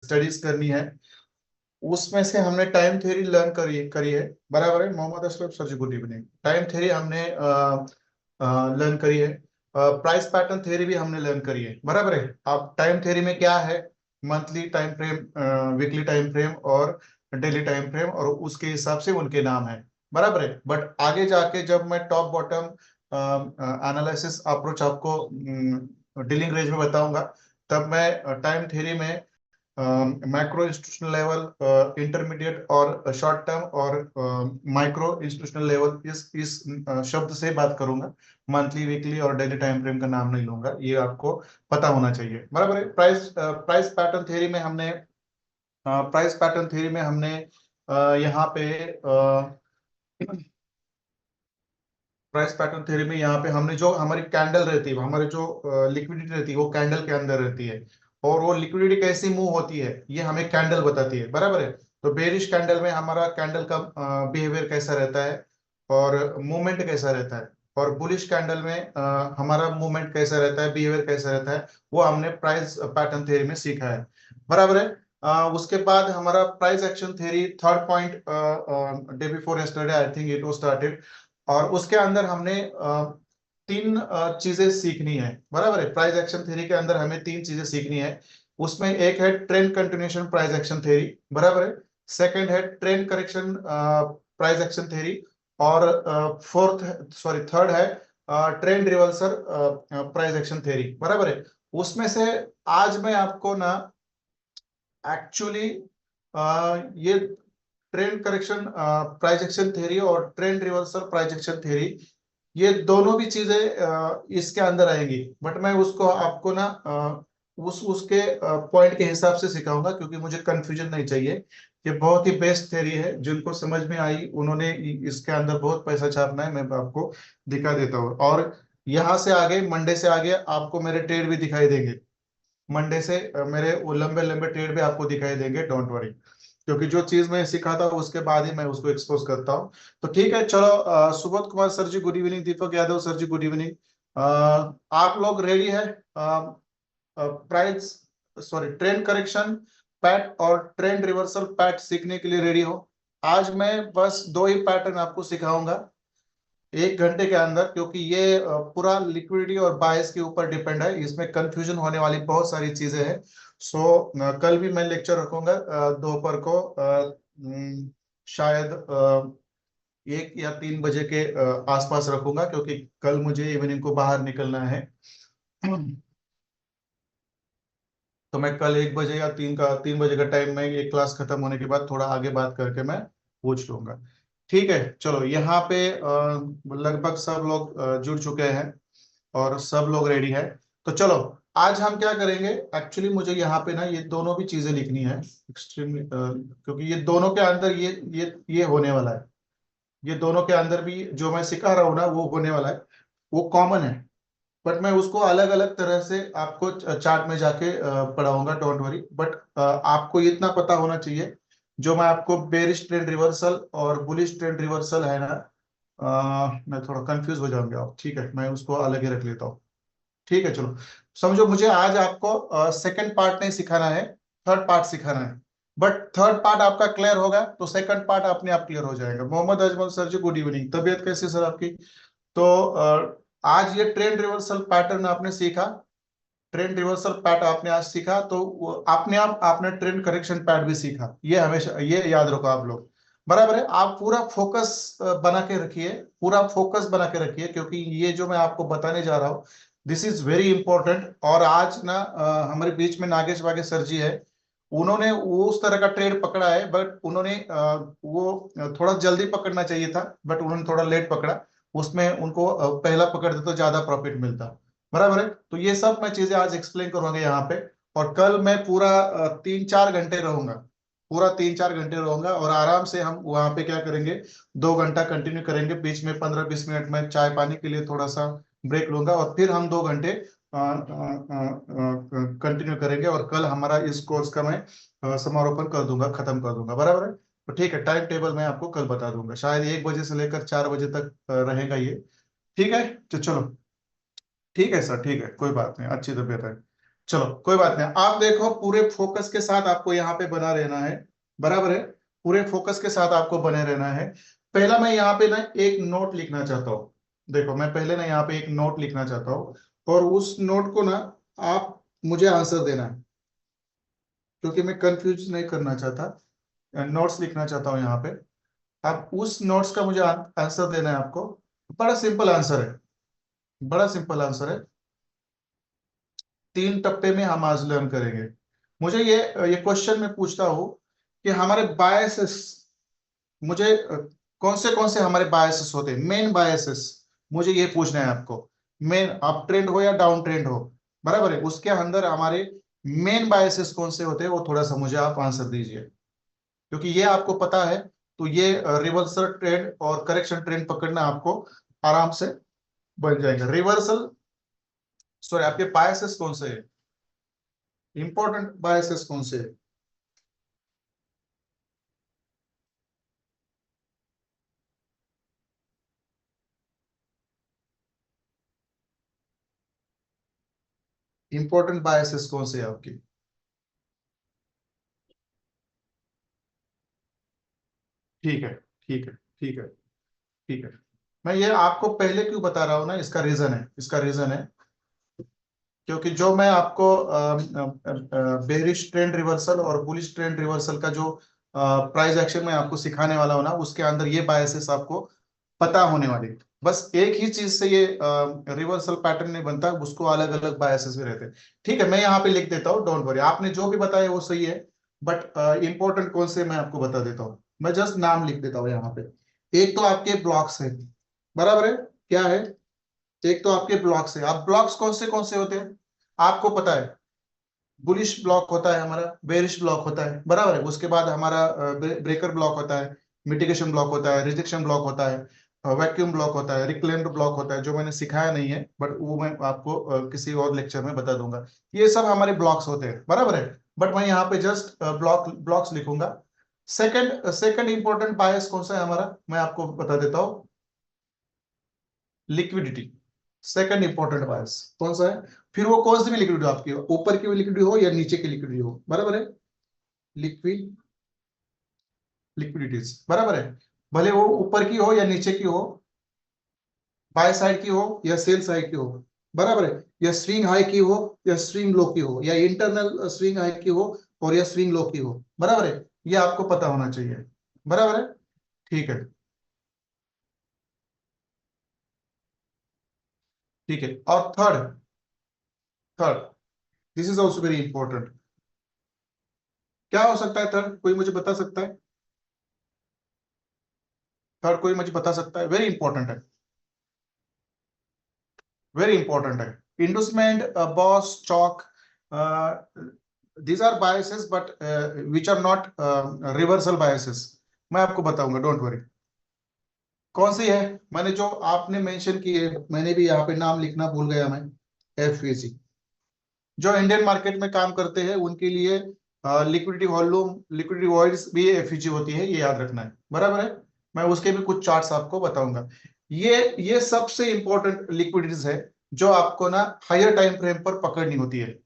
Studies करनी है, उसमें से हमने टाइम थ्योरी लर्न करी करी है। बराबर है मोहम्मद अशरफ सर जी, गुड इवनिंग। टाइम थ्योरी हमने लर्न करी है। प्राइस पैटर्न थ्योरी भी हमने लर्न करी है। बराबर है। अब टाइम थ्योरी में क्या है, monthly time frame, weekly time frame और डेली टाइम फ्रेम, और उसके हिसाब से उनके नाम है। बराबर है। बट आगे जाके जब मैं टॉप बॉटम एनालिसिस अप्रोच आपको डीलिंग रेंज में बताऊंगा, तब मैं टाइम थ्योरी में मैक्रो इंस्टीट्यूशनल लेवल, इंटरमीडिएट और शॉर्ट टर्म और माइक्रो इंस्टीट्यूशनल लेवल, इस शब्द से बात करूंगा। मंथली, वीकली और डेली टाइम फ्रेम का नाम नहीं लूंगा, ये आपको पता होना चाहिए। बराबर है। प्राइस पैटर्न थ्योरी में हमने यहाँ पे प्राइस पैटर्न थ्योरी में यहाँ पे हमने जो हमारी कैंडल रहती है, हमारी जो लिक्विडिटी रहती है, वो कैंडल के अंदर रहती है। और वो लिक्विडिटी कैसी मूव होती है, ये हमें कैंडल बताती है। बराबर है। तो बेरिश कैंडल में हमारा कैंडल का बिहेवियर कैसा रहता है और मूवमेंट कैसा रहता है, और बुलिश कैंडल में हमारा मूवमेंट कैसा रहता है, बिहेवियर कैसा रहता है, वो हमने प्राइस पैटर्न थ्योरी में सीखा है। बराबर है। उसके बाद हमारा price action theory, third point, day before yesterday I think it was started. और उसके अंदर हमने तीन चीजें सीखनी है। बराबर है। प्राइस एक्शन थ्योरी के अंदर हमें तीन चीजें सीखनी है। उसमें एक है trend continuation price action theory. बराबर है। सेकंड है trend correction price action theory. और थर्ड है trend reversal price action theory. बराबर है। उसमें से आज मैं आपको ना एक्चुअली ये trend correction price action theory और trend reversal price action theory, ये दोनों भी चीजें इसके अंदर आएंगी। बट मैं उसको आपको ना उसके पॉइंट के हिसाब से सिखाऊंगा, क्योंकि मुझे कंफ्यूजन नहीं चाहिए। ये बहुत ही बेस्ट थ्योरी है, जिनको समझ में आई उन्होंने इसके अंदर बहुत पैसा छापना है, मैं आपको दिखा देता हूँ। और यहाँ से आगे, मंडे से आगे आपको मेरे ट्रेड भी दिखाई देंगे। मंडे से मेरे वो लंबे लंबे ट्रेड भी आपको दिखाई देंगे, डोंट वरी। क्योंकि जो चीज मैं सिखाता हूँ उसके बाद ही मैं उसको एक्सपोज करता हूँ। तो ठीक है, चलो। सुबोध कुमार सर जी good evening, Deepak Yadav sir जी गुड इवनिंग। आप लोग रेडी है price, sorry, trend correction PAT और ट्रेंड रिवर्सल पैट सीखने के लिए रेडी हो? आज मैं बस दो ही पैटर्न आपको सिखाऊंगा 1 घंटे के अंदर, क्योंकि ये पूरा लिक्विडिटी और बायस के ऊपर डिपेंड है। इसमें कंफ्यूजन होने वाली बहुत सारी चीजें हैं। सो कल भी मैं लेक्चर रखूंगा दोपहर को, शायद 1 या 3 बजे के आसपास रखूंगा, क्योंकि कल मुझे इवनिंग को बाहर निकलना है। तो मैं कल 1 बजे या 3 बजे का टाइम में ये क्लास खत्म होने के बाद थोड़ा आगे बात करके मैं पूछ लूंगा। ठीक है, चलो। यहाँ पे लगभग सब लोग जुड़ चुके हैं और सब लोग रेडी है। तो चलो, आज हम क्या करेंगे, एक्चुअली मुझे यहाँ पे ना ये दोनों भी चीजें लिखनी है एक्सट्रीमली, क्योंकि ये दोनों के अंदर ये होने वाला है। ये दोनों के अंदर भी जो मैं सिखा रहा हूँ ना, वो होने वाला है, वो कॉमन है। बट मैं उसको अलग अलग तरह से आपको चार्ट में जाके पढ़ाऊंगा, डोंट वरी। बट आपको इतना पता होना चाहिए, जो मैं आपको बेरिश ट्रेंड रिवर्सल और बुलिश ट्रेंड रिवर्सल है ना, मैं थोड़ा कंफ्यूज हो जाऊंगा आप, ठीक है, मैं उसको अलग ही रख लेता हूँ। ठीक है, चलो। समझो, मुझे आज आपको सेकंड पार्ट नहीं सिखाना है, थर्ड पार्ट सिखाना है। बट थर्ड पार्ट आपका क्लियर होगा तो सेकंड पार्ट अपने आप क्लियर हो जाएगा। मोहम्मद अजमल सर जी गुड इवनिंग, तबीयत कैसी है सर आपकी? तो आज ये ट्रेंड रिवर्सल पैटर्न आपने सीखा, ट्रेंड रिवर्सल पैट आपने आज सीखा, तो अपने आप आपने ट्रेंड करेक्शन पैट भी सीखा। ये हमेशा ये याद रखो आप लोग। बराबर है। आप पूरा फोकस बना के रखिए, पूरा फोकस बना के रखिए, क्योंकि ये जो मैं आपको बताने जा रहा हूँ, दिस इज वेरी इंपॉर्टेंट। और आज ना हमारे बीच में नागेश वागेश सर जी है। उन्होंने वो उस तरह का ट्रेड पकड़ा है, बट उन्होंने वो थोड़ा जल्दी पकड़ना चाहिए था, बट उन्होंने थोड़ा लेट पकड़ा। उसमें उनको पहला पकड़ते तो ज्यादा प्रॉफिट मिलता। बराबर है। तो ये सब मैं चीजें आज एक्सप्लेन करूंगा यहाँ पे। और कल मैं पूरा 3-4 घंटे रहूंगा, पूरा 3-4 घंटे रहूंगा, और आराम से हम वहां पे क्या करेंगे, 2 घंटा कंटिन्यू करेंगे। बीच में 15-20 मिनट में चाय पानी के लिए थोड़ा सा ब्रेक लूंगा, और फिर हम 2 घंटे कंटिन्यू करेंगे। और कल हमारा इस कोर्स का मैं समारोपण कर दूंगा, खत्म कर दूंगा। बराबर है। तो ठीक है, टाइम टेबल मैं आपको कल बता दूंगा, शायद 1 बजे से लेकर 4 बजे तक रहेगा ये। ठीक है, तो चलो। ठीक है सर, ठीक है, कोई बात नहीं, अच्छी तबीयत है। चलो कोई बात नहीं, आप देखो पूरे फोकस के साथ आपको यहाँ पे बना रहना है, बराबर है। पूरे फोकस के साथ आपको बने रहना है। पहला मैं यहाँ पे ना एक नोट लिखना चाहता हूँ। देखो मैं पहले ना यहाँ पे एक नोट लिखना चाहता हूँ, और उस नोट को ना आप मुझे आंसर देना है, क्योंकि मैं कंफ्यूज नहीं करना चाहता। नोट्स लिखना चाहता हूँ यहाँ पे। आप उस नोट्स का मुझे आंसर देना है आपको। बड़ा सिंपल आंसर है, बड़ा सिंपल आंसर है। 3 टप्पे में हम आज लर्न करेंगे। मुझे ये क्वेश्चन मैं पूछता हूँ कि हमारे बायसेस, मुझे कौन से हमारे बायसेस होते हैं, मेन बायसेस। मुझे ये पूछना है आपको। मेन अप ट्रेंड हो या डाउन ट्रेंड हो, बराबर है, उसके अंदर हमारे मेन बायसेस कौन से होते हैं, वो थोड़ा सा मुझे आप आंसर दीजिए। क्योंकि ये आपको पता है, तो ये रिवर्सल ट्रेंड और करेक्शन ट्रेंड पकड़ना आपको आराम से बन जाएगा। रिवर्सल, सॉरी, आपके बायसेस कौन से है, इंपॉर्टेंट बायसेस कौन से है? इंपॉर्टेंट बायसेस कौन से है आपकी? ठीक है, ठीक है, ठीक है, ठीक है। मैं ये आपको पहले क्यों बता रहा हूँ ना, इसका रीजन है, इसका रीजन है क्योंकि जो मैं आपको बेरिश ट्रेंड रिवर्सल और बुलिश ट्रेंड रिवर्सल का जो प्राइस एक्शन में आपको सिखाने वाला हूँ ना, उसके अंदर ये बायसेस आपको पता होने वाले। बस एक ही चीज से ये रिवर्सल पैटर्न नहीं बनता, उसको अलग अलग बायसेस भी रहते हैं। ठीक है, मैं यहाँ पे लिख देता हूँ, डोंट वरी, आपने जो भी बताया वो सही है। बट इंपॉर्टेंट कौन से मैं आपको बता देता हूँ। मैं जस्ट नाम लिख देता हूँ यहाँ पे। एक तो आपके ब्लॉक्स है, बराबर है, क्या है? एक तो आपके ब्लॉक्स है। आप ब्लॉक्स कौन से होते हैं आपको पता है? बुलिश ब्लॉक होता है हमारा, बेरिश ब्लॉक होता है, बराबर है। उसके बाद हमारा ब्रेकर ब्लॉक होता है, मिटिगेशन ब्लॉक होता है, रिजेक्शन ब्लॉक होता है, वैक्यूम ब्लॉक होता है, रिक्लेम्ड ब्लॉक होता है, जो मैंने सिखाया नहीं है, बट वो मैं आपको किसी और लेक्चर में बता दूंगा। ये सब हमारे ब्लॉक्स होते हैं, बराबर है। बट मैं यहाँ पे जस्ट ब्लॉक्स लिखूंगा। सेकंड सेकंड इंपॉर्टेंट बायस कौन सा है हमारा, मैं आपको बता देता हूँ। लिक्विडिटी, सेकंड इंपॉर्टेंट बायस कौन सा है? फिर वो कौन सी भी लिक्विडिटी हो आपकी, ऊपर की भी लिक्विडिटी हो या नीचे की लिक्विडिटी हो, बराबर है। लिक्विड लिक्विडिटीज, बराबर है। भले वो ऊपर की हो या नीचे की हो, बाय साइड की हो या सेल साइड की हो, बराबर है। या स्विंग हाई की हो या स्विंग लो की हो, या इंटरनल स्विंग हाई की हो और या स्विंग लो की हो, बराबर है। ये आपको पता होना चाहिए, बराबर है। ठीक है, ठीक है। और third, third, this is also very important. क्या हो सकता है थर्ड, कोई मुझे बता सकता है? थर्ड कोई मुझे बता सकता है? वेरी इंपॉर्टेंट है, वेरी इंपॉर्टेंट है। Inducement, BOS, CHoCH, these are biases but which are not reversal biases. मैं आपको बताऊंगा, डोंट वरी। कौन सी है? मैंने जो आपने मेंशन की है, मैंने भी यहाँ पे नाम लिखना भूल गया मैं। एफवीसी, जो इंडियन मार्केट में काम करते हैं उनके लिए लिक्विडिटी वॉल्यूम, लिक्विडिटी वॉइड्स भी एफवीजी होती है, ये याद रखना है, बराबर है। मैं उसके भी कुछ चार्ट्स आपको बताऊंगा। ये सबसे इंपॉर्टेंट लिक्विडिटीज है, जो आपको ना हायर टाइम फ्रेम पर पकड़नी होती है।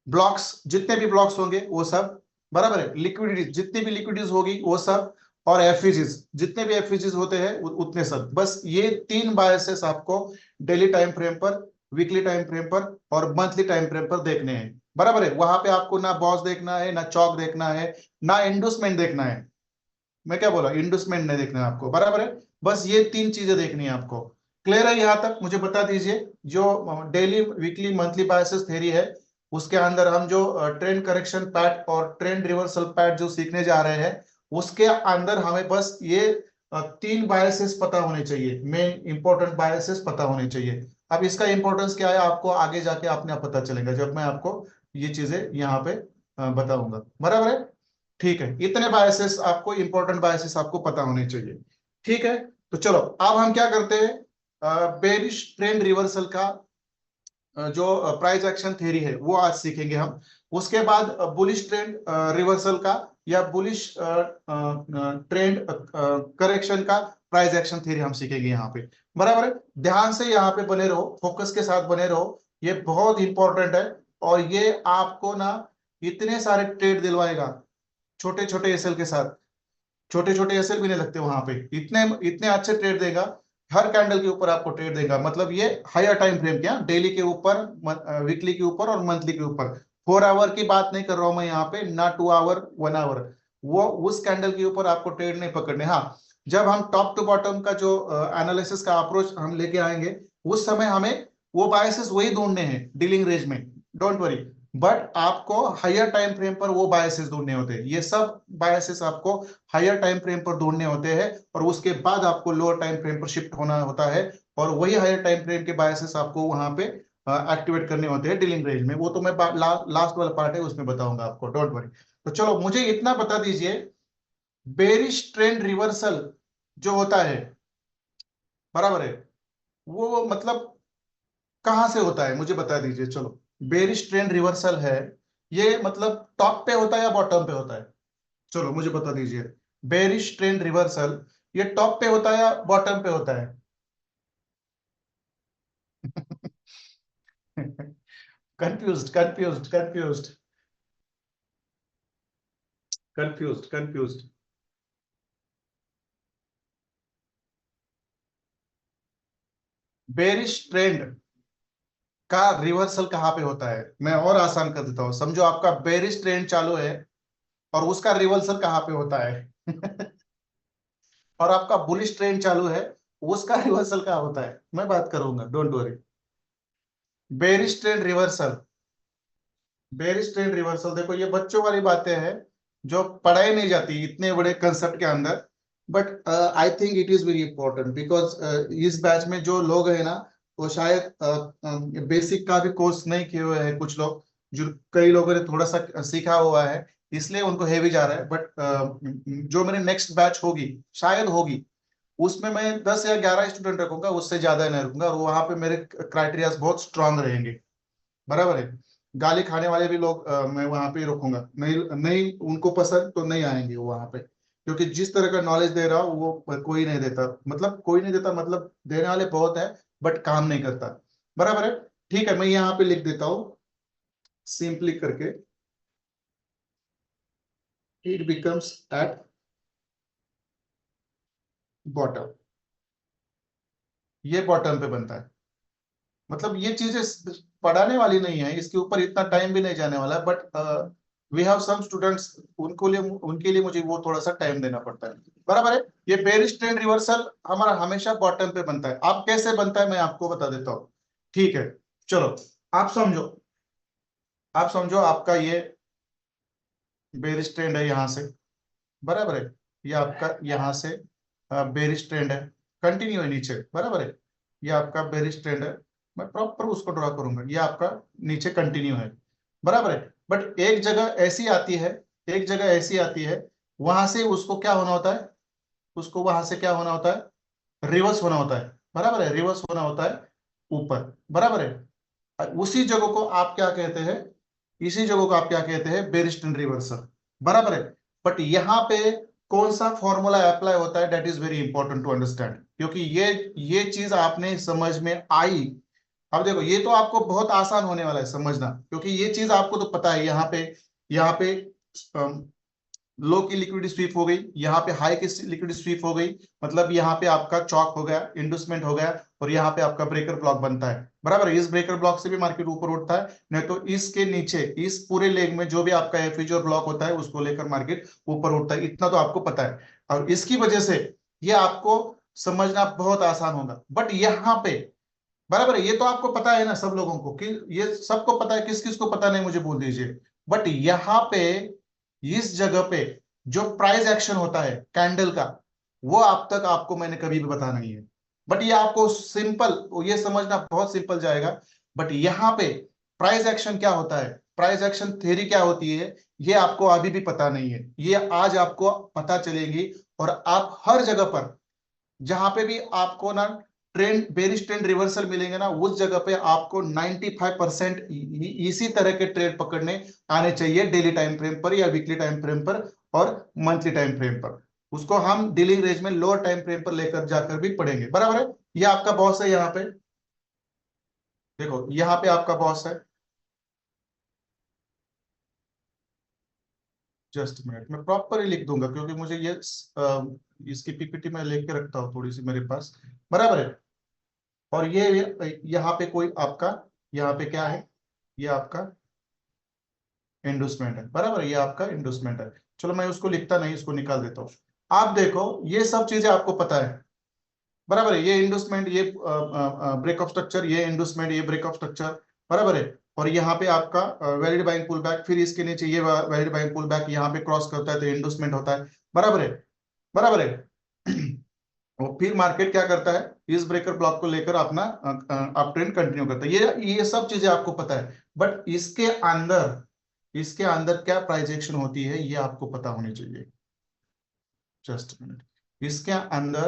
ब्लॉक्स, जितने भी ब्लॉक्स होंगे वो सब, बराबर है। लिक्विडिटीज, जितनी भी लिक्विडिटीज होगी वो सब, और एफईजीज, जितने भी एफईजीज होते हैं उतने सब। बस ये 3 बायसेस आपको डेली टाइम फ्रेम पर, वीकली टाइम फ्रेम पर और मंथली टाइम फ्रेम पर देखने हैं, बराबर है। वहां पे आपको ना बॉस देखना है, ना चौक देखना है, ना इंडोसमेंट देखना है। मैं क्या बोला, इंडोसमेंट नहीं देखना है आपको, बराबर है। बस ये 3 चीजें देखनी है आपको। क्लियर है यहां तक? मुझे बता दीजिए, जो daily, weekly, monthly biases theory है, उसके अंदर हम जो ट्रेंड करेक्शन पैट और ट्रेंड रिवर्सल पैट जो सीखने जा रहे हैं, उसके अंदर हमें बस ये 3 बायसेस पता होने चाहिए, मेन इंपॉर्टेंट बायसेस पता होने चाहिए। अब इसका इंपॉर्टेंस क्या है आपको आगे जाके अपने आप पता चलेगा, जब मैं आपको ये चीजें यहाँ पे बताऊंगा, बराबर है। ठीक है, इतने बायसेस आपको, इंपॉर्टेंट बायसेस आपको पता होने चाहिए। ठीक है, तो चलो अब हम क्या करते हैं, बेरिश ट्रेंड रिवर्सल का जो प्राइस एक्शन थ्योरी है वो आज सीखेंगे हम। उसके बाद बुलिश ट्रेंड रिवर्सल का या बुलिश ट्रेंड करेक्शन का प्राइस एक्शन थ्योरी हम सीखेंगे यहाँ पे, बराबर है। ध्यान से यहाँ पे बने रहो, फोकस के साथ बने रहो, ये बहुत इंपॉर्टेंट है। और ये आपको ना इतने सारे ट्रेड दिलवाएगा छोटे छोटे एसएल के साथ। छोटे छोटे एसएल भी नहीं लगते वहां पे, इतने इतने अच्छे ट्रेड देगा। हर कैंडल के ऊपर आपको ट्रेड देगा, मतलब ये हायर टाइम फ्रेम क्या, डेली के ऊपर, वीकली के ऊपर और मंथली के ऊपर। 4 आवर की बात नहीं कर रहा हूं मैं यहाँ पे, ना 2 आवर 1 आवर। वो उस कैंडल के ऊपर आपको ट्रेड नहीं पकड़ने। हाँ, जब हम टॉप टू बॉटम का जो एनालिसिस का अप्रोच हम लेके आएंगे, उस समय हमें वो बायसेस वही ढूंढने हैं डीलिंग रेंज में, डोंट वरी। बट आपको हायर टाइम फ्रेम पर वो बायसेस ढूंढने होते हैं, ये सब बायसेस आपको हायर टाइम फ्रेम पर ढूंढने होते हैं, और उसके बाद आपको लोअर टाइम फ्रेम पर शिफ्ट होना होता है, और वही हायर टाइम फ्रेम के बायसेस आपको वहां पे एक्टिवेट करने होते हैं डीलिंग रेंज में। वो तो मैं लास्ट वाला पार्ट है उसमें बताऊंगा आपको, डोंट वरी। तो चलो मुझे इतना बता दीजिए, बेरिश ट्रेंड रिवर्सल जो होता है, बराबर है, वो मतलब कहां से होता है मुझे बता दीजिए। चलो, बेरिश ट्रेंड रिवर्सल है, ये मतलब टॉप पे होता है या बॉटम पे होता है? चलो मुझे बता दीजिए, बेरिश ट्रेंड रिवर्सल ये टॉप पे होता है या बॉटम पे होता है? Confused confused confused confused confused. Bearish trend का रिवर्सल कहाँ पे होता है? मैं और आसान कर देता हूँ, समझो आपका बेरिश ट्रेंड चालू है और उसका रिवर्सल कहाँ पे होता है? और आपका बुलिश ट्रेंड चालू है, उसका रिवर्सल कहाँ होता है? मैं बात करूंगा, don't worry. Bearish trend reversal, bearish trend reversal, देखो ये बच्चों वाली बातें हैं जो पढ़ाई नहीं जाती इतने बड़े कंसेप्ट के अंदर। But I think it is very important, because इस बैच में जो लोग हैं ना, वो शायद बेसिक का भी कोर्स नहीं किए हुए हैं कुछ लोग, जो कई लोगों ने थोड़ा सा सीखा हुआ है, इसलिए उनको हेवी जा रहा है। बट जो मेरी नेक्स्ट बैच होगी, शायद होगी, उसमें मैं 10 या 11 स्टूडेंट रखूंगा, उससे ज्यादा नहीं रखूंगा, और वहां पे मेरे क्राइटेरिया बहुत स्ट्रांग रहेंगे, बराबर है। गाली खाने वाले भी लोग मैं वहां पे ही रखूंगा, नहीं नहीं उनको पसंद तो नहीं आएंगे वो वहां पे, क्योंकि जिस तरह का नॉलेज दे रहा हूँ वो कोई नहीं देता, मतलब कोई नहीं देता, मतलब देने वाले बहुत है बट काम नहीं करता, बराबर है। ठीक है, मैं यहाँ पे लिख देता हूँ सिंपली करके, इट बिकम्स एट बॉटम, ये बॉटम पे बनता है। मतलब ये चीजें पढ़ाने वाली नहीं है, इसके ऊपर इतना टाइम भी नहीं जाने वाला, but we have some students, उनके लिए मुझे वो थोड़ा सा टाइम देना पड़ता है, बराबर है। ये बेरिश ट्रेंड रिवर्सल हमारा हमेशा बॉटम पे बनता है। आप कैसे बनता है मैं आपको बता देता हूँ, ठीक है। चलो, आप समझो, आप समझो आपका ये बेरिश ट्रेंड है यहाँ से, बराबर है। ये आपका यहाँ से बेरिश ट्रेंड है, कंटिन्यू है नीचे, बराबर है। ये आपका बेरिश ट्रेंड है, मैं प्रॉपर उसको ड्रॉ करूंगा, ये आपका नीचे कंटिन्यू है, बराबर है। बट एक जगह ऐसी आती है, एक जगह ऐसी आती है, वहां से उसको क्या होना होता है, उसको वहां से क्या होना होता है, रिवर्स होना होता है, बराबर है, रिवर्स होना होता है ऊपर, बराबर है। उसी जगह को आप क्या कहते हैं, इसी जगह को आप क्या कहते हैं, बेरिस्टन रिवर्सल, बराबर है। बट यहाँ पे कौन सा फॉर्मूला अप्लाई होता है, that is very important to understand, क्योंकि ये चीज आपने समझ में आई। अब देखो, ये तो आपको बहुत आसान होने वाला है समझना, क्योंकि ये चीज आपको तो पता है। यहाँ पे लो की लिक्विड स्वीप हो गई, यहाँ पे हाई की लिक्विड स्वीप हो गई, मतलब यहाँ पे आपका चौक हो गया, इंडस्टमेंट हो गया, और यहाँ पे आपका ब्रेकर ब्लॉक बनता है, बराबर है। इस ब्रेकर ब्लॉक से भी मार्केट ऊपर उठता है, नहीं तो इसके नीचे इस पूरे लेग में जो भी आपका एफिजर ब्लॉक होता है उसको लेकर मार्केट ऊपर उठता है, इतना तो आपको पता है। और इसकी वजह से ये आपको समझना बहुत आसान होगा। बट यहाँ पे, बराबर है, ये तो आपको पता है ना सब लोगों को, कि ये सबको पता है, किस किस को पता नहीं मुझे बोल दीजिए। बट यहाँ पे इस जगह पे जो प्राइस एक्शन होता है कैंडल का, वो अब तक आपको मैंने कभी भी बता नहीं है। बट ये आपको सिंपल, ये समझना बहुत सिंपल जाएगा। बट यहाँ पे प्राइस एक्शन क्या होता है, प्राइस एक्शन थ्योरी क्या होती है, ये आपको अभी भी पता नहीं है, ये आज आपको पता चलेगी। और आप हर जगह पर जहां पे भी आपको ना ट्रेंड, बेरिश ट्रेंड रिवर्सल मिलेंगे ना, उस जगह पे आपको 95% इसी तरह के ट्रेड पकड़ने आने चाहिए, डेली टाइम फ्रेम पर या वीकली टाइम फ्रेम पर और मंथली टाइम फ्रेम पर। उसको हम डीलिंग रेंज में लोअर टाइम फ्रेम पर लेकर जाकर भी पढ़ेंगे, बराबर है। ये आपका बॉस है यहाँ पे, देखो यहाँ पे आपका बॉस है, जस्ट मिनट, मैं प्रॉपर ही लिख दूंगा क्योंकि मुझे ये इसकी पीपीटी में लेके रखता हूँ थोड़ी सी मेरे पास, बराबर है। और ये यहाँ पे कोई आपका, यहाँ पे क्या है, ये आपका इंडोसमेंट है, बराबर है, ये आपका इंडोसमेंट है। चलो मैं उसको लिखता नहीं, इसको निकाल देता हूँ। आप देखो ये सब चीजें आपको पता है, बराबर है, ये इंडोसमेंट, ये ब्रेक ऑफ स्ट्रक्चर, ये इंडोसमेंट, ये ब्रेक ऑफ स्ट्रक्चर, बराबर है। और यहाँ पे आपका वैलिड बाइंग पुल बैक, फिर इसके नीचे ये वैलिड बाइंग पुल बैक यहाँ पे क्रॉस करता है तो इंडोसमेंट होता है, बराबर है, बराबर है। और फिर मार्केट क्या करता है, इस ब्रेकर ब्लॉक को लेकर अपना अप ट्रेंड कंटिन्यू करता है। ये सब चीजें आपको पता है, बट इसके अंदर क्या प्राइस एक्शन होती है ये आपको पता होनी चाहिए। जस्ट मिनट, इसके अंदर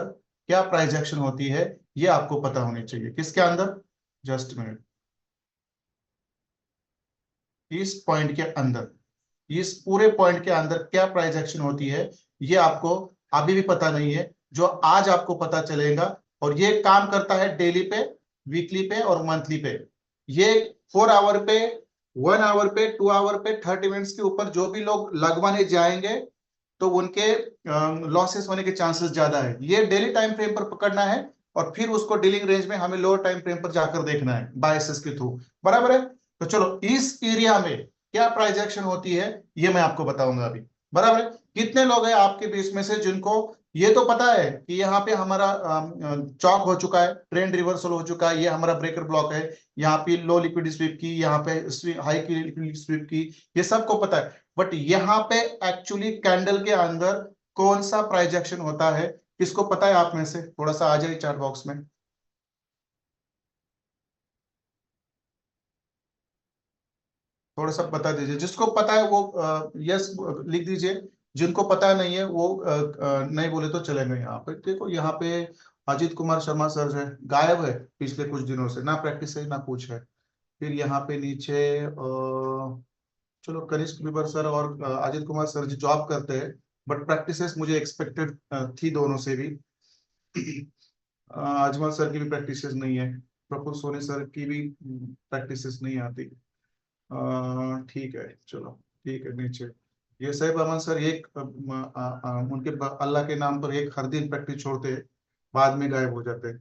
क्या प्राइस एक्शन होती है ये आपको पता होनी चाहिए। किसके अंदर, जस्ट मिनट, इस पॉइंट के अंदर, इस पूरे पॉइंट के अंदर क्या प्राइस एक्शन होती है ये आपको अभी भी पता नहीं है, जो आज आपको पता चलेगा। और ये काम करता है डेली पे, वीकली पे और मंथली पे। ये 4 आवर पे, 1 आवर पे, 2 आवर पे, 30 मिनट्स के ऊपर जो भी लोग लगवाने जाएंगे तो उनके लॉसेस होने के चांसेस ज्यादा है। ये डेली टाइम फ्रेम पर पकड़ना है और फिर उसको डीलिंग रेंज में हमें लोअर टाइम फ्रेम पर जाकर देखना है बायसेस के थ्रू, बराबर है। तो चलो इस एरिया में क्या प्राइस एक्शन होती है ये मैं आपको बताऊंगा अभी, बराबर है। कितने लोग हैं आपके बीच में से जिनको ये तो पता है कि यहाँ पे हमारा चौक हो चुका है, ट्रेंड रिवर्सल हो चुका है, ये हमारा ब्रेकर ब्लॉक है, यहाँ पे लो लिक्विडिटी स्वीप की, यहाँ पे हाई की लिक्विडिटी स्वीप की, ये सबको पता है। बट यहाँ पे एक्चुअली कैंडल के अंदर कौन सा प्राइस एक्शन होता है, किसको पता है आप में से, थोड़ा सा आ जाए चार्ट बॉक्स में, थोड़ा सा बता दीजिए। जिसको पता है वो यस लिख दीजिए, जिनको पता नहीं है वो नहीं बोले तो चलेंगे। यहाँ पे देखो, यहाँ पे अजीत कुमार शर्मा सर जो है गायब है पिछले कुछ दिनों से, ना प्रैक्टिस है ना कुछ है। फिर यहाँ पे नीचे चलो कनिष्क विबर सर और अजीत कुमार सर जी जॉब करते हैं, बट प्रैक्टिसेस मुझे एक्सपेक्टेड थी दोनों से भी। अजमल सर की भी प्रैक्टिसेस नहीं है, प्रफुल्ल सोनी सर की भी प्रैक्टिसेस नहीं आती। ठीक है चलो, ठीक है नीचे ये सैफ अमन सर एक उनके अल्लाह के नाम पर एक हर दिन प्रैक्टिस छोड़ते हैं, बाद में गायब हो जाते हैं।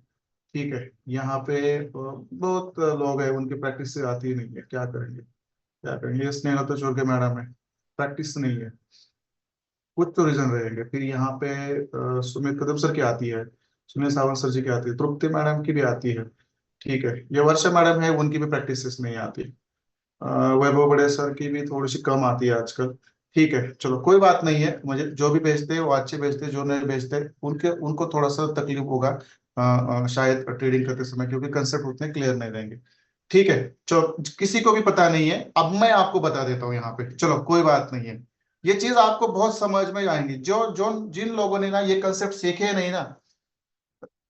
ठीक है, यहाँ पे बहुत लोग हैं उनकी प्रैक्टिस से आती ही नहीं है, क्या करेंगे, क्या करेंगे। ये स्नेहा तो छोड़ के मैडम है, प्रैक्टिस नहीं है, कुछ तो रीजन रहेंगे। फिर यहाँ पे सुमित कदम सर की आती है, सुनील सावंत सर जी की आती है, तृप्ति मैडम की भी आती है। ठीक है, ये वर्षा मैडम है, उनकी भी प्रैक्टिस नहीं आती। वैभव बड़े सर की भी थोड़ी सी कम आती है आजकल। ठीक है चलो कोई बात नहीं है, मुझे जो भी भेजते हैं वो अच्छे भेजते हैं, जो नहीं भेजते उनके उनको थोड़ा सा तकलीफ होगा शायद ट्रेडिंग करते समय, क्योंकि कंसेप्ट उतने क्लियर नहीं रहेंगे। ठीक है, चलो किसी को भी पता नहीं है, अब मैं आपको बता देता हूँ यहाँ पे, चलो कोई बात नहीं है। ये चीज आपको बहुत समझ में आएंगी, जो जो जिन लोगों ने ना ये कंसेप्ट सीखे नहीं ना,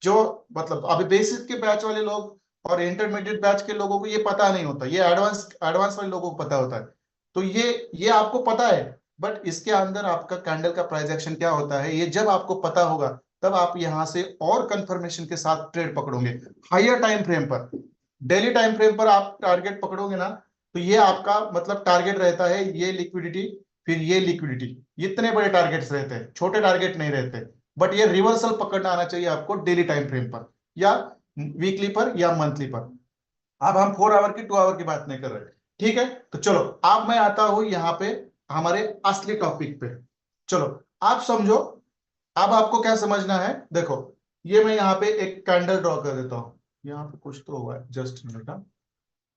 जो मतलब अभी बेसिक के बैच वाले लोग और इंटरमीडिएट बैच के लोगों को ये पता नहीं होता, ये एडवांस एडवांस वाले लोगों को पता होता है। तो ये आपको पता है, बट इसके अंदर आपका कैंडल का प्राइस एक्शन क्या होता है ये जब आपको पता होगा, तब आप यहां से और कंफर्मेशन के साथ ट्रेड पकड़ोगे हायर टाइम फ्रेम पर। डेली टाइम फ्रेम पर आप टारगेट पकड़ोगे ना, तो ये आपका मतलब टारगेट रहता है ये लिक्विडिटी, फिर ये लिक्विडिटी, इतने बड़े टारगेट्स रहते हैं, छोटे टारगेट नहीं रहते। बट ये रिवर्सल पकड़ना आना चाहिए आपको डेली टाइम फ्रेम पर, या वीकली पर या मंथली पर। अब हम 4 आवर की 2 आवर की बात नहीं कर रहे, ठीक है। तो चलो अब मैं आता हूं यहाँ पे हमारे असली टॉपिक पे। चलो आप समझो, अब आपको क्या समझना है, देखो ये मैं यहाँ पे एक कैंडल ड्रॉ कर देता हूँ, यहाँ पे कुछ तो हुआ है, जस्ट मिनट।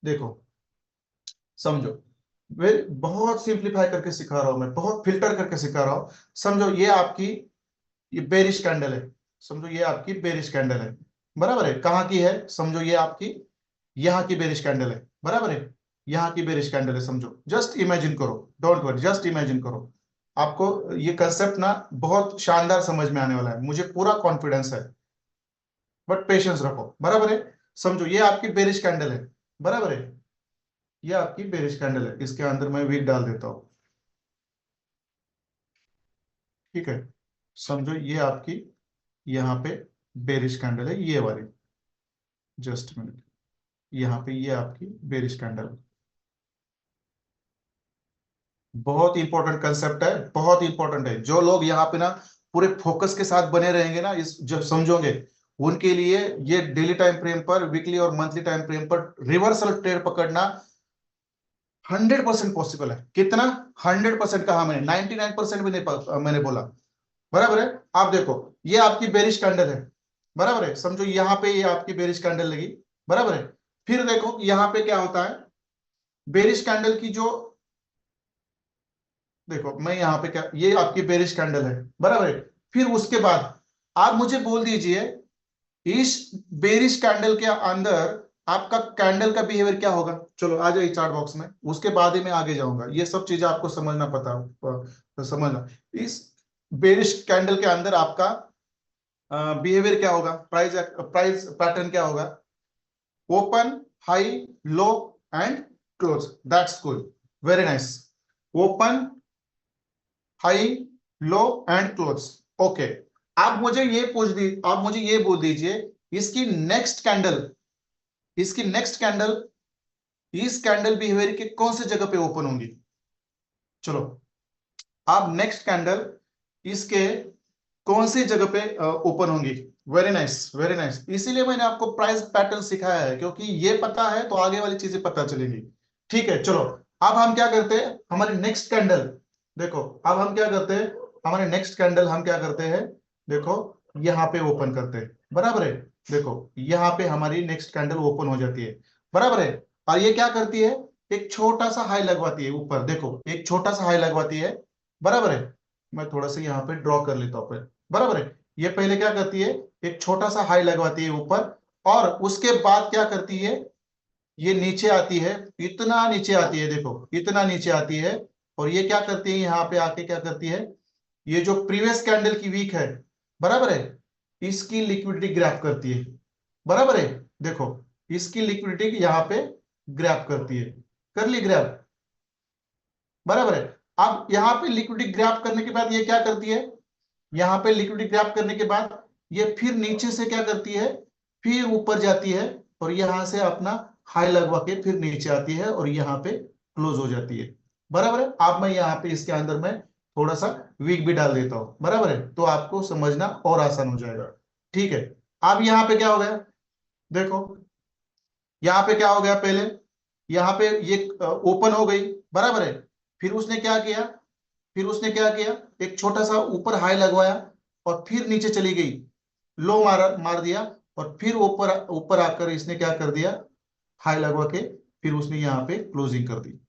देखो समझो, वे बहुत सिंप्लीफाई करके सिखा रहा हूं, मैं बहुत फिल्टर करके सिखा रहा हूं। समझो ये आपकी, ये बेरिश कैंडल है, समझो ये आपकी बेरिश कैंडल है, बराबर है। कहाँ की है, समझो ये आपकी यहाँ की बेरिश कैंडल है, बराबर है, यहाँ की बेरिश कैंडल है। समझो, जस्ट इमेजिन करो, डोंट वरी, जस्ट इमेजिन करो। आपको ये कंसेप्ट ना बहुत शानदार समझ में आने वाला है, मुझे पूरा कॉन्फिडेंस है, बट पेशेंस रखो, बराबर है। समझो ये आपकी बेरिश कैंडल है, बराबर है, ये आपकी बेरिश कैंडल है, इसके अंदर मैं वीक डाल देता हूँ। ठीक है, समझो ये आपकी यहाँ पे बेरिश कैंडल है, ये वाली, जस्ट मिनट, यहाँ पे ये आपकी बेरिश कैंडल है। बहुत इंपॉर्टेंट कंसेप्ट है, बहुत इंपॉर्टेंट है। जो लोग यहाँ पे ना पूरे फोकस के साथ बने रहेंगे ना, इस जब समझोगे, उनके लिए ये डेली टाइम फ्रेम पर, वीकली और मंथली टाइम फ्रेम पर रिवर्सल ट्रेड पकड़ना 100% पॉसिबल है। कितना? 100% कहा मैंने, 99% भी नहीं मैंने बोला। बराबर है। आप देखो, ये आपकी बेरिश कैंडल है, बराबर है, समझो यहाँ पे ये आपकी बेरिश कैंडल लगी, बराबर है। फिर देखो यहाँ पे क्या होता है, बेरिश कैंडल की जो, देखो मैं यहाँ पे क्या, ये आपकी बेरिश कैंडल है, बराबर है। फिर उसके बाद आप मुझे बोल दीजिए, इस बेरिश कैंडल के अंदर आपका कैंडल का बिहेवियर क्या होगा। चलो आ जाइए चार्ट बॉक्स में, उसके बाद ही मैं आगे जाऊंगा। ये सब चीजें आपको समझना पता, तो समझना। इस बेरिश कैंडल के अंदर आपका बिहेवियर क्या होगा, प्राइस प्राइस पैटर्न क्या होगा, open, high, low and close. That's good, very nice. Open, high, low and close. Okay. आप मुझे ये पूछ दी, आप मुझे ये बोल दीजिए, इसकी नेक्स्ट कैंडल, इसकी नेक्स्ट कैंडल, इस कैंडल बिहेवियर के कौन से जगह पे ओपन होंगी। चलो, आप नेक्स्ट कैंडल इसके कौन सी जगह पे ओपन होंगी। Very nice, very nice. इसीलिए मैंने आपको प्राइस पैटर्न सिखाया है, क्योंकि ये पता है तो आगे वाली चीजें पता चलेंगी। ठीक है, चलो। अब हम क्या करते हैं, हमारी नेक्स्ट कैंडल, देखो अब हम क्या करते हैं, हमारे नेक्स्ट कैंडल हम क्या करते हैं, देखो यहाँ पे ओपन करते हैं, बराबर है। देखो यहाँ पे हमारी नेक्स्ट कैंडल ओपन हो जाती है, बराबर है। और ये क्या करती है, एक छोटा सा हाई लगवाती है ऊपर, देखो एक छोटा सा हाई लगवाती है, बराबर है। मैं थोड़ा सा यहाँ पे ड्रॉ कर लेता हूँ, बराबर है। ये पहले क्या करती है, एक छोटा सा हाई लगवाती है ऊपर, और उसके बाद क्या करती है, ये नीचे आती है, इतना नीचे आती है, देखो इतना नीचे आती है। और ये क्या करती है, यहाँ पे आके क्या करती है, ये जो प्रीवियस कैंडल की वीक है, बराबर है, इसकी लिक्विडिटी ग्रैब करती है, बराबर है। देखो इसकी लिक्विडिटी यहाँ पे ग्रैब करती है, कर ली ग्रैब, बराबर है। अब यहाँ पे लिक्विडिटी ग्रैब करने के बाद ये क्या करती है, यहाँ पे लिक्विडिटी ग्रैब करने के बाद ये फिर नीचे से क्या करती है, फिर ऊपर जाती है, और यहां से अपना हाई लगवा के फिर नीचे आती है, और यहाँ पे क्लोज हो जाती है, बराबर है। अब मैं यहाँ पे इसके अंदर में थोड़ा सा वीक भी डाल देता हूं, बराबर है, तो आपको समझना और आसान हो जाएगा। ठीक है। अब यहाँ पे क्या हो गया, देखो यहाँ पे क्या हो गया, पहले यहाँ पे ये ओपन हो गई, बराबर है। फिर उसने क्या किया, फिर उसने क्या किया, एक छोटा सा ऊपर हाई लगवाया, और फिर नीचे चली गई, लो मार मार दिया, और फिर ऊपर ऊपर आकर इसने क्या कर दिया, हाई लगवा के फिर उसने यहाँ पे क्लोजिंग कर दी।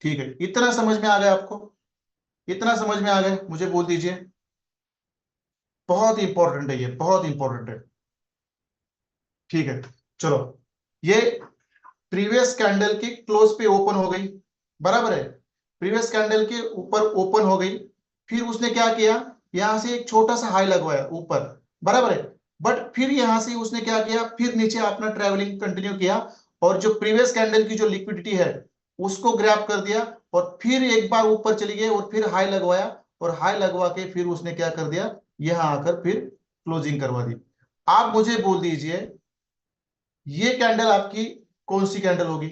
ठीक है, इतना समझ में आ गया आपको, इतना समझ में आ गया, मुझे बोल दीजिए। बहुत इंपॉर्टेंट है ये, बहुत इंपॉर्टेंट है। ठीक है, चलो। ये प्रीवियस कैंडल की क्लोज पे ओपन हो गई, बराबर है, प्रीवियस कैंडल के ऊपर ओपन हो गई। फिर उसने क्या किया, यहां से एक छोटा सा हाई लगवाया ऊपर, बराबर है। बट फिर यहां से उसने क्या किया, फिर नीचे अपना ट्रेवलिंग कंटिन्यू किया, और जो प्रीवियस कैंडल की जो लिक्विडिटी है उसको ग्रैब कर दिया, और फिर एक बार ऊपर चली गई, और फिर हाई लगवाया, और हाई लगवा के फिर उसने क्या कर दिया, यहां आकर फिर क्लोजिंग करवा दी। आप मुझे बोल दीजिए, ये कैंडल आपकी कौन सी कैंडल होगी,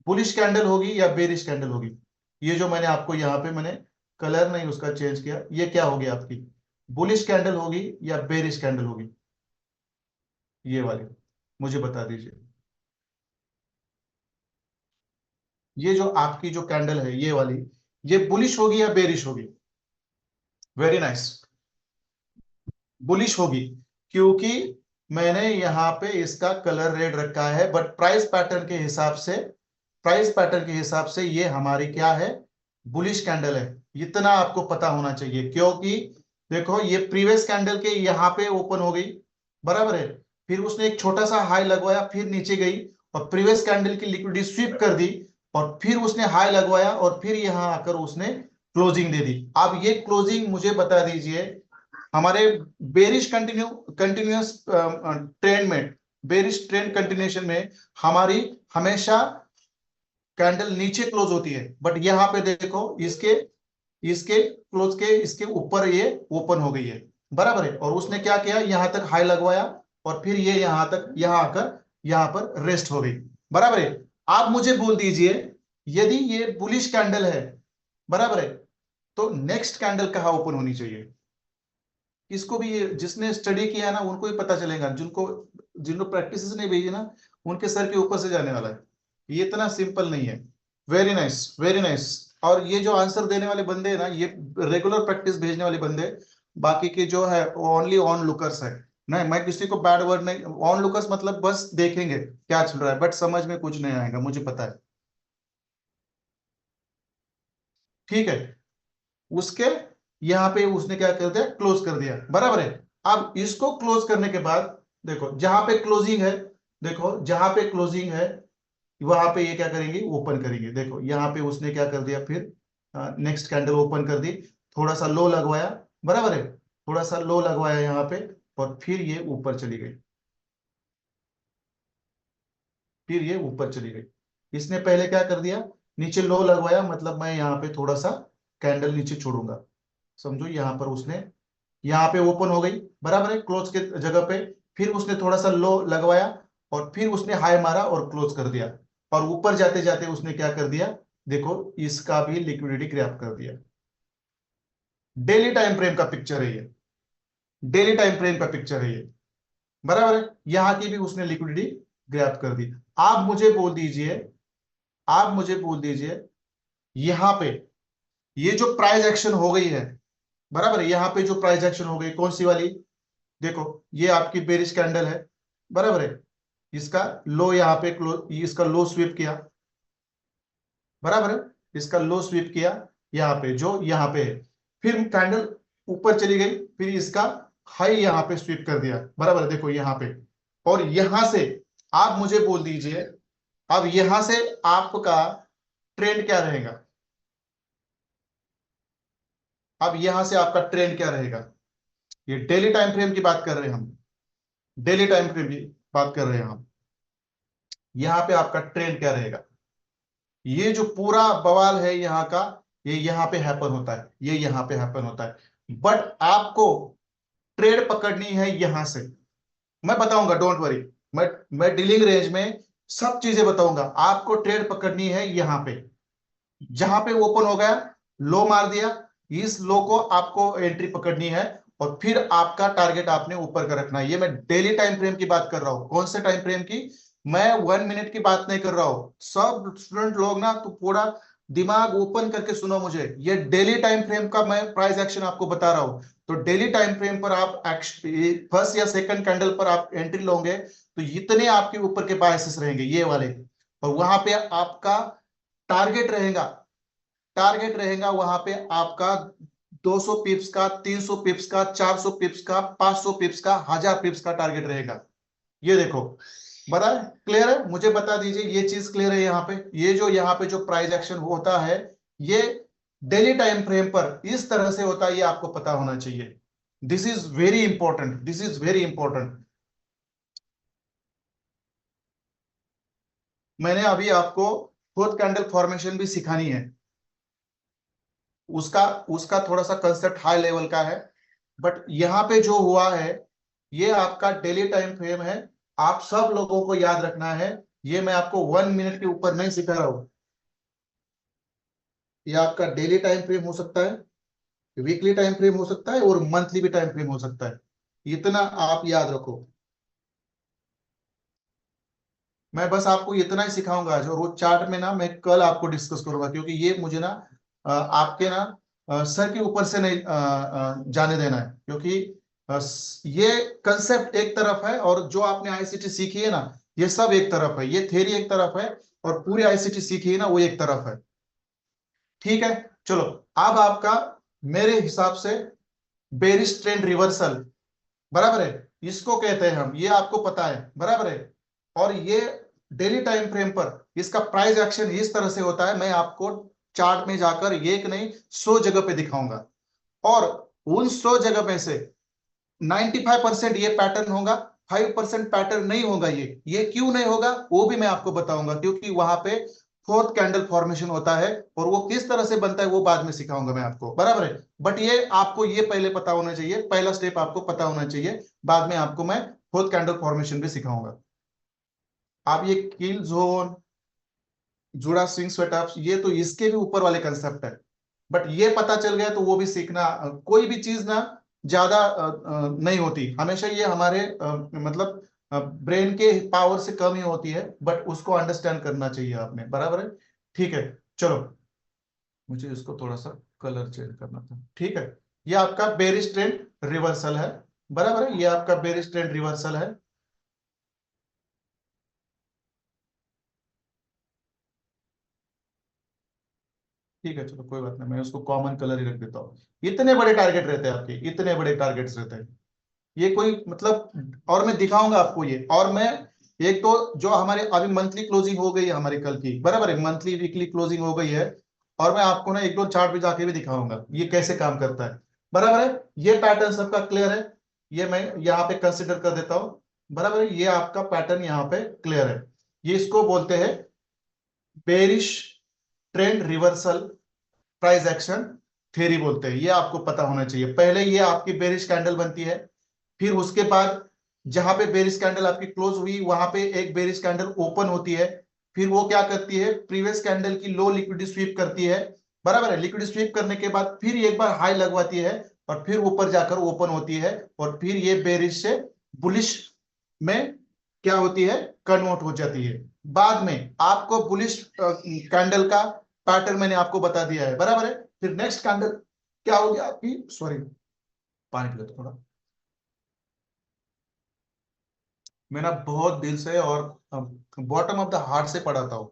बुलिश कैंडल होगी या बेरिश कैंडल होगी। ये जो मैंने आपको यहाँ पे मैंने कलर नहीं उसका चेंज किया, ये क्या होगी आपकी, बुलिश कैंडल होगी या बेरिश कैंडल होगी, ये वाली मुझे बता दीजिए। ये जो आपकी जो कैंडल है ये वाली, ये बुलिश होगी या बेरिश होगी। वेरी नाइस, बुलिश होगी, क्योंकि मैंने यहाँ पे इसका कलर रेड रखा है, बट प्राइस पैटर्न के हिसाब से, प्राइस पैटर्न के हिसाब से ये हमारी क्या है, बुलिश कैंडल है। इतना आपको पता होना चाहिए, क्योंकि देखो ये प्रीवियस कैंडल के यहाँ पे ओपन हो गई, बराबर है। फिर उसने एक छोटा सा हाई लगवाया, फिर नीचे गई, और प्रीवियस कैंडल की लिक्विडिटी स्वीप कर दी, और फिर उसने हाई लगवाया, और फिर यहां आकर उसने क्लोजिंग दे दी। अब ये क्लोजिंग मुझे बता दीजिए, हमारे बेरिश कंटिन्यूअस ट्रेंड में, बेरिश ट्रेंड कंटिन्यूएशन में हमारी हमेशा कैंडल नीचे क्लोज होती है, बट यहां पे देखो इसके इसके क्लोज के इसके ऊपर ये ओपन हो गई है, बराबर है। और उसने क्या किया, यहां तक हाई लगवाया, और फिर ये यहां तक यहां आकर यहां पर रेस्ट हो गई, बराबर है। आप मुझे बोल दीजिए, यदि ये बुलिश कैंडल है, बराबर है, तो नेक्स्ट कैंडल कहाँ ओपन होनी चाहिए? इसको भी ये जिसने स्टडी किया है ना उनको ही पता चलेगा, जिनको जिनको प्रैक्टिस नहीं भेजी ना उनके सर के ऊपर से जाने वाला है। ये इतना सिंपल नहीं है। Very nice, very nice. और ये जो आंसर देने वाले बंदे हैं ना, ये रेगुलर प्रैक्टिस भेजने वाले बंदे, बाकी के जो है ओनली ऑन लुकर्स है। नहीं, मैं किसी को बैड वर्ड नहीं, ऑन लुकर्स मतलब बस देखेंगे क्या चल रहा है, बट समझ में कुछ नहीं आएगा, मुझे पता है। ठीक है, उसके यहाँ पे उसने क्या कर दिया, क्लोज कर दिया, बराबर है। अब इसको क्लोज करने के बाद देखो जहां पे क्लोजिंग है, देखो जहां पे क्लोजिंग है वहां पे ये क्या करेंगे, ओपन करेंगे। देखो यहाँ पे उसने क्या कर दिया, फिर नेक्स्ट कैंडल ओपन कर दी, थोड़ा सा लो लगवाया, बराबर है, थोड़ा सा लो लगवाया यहाँ पे, और फिर ये ऊपर चली गई, फिर ये ऊपर चली गई। इसने पहले क्या कर दिया, नीचे लो लगवाया, मतलब मैं यहाँ पे थोड़ा सा कैंडल नीचे छोड़ूंगा, समझो यहाँ पर उसने, यहाँ पे ओपन हो गई, बराबर है, क्लोज के जगह पे। फिर उसने थोड़ा सा लो लगवाया, और फिर उसने हाई मारा और क्लोज कर दिया, और ऊपर जाते जाते उसने क्या कर दिया, देखो इसका भी लिक्विडिटी ग्रैब कर दिया। डेली टाइम फ्रेम का पिक्चर है ये, डेली टाइम फ्रेम का पिक्चर है ये, बराबर है। यहां की भी उसने लिक्विडिटी ग्रैब कर दी। आप मुझे बोल दीजिए, आप मुझे बोल दीजिए, यहां पे ये जो प्राइस एक्शन हो गई है, बराबर है, यहां पे जो प्राइस एक्शन हो गई कौन सी वाली, देखो ये आपकी बेरिश कैंडल है, बराबर है, इसका लो यहाँ पे क्लोज, इसका लो स्वीप किया, बराबर है, इसका लो स्वीप किया यहाँ पे, जो यहाँ पे है, फिर कैंडल ऊपर चली गई, फिर इसका हाई यहाँ पे स्वीप कर दिया, बराबर है, देखो यहाँ पे। और यहां से आप मुझे बोल दीजिए, अब यहां से आपका ट्रेंड क्या रहेगा, अब यहां से आपका ट्रेंड क्या रहेगा? ये डेली टाइम फ्रेम की बात कर रहे हैं हम, डेली टाइम फ्रेम की बात कर रहे हैं हम। यहां पे आपका ट्रेंड क्या रहेगा? ये जो पूरा बवाल है यहाँ का, ये यहाँ पे हैपन होता है, ये यहाँ पे हैपन होता है, बट आपको ट्रेड पकड़नी है यहां से। मैं बताऊंगा, डोंट वरी, मैं डीलिंग रेंज में सब चीजें बताऊंगा। आपको ट्रेड पकड़नी है यहां पे, जहां पे ओपन हो गया, लो मार दिया, इस लो को आपको एंट्री पकड़नी है, और फिर आपका टारगेट आपने ऊपर का रखना है। ये मैं डेली टाइम फ्रेम की बात कर रहा हूं। कौन से टाइम फ्रेम की? मैं 1 मिनट की बात नहीं कर रहा हूं। सब स्टूडेंट लोग ना तो पूरा दिमाग ओपन करके सुनो मुझे, ये डेली टाइम फ्रेम का मैं प्राइस एक्शन आपको बता रहा हूं। तो डेली टाइम फ्रेम पर आप फर्स्ट या सेकंड कैंडल पर आप एंट्री लोगे, तो इतने आपके ऊपर के बायसेस रहेंगे ये वाले, और वहां पे आपका टारगेट रहेगा, टारगेट रहेगा वहां पे आपका 200 पिप्स का, 300 पिप्स का, 400 पिप्स का, 500 पिप्स का, 1000 पिप्स का टारगेट रहेगा। ये देखो, बता है, क्लियर है? मुझे बता दीजिए ये चीज क्लियर है यहाँ पे? ये जो यहाँ पे जो प्राइस एक्शन होता है, ये डेली टाइम फ्रेम पर इस तरह से होता है, ये आपको पता होना चाहिए। This is very important, this is very important. मैंने अभी आपको फोर्थ कैंडल फॉर्मेशन भी सिखानी है, उसका उसका थोड़ा सा कंसेप्ट हाई लेवल का है, बट यहाँ पे जो हुआ है ये आपका डेली टाइम फ्रेम है। आप सब लोगों को याद रखना है, ये मैं आपको 1 मिनट के ऊपर नहीं सिखा रहा हूं। ये आपका डेली टाइम फ्रेम हो सकता है, वीकली टाइम फ्रेम हो सकता है, और मंथली भी टाइम फ्रेम हो सकता है। इतना आप याद रखो। मैं बस आपको इतना ही सिखाऊंगा आज, और वो चार्ट में ना मैं कल आपको डिस्कस करूंगा, क्योंकि ये मुझे ना आपके ना सर के ऊपर से नहीं जाने देना है, क्योंकि ये कंसेप्ट एक तरफ है, और जो आपने आईसीटी सीखी है ना, ये सब एक तरफ है, ये थ्योरी एक तरफ है, और पूरी आईसीटी सीखी है ना वो एक तरफ है। ठीक है, चलो। अब आपका मेरे हिसाब से बेरिश ट्रेंड रिवर्सल, बराबर है, इसको कहते हैं हम, ये आपको पता है, बराबर है। और ये डेली टाइम फ्रेम पर इसका प्राइस एक्शन इस तरह से होता है, मैं आपको चार्ट में जाकर एक नहीं 100 जगह पे दिखाऊंगा, और उन 100 जगह में से 95% ये पैटर्न होगा, 5% पैटर्न नहीं होगा। ये क्यों नहीं होगा वो भी मैं आपको बताऊंगा, क्योंकि वहां पे फोर्थ कैंडल फॉर्मेशन होता है, और वो किस तरह से बनता है वो बाद में सिखाऊंगा मैं आपको, बराबर है। बट ये आपको ये पहले पता होना चाहिए, पहला स्टेप आपको पता होना चाहिए, बाद में आपको मैं फोर्थ कैंडल फॉर्मेशन भी सिखाऊंगा। आप ये किल जोन, जुड़ा स्विंग सेटअप, ये तो इसके भी ऊपर वाले कंसेप्ट है। बट ये पता चल गया तो वो भी सीखना, कोई भी चीज ना ज्यादा नहीं होती हमेशा, ये हमारे मतलब ब्रेन के पावर से कम ही होती है, बट उसको अंडरस्टैंड करना चाहिए आपने, बराबर है। ठीक है, चलो, मुझे इसको थोड़ा सा कलर चेंज करना था। ठीक है, ये आपका बेरिश ट्रेंड रिवर्सल है, बराबर है, ये आपका बेरिश ट्रेंड रिवर्सल है। ठीक है, चलो कोई बात नहीं, मैं उसको कॉमन कलर ही रख देता हूँ। इतने बड़े टारगेट रहते हैं आपके, इतने बड़े टारगेट्स रहते हैं, ये कोई मतलब, और मैं दिखाऊंगा आपको ये, और मैं एक तो जो हमारे अभी मंथली क्लोजिंग हो गई है हमारी कल की, बराबर है, मंथली वीकली क्लोजिंग हो गई है, और मैं आपको ना एक दो चार्ट पे जाके भी दिखाऊंगा ये कैसे काम करता है, बराबर है। ये पैटर्न सबका क्लियर है, ये मैं यहाँ पे कंसिडर कर देता हूँ, बराबर है, ये आपका पैटर्न यहाँ पे क्लियर है। ये इसको बोलते हैं bearish trend reversal price action theory बोलते हैं, ये आपको पता होना चाहिए। पहले ये आपकी बेरिश कैंडल बनती है, फिर उसके बाद जहां पे बेरिश कैंडल आपकी क्लोज हुई वहां पे एक बेरिश कैंडल ओपन होती है, फिर वो क्या करती है, प्रीवियस कैंडल की लो लिक्विडिटी स्वीप करती है, बराबर है, लिक्विडिटी स्वीप करने के बाद फिर एक बार हाई लगवाती है, और फिर ऊपर जाकर ओपन होती है, और फिर ये बेरिश से बुलिश में क्या होती है, कन्वर्ट हो जाती है। बाद में आपको बुलिश कैंडल का पैटर्न मैंने आपको बता दिया है, बराबर है। फिर नेक्स्ट कैंडल क्या होगी आपकी, सॉरी, पानी पी लो थोड़ा। मैं ना बहुत दिल से और बॉटम ऑफ द हार्ट से पढ़ाता हूँ,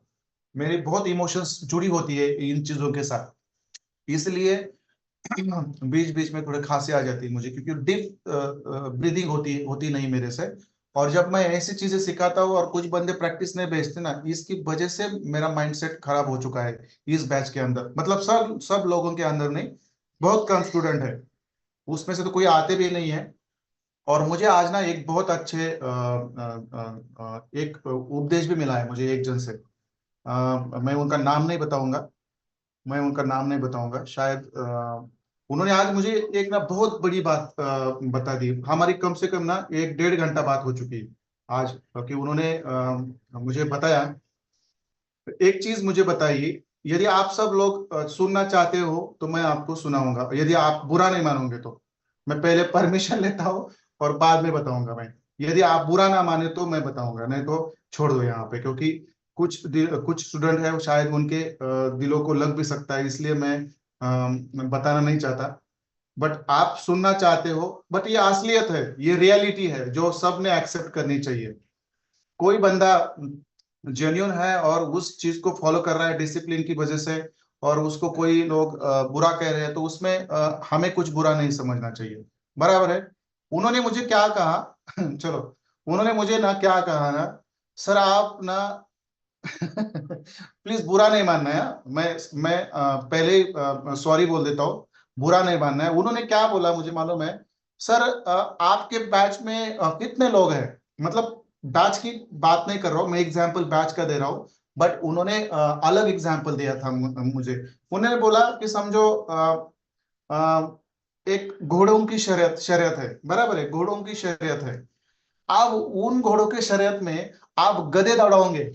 मेरी बहुत इमोशंस जुड़ी होती है इन चीजों के साथ, इसलिए बीच बीच में थोड़े खांसी आ जाती है मुझे, क्योंकि डीप ब्रीदिंग होती होती नहीं मेरे से। और जब मैं ऐसी चीजें सिखाता हूँ और कुछ बंदे प्रैक्टिस नहीं भेजते ना, इसकी वजह से मेरा माइंडसेट खराब हो चुका है इस बैच के अंदर, मतलब सब सब लोगों के अंदर नहीं, बहुत कम स्टूडेंट है, उसमें से तो कोई आते भी नहीं है। और मुझे आज ना एक बहुत अच्छे एक उपदेश भी मिला है मुझे एक जन से, मैं उनका नाम नहीं बताऊंगा, मैं उनका नाम नहीं बताऊंगा, शायद उन्होंने आज मुझे एक ना बहुत बड़ी बात बता दी, हमारी कम से कम ना एक डेढ़ घंटा बात हो चुकी है आज, क्योंकि उन्होंने मुझे बताया, एक चीज मुझे बताइए, यदि आप सब लोग सुनना चाहते हो तो मैं आपको सुनाऊंगा, यदि आप बुरा नहीं मानोगे तो, मैं पहले परमिशन लेता हूँ और बाद में बताऊंगा मैं, यदि आप बुरा ना माने तो मैं बताऊंगा, नहीं तो छोड़ दो यहाँ पे, क्योंकि कुछ स्टूडेंट है वो शायद उनके दिलों को लग भी सकता है, इसलिए मैं बताना नहीं चाहता। बट आप सुनना चाहते हो, बट ये असलियत है, ये रियलिटी है जो सब ने एक्सेप्ट करनी चाहिए। कोई बंदा जेन्युइन है और उस चीज को फॉलो कर रहा है डिसिप्लिन की वजह से, और उसको कोई लोग बुरा कह रहे हैं तो उसमें हमें कुछ बुरा नहीं समझना चाहिए, बराबर है। उन्होंने मुझे क्या कहा चलो, उन्होंने मुझे ना क्या कहा ना, सर आप ना प्लीज बुरा नहीं मानना है, मैं पहले सॉरी बोल देता हूँ, बुरा नहीं मानना है। उन्होंने क्या बोला मुझे मालूम है, सर आपके बैच में कितने लोग हैं, मतलब बैच की बात नहीं कर रहा हूँ मैं, एग्जाम्पल बैच का दे रहा हूँ, बट उन्होंने अलग एग्जाम्पल दिया था मुझे। उन्होंने बोला कि समझो एक घोड़ों की शर्यत शर्यत है, बराबर है, घोड़ों की शर्यत है, अब उन घोड़ों के शर्यत में आप गधे दौड़ाओगे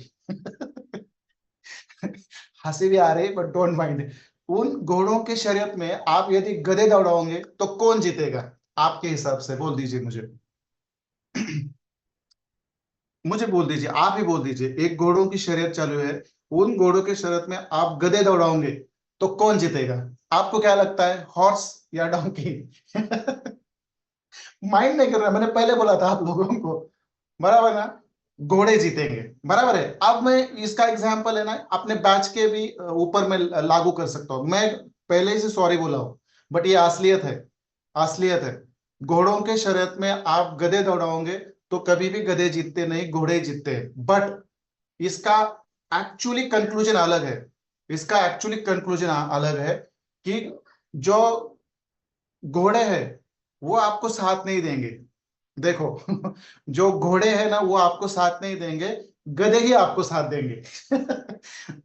हंसी भी आ रही है बट डोंट माइंड, उन घोड़ों के शर्यत में आप यदि गधे दौड़ाओगे तो कौन जीतेगा आपके हिसाब से, बोल दीजिए मुझे मुझे बोल दीजिए, आप ही बोल दीजिए, एक घोड़ों की शर्यत चालू है, उन घोड़ों की शर्यत में आप गधे दौड़ाओगे तो कौन जीतेगा, आपको क्या लगता है, हॉर्स या डोंकी माइंड नहीं कर रहा, मैंने पहले बोला था आप लोगों को, बराबर ना, घोड़े जीतेंगे, बराबर है। अब मैं इसका एग्जांपल है ना अपने बैच के भी ऊपर में लागू कर सकता हूं, मैं पहले ही से सॉरी बोला हूं, बट ये असलियत है, असलियत है। घोड़ों के शर्यत में आप गधे दौड़ाओगे तो कभी भी गधे जीतते नहीं, घोड़े जीतते हैं, बट इसका एक्चुअली कंक्लूजन अलग है, इसका एक्चुअली कंक्लूजन अलग है, कि जो घोड़े हैं वो आपको साथ नहीं देंगे, देखो जो घोड़े हैं ना वो आपको साथ नहीं देंगे, गधे ही आपको साथ देंगे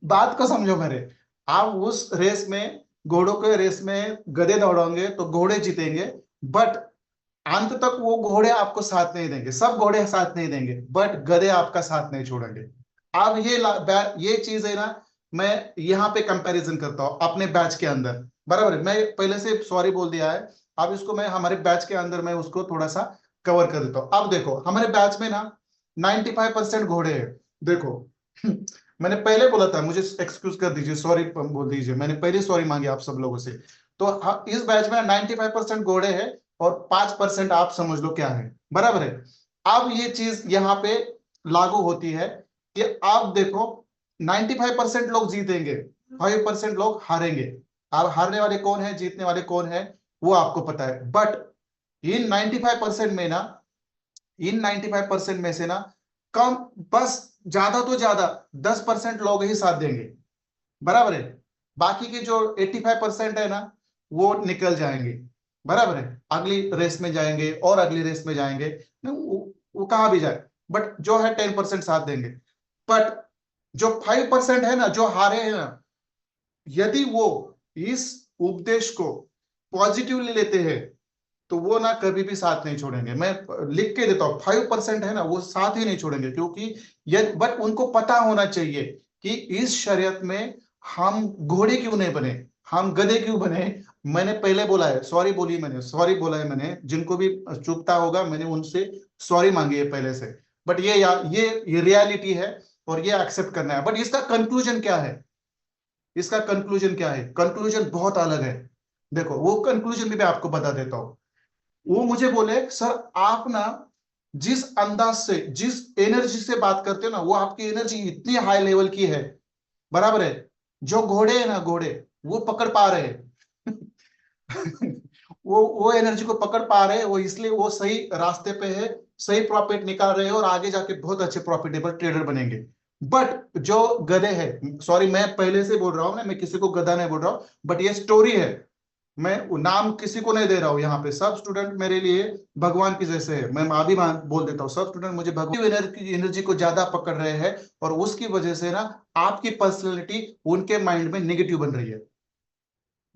बात को समझो मेरे, आप उस रेस में, घोड़ों के रेस में गधे दौड़ाओगे तो घोड़े जीतेंगे, बट अंत तक वो घोड़े आपको साथ नहीं देंगे, सब घोड़े साथ नहीं देंगे, बट गधे आपका साथ नहीं छोड़ेंगे। अब ये चीज है ना, मैं यहाँ पे कंपैरिजन करता हूँ अपने बैच के अंदर, बराबर है। मैं पहले से सॉरी बोल दिया है, अब इसको मैं हमारे बैच के अंदर मैं उसको थोड़ा सा कवर कर देता हूँ। अब देखो हमारे बैच में ना 95% घोड़े हैं। देखो मैंने पहले बोला था, मुझे एक्सक्यूज कर दीजिए, सॉरी बोल दीजिए, मैंने पहले सॉरी मांगी आप सब लोगों से। तो इस बैच में 95% घोड़े हैं और 5% आप समझ लो क्या है, बराबर है। अब ये चीज यहाँ पे लागू होती है कि आप देखो 95% लोग जीतेंगे, 5% लोग हारेंगे। अब हारने वाले कौन है, जीतने वाले कौन है, वो आपको पता है। बट इन 95% में ना, इन 95% में से ना कम, बस ज्यादा तो ज्यादा 10% लोग ही साथ देंगे, बराबर है। बाकी के जो 85% है ना, वो निकल जाएंगे, बराबर है, अगली रेस में जाएंगे और अगली रेस में जाएंगे, वो कहाँ भी जाए, बट जो है 10% साथ देंगे। बट जो 5% है ना, जो हारे हैं ना, यदि वो इस उपदेश को पॉजिटिवली लेते हैं तो वो ना कभी भी साथ नहीं छोड़ेंगे। मैं लिख के देता हूं, 5% है ना, वो साथ ही नहीं छोड़ेंगे, क्योंकि ये, बट उनको पता होना चाहिए कि इस शरीयत में हम घोड़े क्यों नहीं बने, हम गधे क्यों बने। मैंने पहले बोला है, सॉरी बोली, मैंने सॉरी बोला है, मैंने जिनको भी चुपता होगा मैंने उनसे सॉरी मांगी है पहले से। बट ये रियलिटी है और ये एक्सेप्ट करना है। बट इसका कंक्लूजन क्या है, इसका कंक्लूजन क्या है, कंक्लूजन बहुत अलग है। देखो वो कंक्लूजन भी मैं आपको बता देता हूं। वो मुझे बोले सर आप ना जिस अंदाज से, जिस एनर्जी से बात करते हो ना, वो आपकी एनर्जी इतनी हाई लेवल की है, बराबर है। जो घोड़े है ना, घोड़े वो पकड़ पा रहे हैं वो एनर्जी को पकड़ पा रहे हैं, वो इसलिए वो सही रास्ते पे है, सही प्रॉफिट निकाल रहे हैं और आगे जाके बहुत अच्छे प्रॉफिटेबल ट्रेडर बनेंगे। बट जो गधे हैं, सॉरी मैं पहले से बोल रहा हूं ना, मैं किसी को गधा नहीं बोल रहा हूं, बट ये स्टोरी है, मैं नाम किसी को नहीं दे रहा हूं। यहाँ पे सब स्टूडेंट मेरे लिए भगवान की जैसे है, मैं अभी बोल देता हूँ, सब स्टूडेंट मुझे भगवान एनर्जी को ज्यादा पकड़ रहे हैं और उसकी वजह से ना आपकी पर्सनैलिटी उनके माइंड में नेगेटिव बन रही है,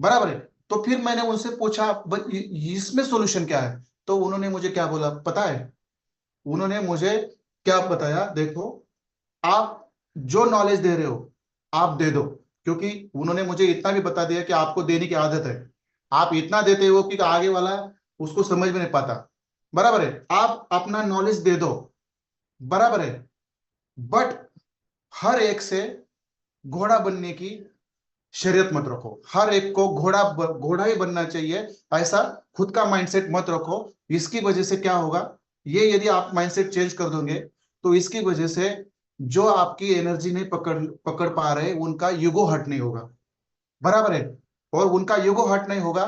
बराबर है। तो फिर मैंने उनसे पूछा इसमें सोल्यूशन क्या है, तो उन्होंने मुझे क्या बोला पता है, उन्होंने मुझे क्या बताया, देखो आप जो नॉलेज दे रहे हो आप दे दो, क्योंकि उन्होंने मुझे इतना भी बता दिया कि आपको देने की आदत है, आप इतना देते हो कि आगे वाला उसको समझ में नहीं पाता, बराबर है। आप अपना नॉलेज दे दो, बराबर है। बट हर एक से घोड़ा बनने की शरीयत मत रखो, हर एक को घोड़ा ही बनना चाहिए, ऐसा खुद का माइंडसेट मत रखो। इसकी वजह से क्या होगा, ये यदि आप माइंडसेट चेंज कर दोगे तो इसकी वजह से जो आपकी एनर्जी नहीं पकड़ पकड़ पा रहे उनका यूगो हट नहीं होगा, बराबर है। और उनका यूगो हट नहीं होगा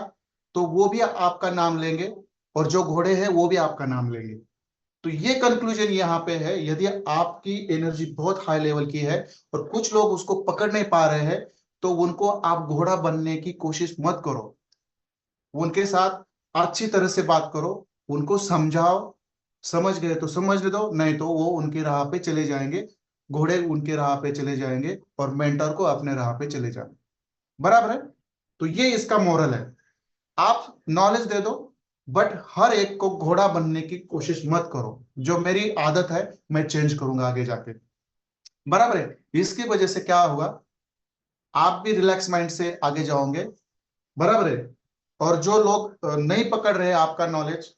तो वो भी आपका नाम लेंगे और जो घोड़े हैं वो भी आपका नाम लेंगे। तो ये कंक्लूजन यहाँ पे है, यदि आपकी एनर्जी बहुत हाई लेवल की है और कुछ लोग उसको पकड़ नहीं पा रहे हैं तो उनको आप घोड़ा बनने की कोशिश मत करो, उनके साथ अच्छी तरह से बात करो, उनको समझाओ, समझ गए तो समझ ले दो, नहीं तो वो उनकी राह पे चले जाएंगे, घोड़े उनके राह पे चले जाएंगे और मेंटर को अपने राह पे चले जाएंगे, बराबर है। तो ये इसका मोरल है, आप नॉलेज दे दो बट हर एक को घोड़ा बनने की कोशिश मत करो। जो मेरी आदत है मैं चेंज करूंगा आगे जाके, बराबर है। इसकी वजह से क्या होगा, आप भी रिलैक्स माइंड से आगे जाओगे, बराबर है। और जो लोग नहीं पकड़ रहे आपका नॉलेज,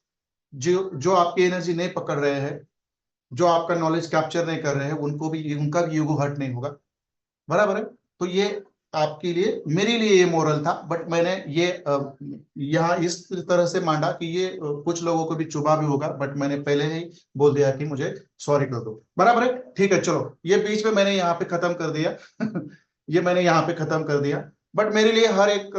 जो जो आपकी एनर्जी नहीं पकड़ रहे हैं, जो आपका नॉलेज कैप्चर नहीं कर रहे हैं, उनको भी, उनका भी ईगो हर्ट नहीं होगा, बराबर है। तो ये आपके लिए, मेरे लिए ये मोरल था, बट मैंने ये यहाँ इस तरह से मांडा कि ये कुछ लोगों को भी चुभा भी होगा, बट मैंने पहले ही बोल दिया कि मुझे सॉरी कर दो, बराबर है। ठीक है चलो, ये बीच में मैंने यहाँ पे खत्म कर दिया ये मैंने यहाँ पे खत्म कर दिया। बट मेरे लिए हर एक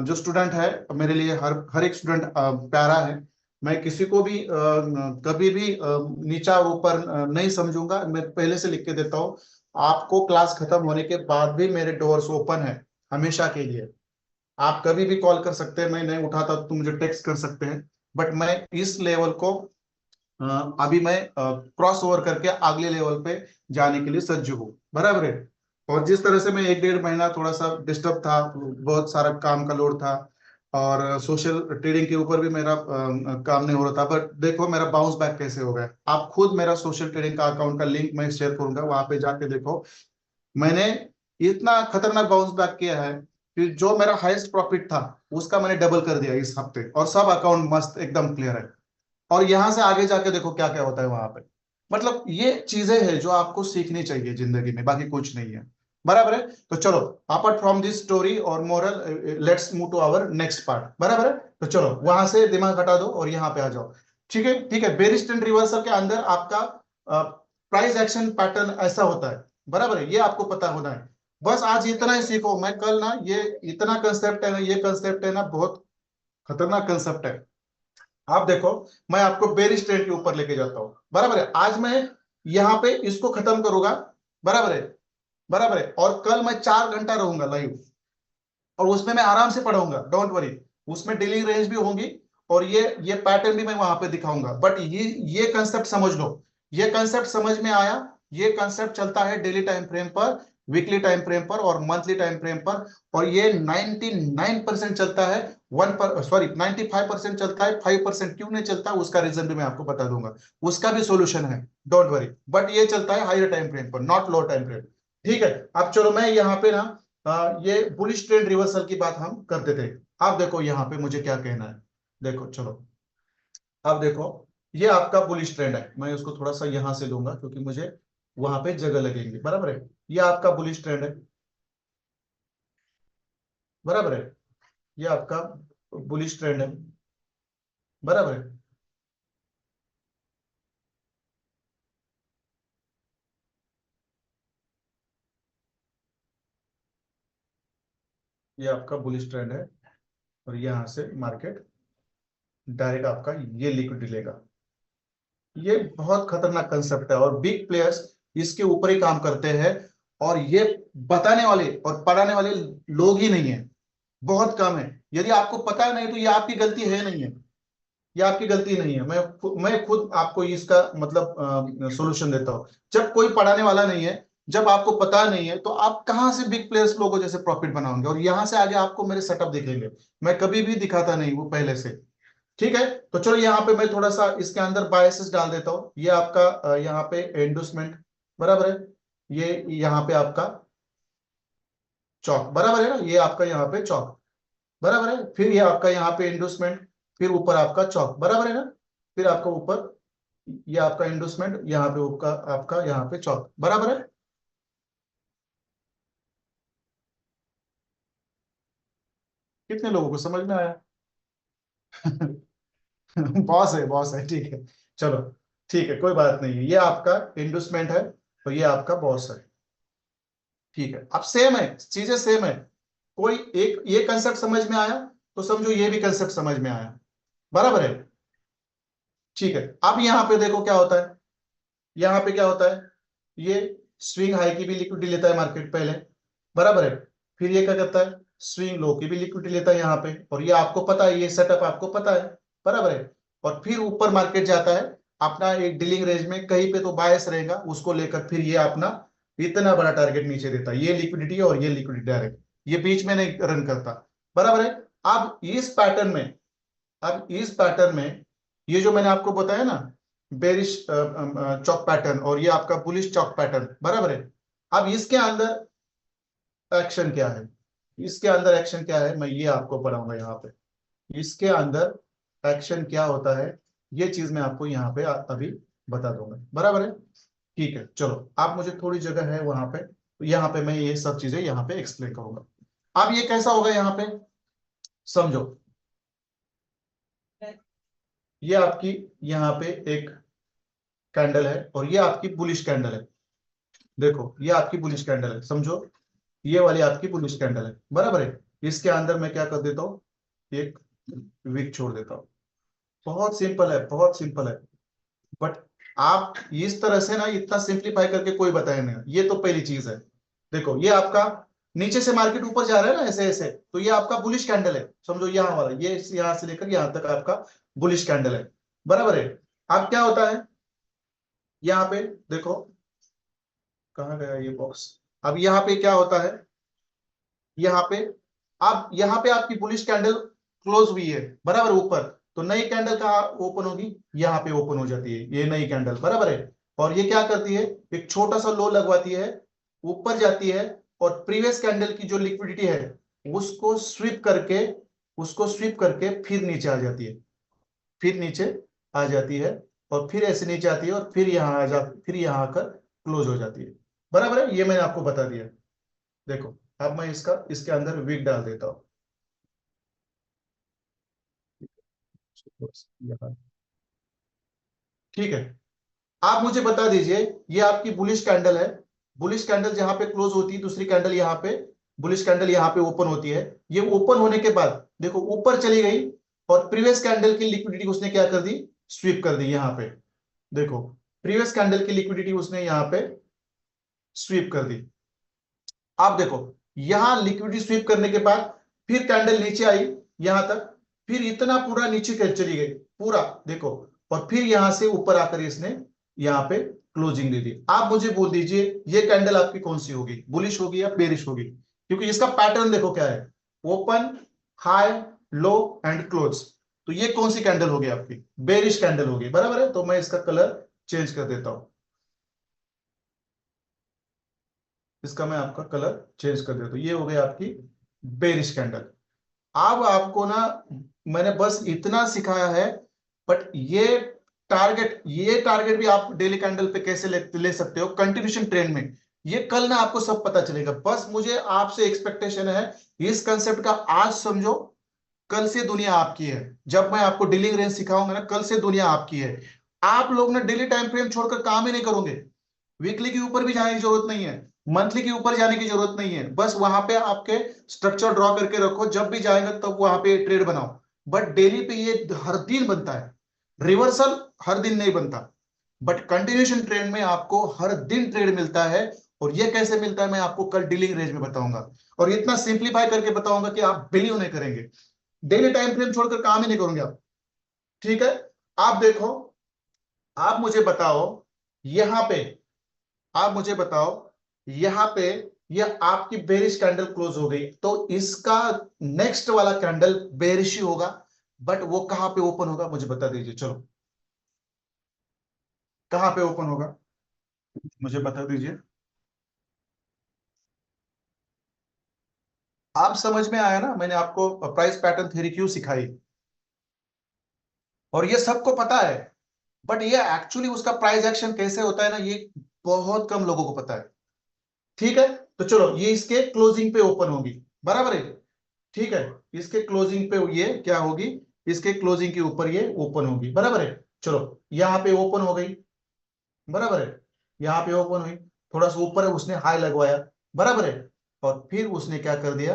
जो स्टूडेंट है, मेरे लिए हर हर एक स्टूडेंट प्यारा है। मैं किसी को भी कभी भी नीचा और ऊपर नहीं समझूंगा। मैं पहले से लिख के देता हूँ, आपको क्लास खत्म होने के बाद भी मेरे डोर्स ओपन है हमेशा के लिए। आप कभी भी कॉल कर सकते हैं, मैं नहीं उठाता तो मुझे टेक्स्ट कर सकते हैं। बट मैं इस लेवल को अभी मैं क्रॉस ओवर करके अगले लेवल पे जाने के लिए सज्ज हूँ, बराबर है। और जिस तरह से मैं 1 डेढ़ महीना थोड़ा सा डिस्टर्ब था, बहुत सारा काम का लोड था और सोशल ट्रेडिंग के ऊपर भी मेरा काम नहीं हो रहा था, बट देखो मेरा बाउंस बैक कैसे हो गया। आप खुद मेरा सोशल ट्रेडिंग का अकाउंट का लिंक मैं शेयर करूंगा, वहां पे जाके देखो। मैंने इतना खतरनाक बाउंस बैक किया है कि जो मेरा हाईएस्ट प्रॉफिट था उसका मैंने डबल कर दिया इस हफ्ते, और सब अकाउंट मस्त एकदम क्लियर है। और यहां से आगे जाके देखो क्या क्या होता है वहां पे। मतलब ये चीजें हैं जो आपको सीखनी चाहिए जिंदगी में, बाकी कुछ नहीं है। बराबर है। तो चलो, अपार्ट फ्रॉम दिस स्टोरी और moral, let's move to our next part. बराबर है। तो चलो वहां से दिमाग हटा दो और यहाँ पे आ जाओ। ठीक है, ठीक है। बेरिश ट्रेंड रिवर्सल के अंदर आपका प्राइस एक्शन पैटर्न ऐसा होता है। बराबर है, ये आपको पता होना है। बस आज इतना ही सीखो। मैं कल ना, ये इतना कंसेप्ट है ना, ये कंसेप्ट है ना, बहुत खतरनाक कंसेप्ट है। आप देखो, मैं आपको बेरिश ट्रेंड के ऊपर लेके जाता हूं। बराबर है, आज मैं यहां पे इसको खत्म करूंगा। बराबर है, बराबर है। और कल मैं 4 घंटा रहूंगा लाइव, और उसमें मैं आराम से पढ़ाऊंगा, डोंट वरी। उसमें डेली रेंज भी होंगी, और ये पैटर्न भी मैं वहां पे दिखाऊंगा। बट ये कंसेप्ट समझ लो। ये कंसेप्ट समझ में आया? ये कंसेप्ट चलता है डेली टाइम फ्रेम पर, वीकली टाइम फ्रेम पर और मंथली टाइम फ्रेम पर। और ये 99% चलता है। 95% चलता है। 5% क्यों नहीं चलता, उसका रीजन भी मैं आपको बता दूंगा। उसका भी सोल्यूशन है, डोंट वरी। बट ये चलता है हायर टाइम फ्रेम पर, नॉट लो टाइम फ्रेम। ठीक है। अब चलो, मैं यहाँ पे ना ये बुलिश ट्रेंड रिवर्सल की बात हम करते थे। आप देखो यहाँ पे मुझे क्या कहना है। देखो चलो, अब देखो, ये आपका बुलिश ट्रेंड है। मैं उसको थोड़ा सा यहां से लूंगा क्योंकि मुझे वहां पे जगह लगेगी। बराबर है, ये आपका बुलिश ट्रेंड है। बराबर है, ये आपका बुलिश ट्रेंड है। बराबर है, ये आपका बुलिश ट्रेंड है। और यहां से मार्केट डायरेक्ट आपका ये लिक्विडिटी लेगा। ये बहुत खतरनाक कंसेप्ट है, और बिग प्लेयर्स इसके ऊपर ही काम करते हैं। और ये बताने वाले और पढ़ाने वाले लोग ही नहीं है, बहुत कम है। यदि आपको पता नहीं तो ये आपकी गलती है नहीं है। ये आपकी गलती नहीं है। मैं खुद आपको इसका मतलब सॉल्यूशन देता हूं। जब कोई पढ़ाने वाला नहीं है, जब आपको पता नहीं है, तो आप कहां से बिग प्लेयर्स लोगों जैसे प्रॉफिट बनाओगे? और यहां से आगे आपको मेरे सेटअप दिखेंगे। मैं कभी भी दिखाता नहीं वो पहले से। ठीक है। तो चलो, यहाँ पे मैं थोड़ा सा इसके अंदर बायसेस डाल देता हूँ। ये आपका यहाँ पे एंडोसमेंट। बराबर है, ये यहाँ पे आपका चौक। बराबर है ना, ये आपका यहाँ पे चौक। बराबर है, फिर ये आपका यहाँ पे एंडोसमेंट, फिर ऊपर आपका चौक। बराबर है ना, फिर आपका ऊपर ये आपका एंडोसमेंट, यहाँ पे आपका आपका यहाँ पे चौक। बराबर है। कितने लोगों को समझ में आया? बॉस है, बॉस है, ठीक है। चलो, ठीक है, कोई बात नहीं है। ये आपका एंडोसमेंट है, और ये आपका बॉस है। ठीक है, अब सेम है, चीजें सेम है। कोई एक ये कंसेप्ट समझ में आया, तो समझो ये भी कंसेप्ट समझ में आया। बराबर है। ठीक है, अब यहां पे देखो क्या होता है। यहां पे क्या होता है, ये स्विंग हाई की भी लिक्विडिटी लेता है मार्केट पहले। बराबर है, फिर ये क्या करता है, स्विंग लो की भी लिक्विडिटी लेता है यहाँ पे। और ये आपको पता है, ये सेटअप आपको पता है। बराबर है। और फिर ऊपर मार्केट जाता है अपना एक डीलिंग रेंज में, कहीं पे तो बायस रहेगा, उसको लेकर फिर ये अपना इतना बड़ा टारगेट नीचे देता है। ये लिक्विडिटी और ये लिक्विडिटी डायरेक्ट, ये बीच में नहीं रन करता। बराबर है। अब इस पैटर्न में, अब इस पैटर्न में ये जो मैंने आपको बताया ना, बेरिश चॉक पैटर्न, और ये आपका बुलिश चॉक पैटर्न। बराबर है। अब इसके अंदर एक्शन क्या है, इसके अंदर एक्शन क्या है, मैं ये आपको पढ़ाऊंगा यहाँ पे। इसके अंदर एक्शन क्या होता है, ये चीज मैं आपको यहाँ पे अभी बता दूंगा। बराबर है। ठीक है, चलो, आप मुझे थोड़ी जगह है वहां पे, तो यहाँ पे मैं ये सब चीजें यहाँ पे एक्सप्लेन करूंगा। अब ये कैसा होगा यहाँ पे, समझो। ये आपकी यहाँ पे एक कैंडल है, और ये आपकी बुलिश कैंडल है। देखो, ये आपकी बुलिश कैंडल है, समझो। ये वाली आपकी बुलिश कैंडल है। बराबर है। इसके अंदर मैं क्या कर देता हूँ, एक विक छोड़ देता हूँ। बहुत सिंपल है, बहुत सिंपल है। बट आप इस तरह से ना, इतना सिंप्लीफाई करके कोई बताया नहीं। ये तो पहली चीज है। देखो, ये आपका नीचे से मार्केट ऊपर जा रहा है ना, ऐसे ऐसे, तो ये आपका बुलिश कैंडल है। समझो, यहाँ वाला, ये यहां से लेकर यहां तक आपका बुलिश कैंडल है। बराबर है। अब क्या होता है यहाँ पे, देखो कहाँ गया ये बॉक्स। अब यहाँ पे क्या होता है, यहाँ पे, अब यहाँ पे आपकी बुलिश कैंडल क्लोज हुई है। बराबर, ऊपर। तो नई कैंडल कहाँ ओपन होगी, यहाँ पे ओपन हो जाती है ये नई कैंडल। बराबर है। और ये क्या करती है, एक छोटा सा लो लगवाती है, ऊपर जाती है, और प्रीवियस कैंडल की जो लिक्विडिटी है उसको स्वीप करके फिर नीचे आ जाती है, फिर नीचे आ जाती है, और फिर ऐसे नीचे आती है, और फिर यहां आकर क्लोज हो जाती है। बराबर है, ये मैंने आपको बता दिया। देखो अब मैं इसके अंदर विक डाल देता हूं। ठीक है, आप मुझे बता दीजिए, ये आपकी बुलिश कैंडल है। बुलिश कैंडल जहां पे क्लोज होती है, दूसरी कैंडल यहाँ पे, बुलिश कैंडल यहाँ पे ओपन होती है। ये ओपन होने के बाद देखो ऊपर चली गई, और प्रीवियस कैंडल की लिक्विडिटी उसने क्या कर दी, स्वीप कर दी यहाँ पे। देखो प्रीवियस कैंडल की लिक्विडिटी उसने यहाँ पे स्वीप कर दी। आप देखो यहां लिक्विडिटी स्वीप करने के बाद फिर कैंडल नीचे आई यहां तक, फिर इतना पूरा नीचे चली गई पूरा, देखो, और फिर यहां से ऊपर आकर इसने यहां पे क्लोजिंग दे दी। आप मुझे बोल दीजिए ये कैंडल आपकी कौन सी होगी, बुलिश होगी या बेरिश होगी? क्योंकि इसका पैटर्न देखो क्या है, open, high, low and close. तो ये कौन सी कैंडल होगी आपकी, बेरिश कैंडल होगी। बराबर है, तो मैं इसका कलर चेंज कर देता हूं, इसका मैं आपका कलर चेंज कर देता हूं। ये हो गई आपकी बेरिश कैंडल। अब आपको ना मैंने बस इतना सिखाया है, बट ये टारगेट भी आप डेली कैंडल पे कैसे ले सकते हो कंटिन्यूशन ट्रेंड में, ये कल ना आपको सब पता चलेगा। बस मुझे आपसे एक्सपेक्टेशन है, इस कंसेप्ट का आज समझो, कल से दुनिया आपकी है। जब मैं आपको डीलिंग रेंज सिखाऊंगा ना, कल से दुनिया आपकी है। आप लोग ना डेली टाइम फ्रेम छोड़कर काम ही नहीं करोगे, वीकली के ऊपर भी जाने की जरूरत नहीं है, मंथली के ऊपर जाने की जरूरत नहीं है। बस वहां पे आपके स्ट्रक्चर ड्रॉ करके रखो, जब भी जाएगा तब वहां पे ट्रेड बनाओ। बट डेली पे ये हर दिन बनता है, रिवर्सल हर दिन नहीं बनता, बट कंटिन्यूशन ट्रेंड में आपको हर दिन ट्रेड मिलता है। और ये कैसे मिलता है मैं आपको कल डीलिंग रेंज में बताऊंगा, और इतना सिंप्लीफाई करके बताऊंगा कि आप बिलीव नहीं करेंगे। डेली टाइम फ्रेम छोड़कर काम ही नहीं करोगे आप। ठीक है, आप देखो, आप मुझे बताओ यहां पे, आप मुझे बताओ यहां पे, ये आपकी बेरिश कैंडल क्लोज हो गई, तो इसका नेक्स्ट वाला कैंडल बेरिश ही होगा। बट वो कहां पे ओपन होगा मुझे बता दीजिए, चलो कहां पे ओपन होगा मुझे बता दीजिए। आप समझ में आया ना, मैंने आपको प्राइस पैटर्न थ्योरी क्यों सिखाई, और ये सबको पता है, बट ये एक्चुअली उसका प्राइस एक्शन कैसे होता है ना, ये बहुत कम लोगों को पता है। ठीक है, तो चलो ये इसके क्लोजिंग पे ओपन होगी। बराबर है, ठीक है, इसके क्लोजिंग पे ये क्या होगी, इसके क्लोजिंग के ऊपर ये ओपन होगी। बराबर है, चलो यहां पे ओपन हो गई। बराबर है, यहां पे ओपन हुई, थोड़ा सा ऊपर है उसने हाई लगवाया। बराबर है, और फिर उसने क्या कर दिया,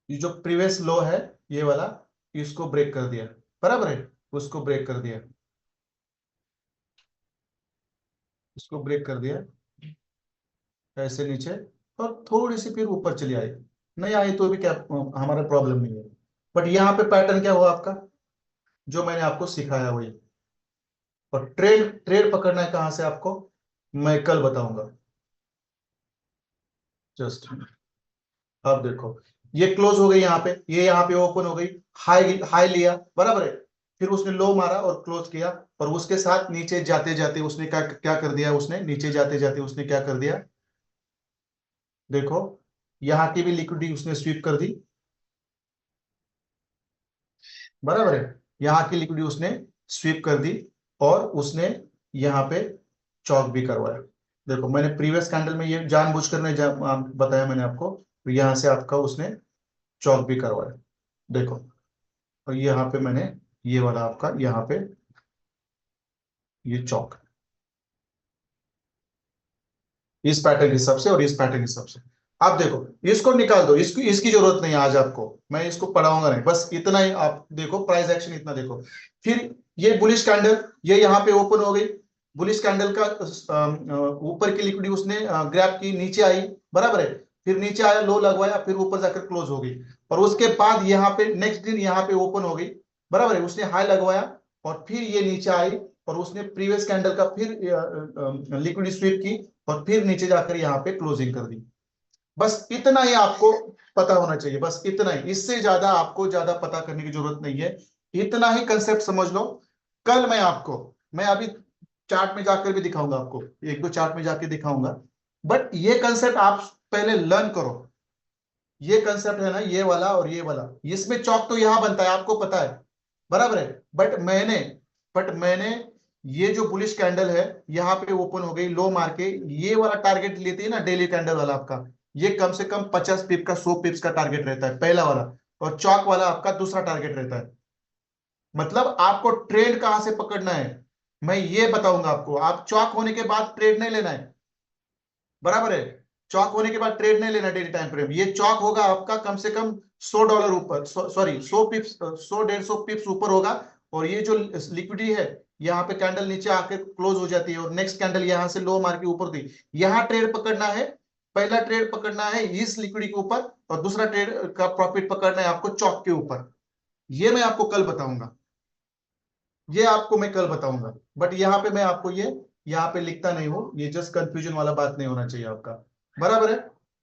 ये जो प्रीवियस लो है ये वाला, इसको ब्रेक कर दिया। बराबर है, उसको ब्रेक कर दिया, इसको ब्रेक कर दिया ऐसे नीचे, और थोड़ी सी फिर ऊपर चली आई। नहीं आई तो भी क्या हमारा प्रॉब्लम नहीं है। बट यहाँ पे पैटर्न क्या हुआ आपका, जो मैंने आपको सिखाया वही। और ट्रेड ट्रेड पकड़ना है कहां से आपको, मैं कल बताऊंगा। जस्ट अब देखो ये क्लोज हो गई यहाँ पे, ये यहाँ पे ओपन हो गई, हाई हाई लिया। बराबर है, फिर उसने लो मारा और क्लोज किया, और उसके साथ नीचे जाते जाते उसने क्या क्या कर दिया, उसने नीचे जाते जाते उसने क्या कर दिया, देखो यहाँ की भी लिक्विडिटी उसने स्वीप कर दी। बराबर है, यहाँ की लिक्विडिटी उसने स्वीप कर दी, और उसने यहाँ पे चौक भी करवाया। देखो मैंने प्रीवियस कैंडल में ये जानबूझकर नहीं बताया मैंने आपको, तो यहाँ से आपका उसने चौक भी करवाया। देखो, और यहाँ पे मैंने ये वाला आपका यहाँ पे ये चौक, इस पैटर्न के हिसाब से और इस पैटर्न के हिसाब से। आप देखो इसको निकाल दो, इसकी इसकी जरूरत नहीं है आज आपको, मैं इसको पढ़ाऊंगा नहीं, बस इतना ही आप देखो, प्राइस एक्शन इतना देखो। फिर ये बुलिश कैंडल, ये यहाँ पे ओपन हो गई, बुलिश कैंडल का ऊपर की लिक्विडिटी उसने ग्रैब की, नीचे आई। बराबर है, फिर नीचे आया, लो लगवाया, फिर ऊपर जाकर क्लोज हो गई, और उसके बाद यहाँ पे नेक्स्ट दिन यहाँ पे ओपन हो गई। बराबर है, उसने हाई लगवाया, और फिर ये नीचे आई, और उसने प्रीवियस कैंडल का फिर लिक्विड स्वीप की, और फिर नीचे जाकर यहाँ पे क्लोजिंग कर दी। बस इतना ही आपको पता होना चाहिए, बस इतना ही, इससे ज्यादा आपको ज्यादा पता करने की जरूरत नहीं है। इतना ही कंसेप्ट समझ लो। कल मैं आपको मैं अभी चार्ट में जाकर भी दिखाऊंगा आपको, एक दो चार्ट में जाके दिखाऊंगा, बट ये कंसेप्ट आप पहले लर्न करो। ये कंसेप्ट है ना, ये वाला और ये वाला, इसमें चौक तो यहां बनता है, आपको पता है, बराबर है। बट मैंने ये जो बुलिश कैंडल है, यहाँ पे ओपन हो गई, लो मार के ये वाला टारगेट लेती है ना डेली कैंडल वाला आपका, ये कम से कम 50 पिप का, 100 पिप्स का टारगेट रहता है पहला वाला, और चौक वाला आपका दूसरा टारगेट रहता है। मतलब आपको ट्रेड कहां से पकड़ना है, मैं ये बताऊंगा आपको। आप चौक होने के बाद ट्रेड नहीं लेना है, बराबर है। चौक होने के बाद ट्रेड नहीं लेना डेली टाइम फ्रेम। ये चौक होगा आपका कम से कम $100 ऊपर, सॉरी 100 पिप्स, 100-150 पिप्स ऊपर होगा। और ये जो लिक्विडिटी है, यहाँ पे कैंडल नीचे आके क्लोज हो जाती है और नेक्स्ट कैंडल यहाँ से लो मार के ऊपर थी, यहाँ ट्रेड पकड़ना है। पहला ट्रेड पकड़ना है इस लिक्विडिटी के ऊपर, और दूसरा ट्रेड का प्रॉफिट पकड़ना है आपको चौक के ऊपर। ये मैं आपको कल बताऊंगा, ये आपको मैं कल बताऊंगा। बट यहाँ पे मैं आपको ये यहाँ पे लिखता नहीं हूं, ये जस्ट कंफ्यूजन वाला बात नहीं होना चाहिए आपका, बराबर है।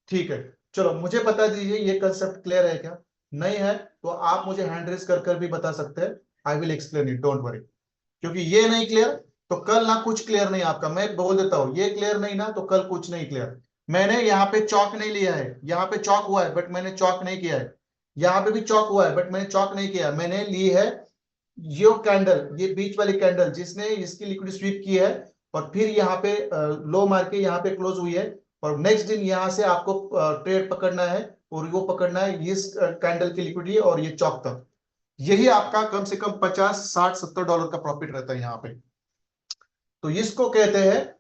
ठीक है, चलो मुझे बता दीजिए ये कंसेप्ट क्लियर है क्या? नहीं है तो आप मुझे हैंड रेस कर कर भी बता सकते हैं, I will explain it, don't worry. क्योंकि ये नहीं क्लियर तो कल ना कुछ क्लियर नहीं आपका, मैं बोल देता हूं, ये क्लियर नहीं ना तो कल कुछ नहीं क्लियर। मैंने यहाँ पे चौक नहीं लिया है, यहाँ पे चौक हुआ है बट मैंने चौक नहीं किया है, यहाँ पे भी चौक हुआ है बट मैंने चौक नहीं किया, मैंने ली है ये कैंडल, ये बीच वाली कैंडल जिसने इसकी लिक्विड स्वीप की है, और फिर यहाँ पे लो मार के यहाँ पे क्लोज हुई है, और नेक्स्ट दिन यहाँ से आपको ट्रेड पकड़ना है, और वो पकड़ना है इस कैंडल की लिक्विडिटी और ये चौक तक। यही आपका कम से कम 50, 60, 70 डॉलर का प्रॉफिट रहता है यहाँ पे। तो इसको कहते हैं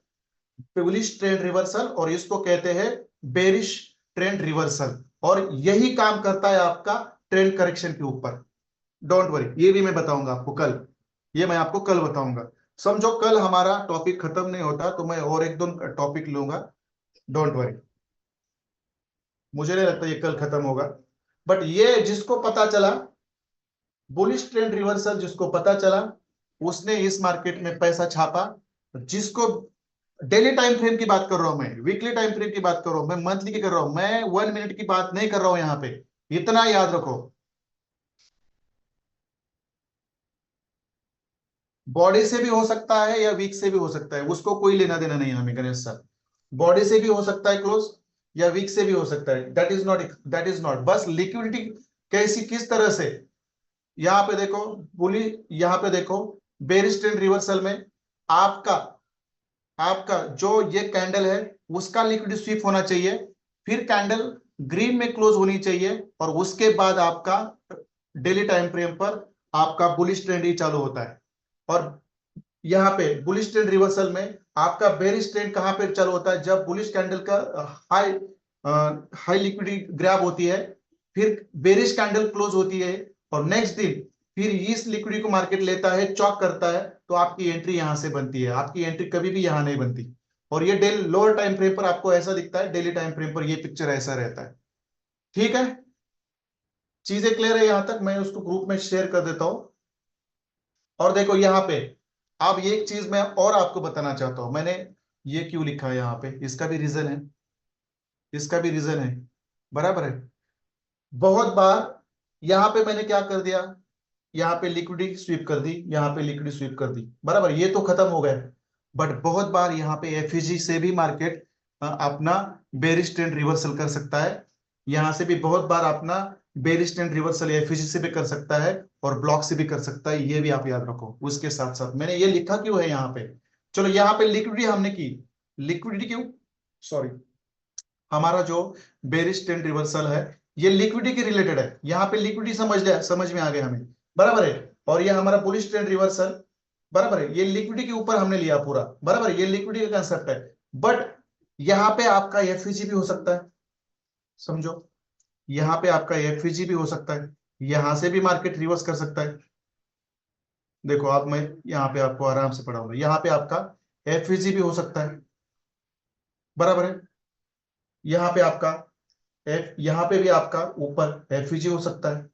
बुलिश ट्रेंड रिवर्सल, और इसको कहते हैं बेरिश ट्रेंड रिवर्सल, और यही काम करता है आपका ट्रेंड करेक्शन के ऊपर। डोंट वरी, ये भी मैं बताऊंगा आपको कल, ये मैं आपको कल बताऊंगा। समझो कल हमारा टॉपिक खत्म नहीं होता तो मैं और एक दो टॉपिक लूंगा, डोंट वरी। मुझे नहीं लगता ये कल खत्म होगा, बट ये जिसको पता चला, बुलिश ट्रेंड रिवर्सल जिसको पता चला, उसने इस मार्केट में पैसा छापा। जिसको डेली टाइम फ्रेम की बात कर रहा हूं मैं, वीकली टाइम फ्रेम की बात कर रहा हूं मैं, मंथली की कर रहा हूं मैं, 1 मिनट की बात नहीं कर रहा हूं यहाँ पे, इतना याद रखो। बॉडी से भी हो सकता है या वीक से भी हो सकता है, उसको कोई लेना देना नहीं है हमें गणेश सर। बॉडी से भी हो सकता है क्लोज, या वीक से भी हो सकता है, दैट इज नॉट बस लिक्विडिटी कैसी किस तरह से। यहाँ पे देखो बुली, यहाँ पे देखो बेरिश ट्रेंड रिवर्सल में आपका आपका जो ये कैंडल है उसका लिक्विड स्वीप होना चाहिए, फिर कैंडल ग्रीन में क्लोज होनी चाहिए, और उसके बाद आपका डेली टाइम फ्रेम पर आपका बुलिश ट्रेंड ही चालू होता है। और यहाँ पे बुलिश ट्रेंड रिवर्सल में आपका बेरिश ट्रेंड कहां पे चालू होता है, जब बुलिश कैंडल का हाई हाई लिक्विडिटी ग्रैब होती है, फिर बेरिश कैंडल क्लोज होती है, और नेक्स्ट दिन फिर इस लिक्विडिटी को मार्केट लेता है, चॉक करता है, तो आपकी एंट्री यहां से बनती है, आपकी एंट्री कभी भी यहां नहीं बनती। और ये डेली लोअर टाइम फ्रेम पर आपको ऐसा दिखता है, डेली टाइम फ्रेम पर ये पिक्चर ऐसा रहता है। ठीक है, चीजें क्लियर है? यहां तक मैं उसको ग्रुप में शेयर कर देता हूं। और देखो यहाँ पे, अब ये एक चीज मैं और आपको बताना चाहता हूं, मैंने ये क्यों लिखा है यहाँ पे, इसका भी रीजन है, इसका भी रीजन है, बराबर है। बहुत बार यहाँ पे मैंने क्या कर दिया, यहाँ पे लिक्विडिटी स्वीप कर दी, यहाँ पे लिक्विडिटी स्वीप कर दी, बराबर, ये तो खत्म हो गया। बट बहुत बार यहाँ पे एफईजी से भी मार्केट अपना बेरिश ट्रेंड रिवर्सल कर सकता है, यहाँ से भी बहुत बार अपना बेरिश ट्रेंड रिवर्सल एफईजी से भी कर सकता है, और ब्लॉक से भी कर सकता है, ये भी आप याद रखो। उसके साथ साथ मैंने ये लिखा क्यों है यहाँ पे, चलो यहाँ पे लिक्विडिटी हमने की, लिक्विडिटी क्यों, सॉरी, हमारा जो बेरिश ट्रेंड रिवर्सल है ये लिक्विडिटी के रिलेटेड है, यहाँ पे लिक्विडिटी समझ लिया, समझ में आ गया हमें, बराबर है। और ये हमारा बुलिश ट्रेंड रिवर्सल, बराबर है, ये लिक्विडिटी के ऊपर हमने लिया पूरा, बराबर है, ये लिक्विडिटी का कंसेप्ट है। बट यहाँ पे आपका एफईजी भी हो सकता है, समझो, यहाँ पे आपका एफईजी भी हो सकता है, यहां से भी मार्केट रिवर्स कर सकता है। देखो आप, मैं यहाँ पे आपको आराम से पढ़ाऊंगा, यहाँ पे आपका एफईजी भी हो सकता है, बराबर है। यहाँ पे आपका यहाँ पे भी आपका ऊपर एफईजी हो सकता है,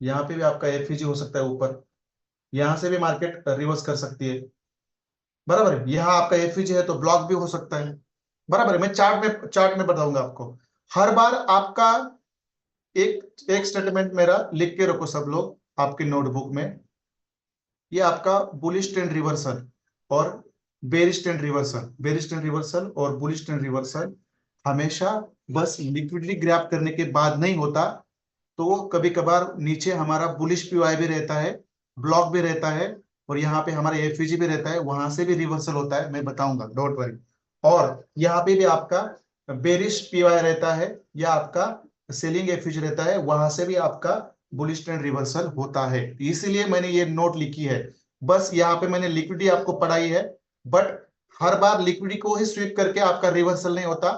यहाँ पे भी आपका एफईजी हो सकता है ऊपर, यहां से भी मार्केट रिवर्स कर सकती है, बराबर है। यहाँ आपका एफईजी है तो ब्लॉक भी हो सकता है, बराबर है। मैं चार्ट में बताऊंगा आपको। हर बार आपका एक एक स्टेटमेंट मेरा लिख के रखो सब लोग आपकी नोटबुक में। ये आपका बुलिश ट्रेंड रिवर्सल और bearish trend reversal, bearish trend reversal और बुलिश ट्रेंड रिवर्सल हमेशा बस लिक्विडिटी ग्रैब करने के बाद नहीं होता। तो कभी कभार नीचे हमारा बुलिश पीओआई भी रहता है, ब्लॉक भी रहता है, और यहाँ पे हमारा एफईजी भी रहता है, वहां से भी रिवर्सल होता है, मैं बताऊंगा, डोंट वरी। और यहाँ पे भी आपका बेरिश पीओआई रहता है या आपका सेलिंग एफईजी रहता है, वहां से भी आपका बुलिश ट्रेंड रिवर्सल होता है। इसीलिए मैंने ये नोट लिखी है। बस यहाँ पे मैंने लिक्विडिटी आपको पढ़ाई है, बट हर बार लिक्विडिटी को ही स्वीप करके आपका रिवर्सल नहीं होता।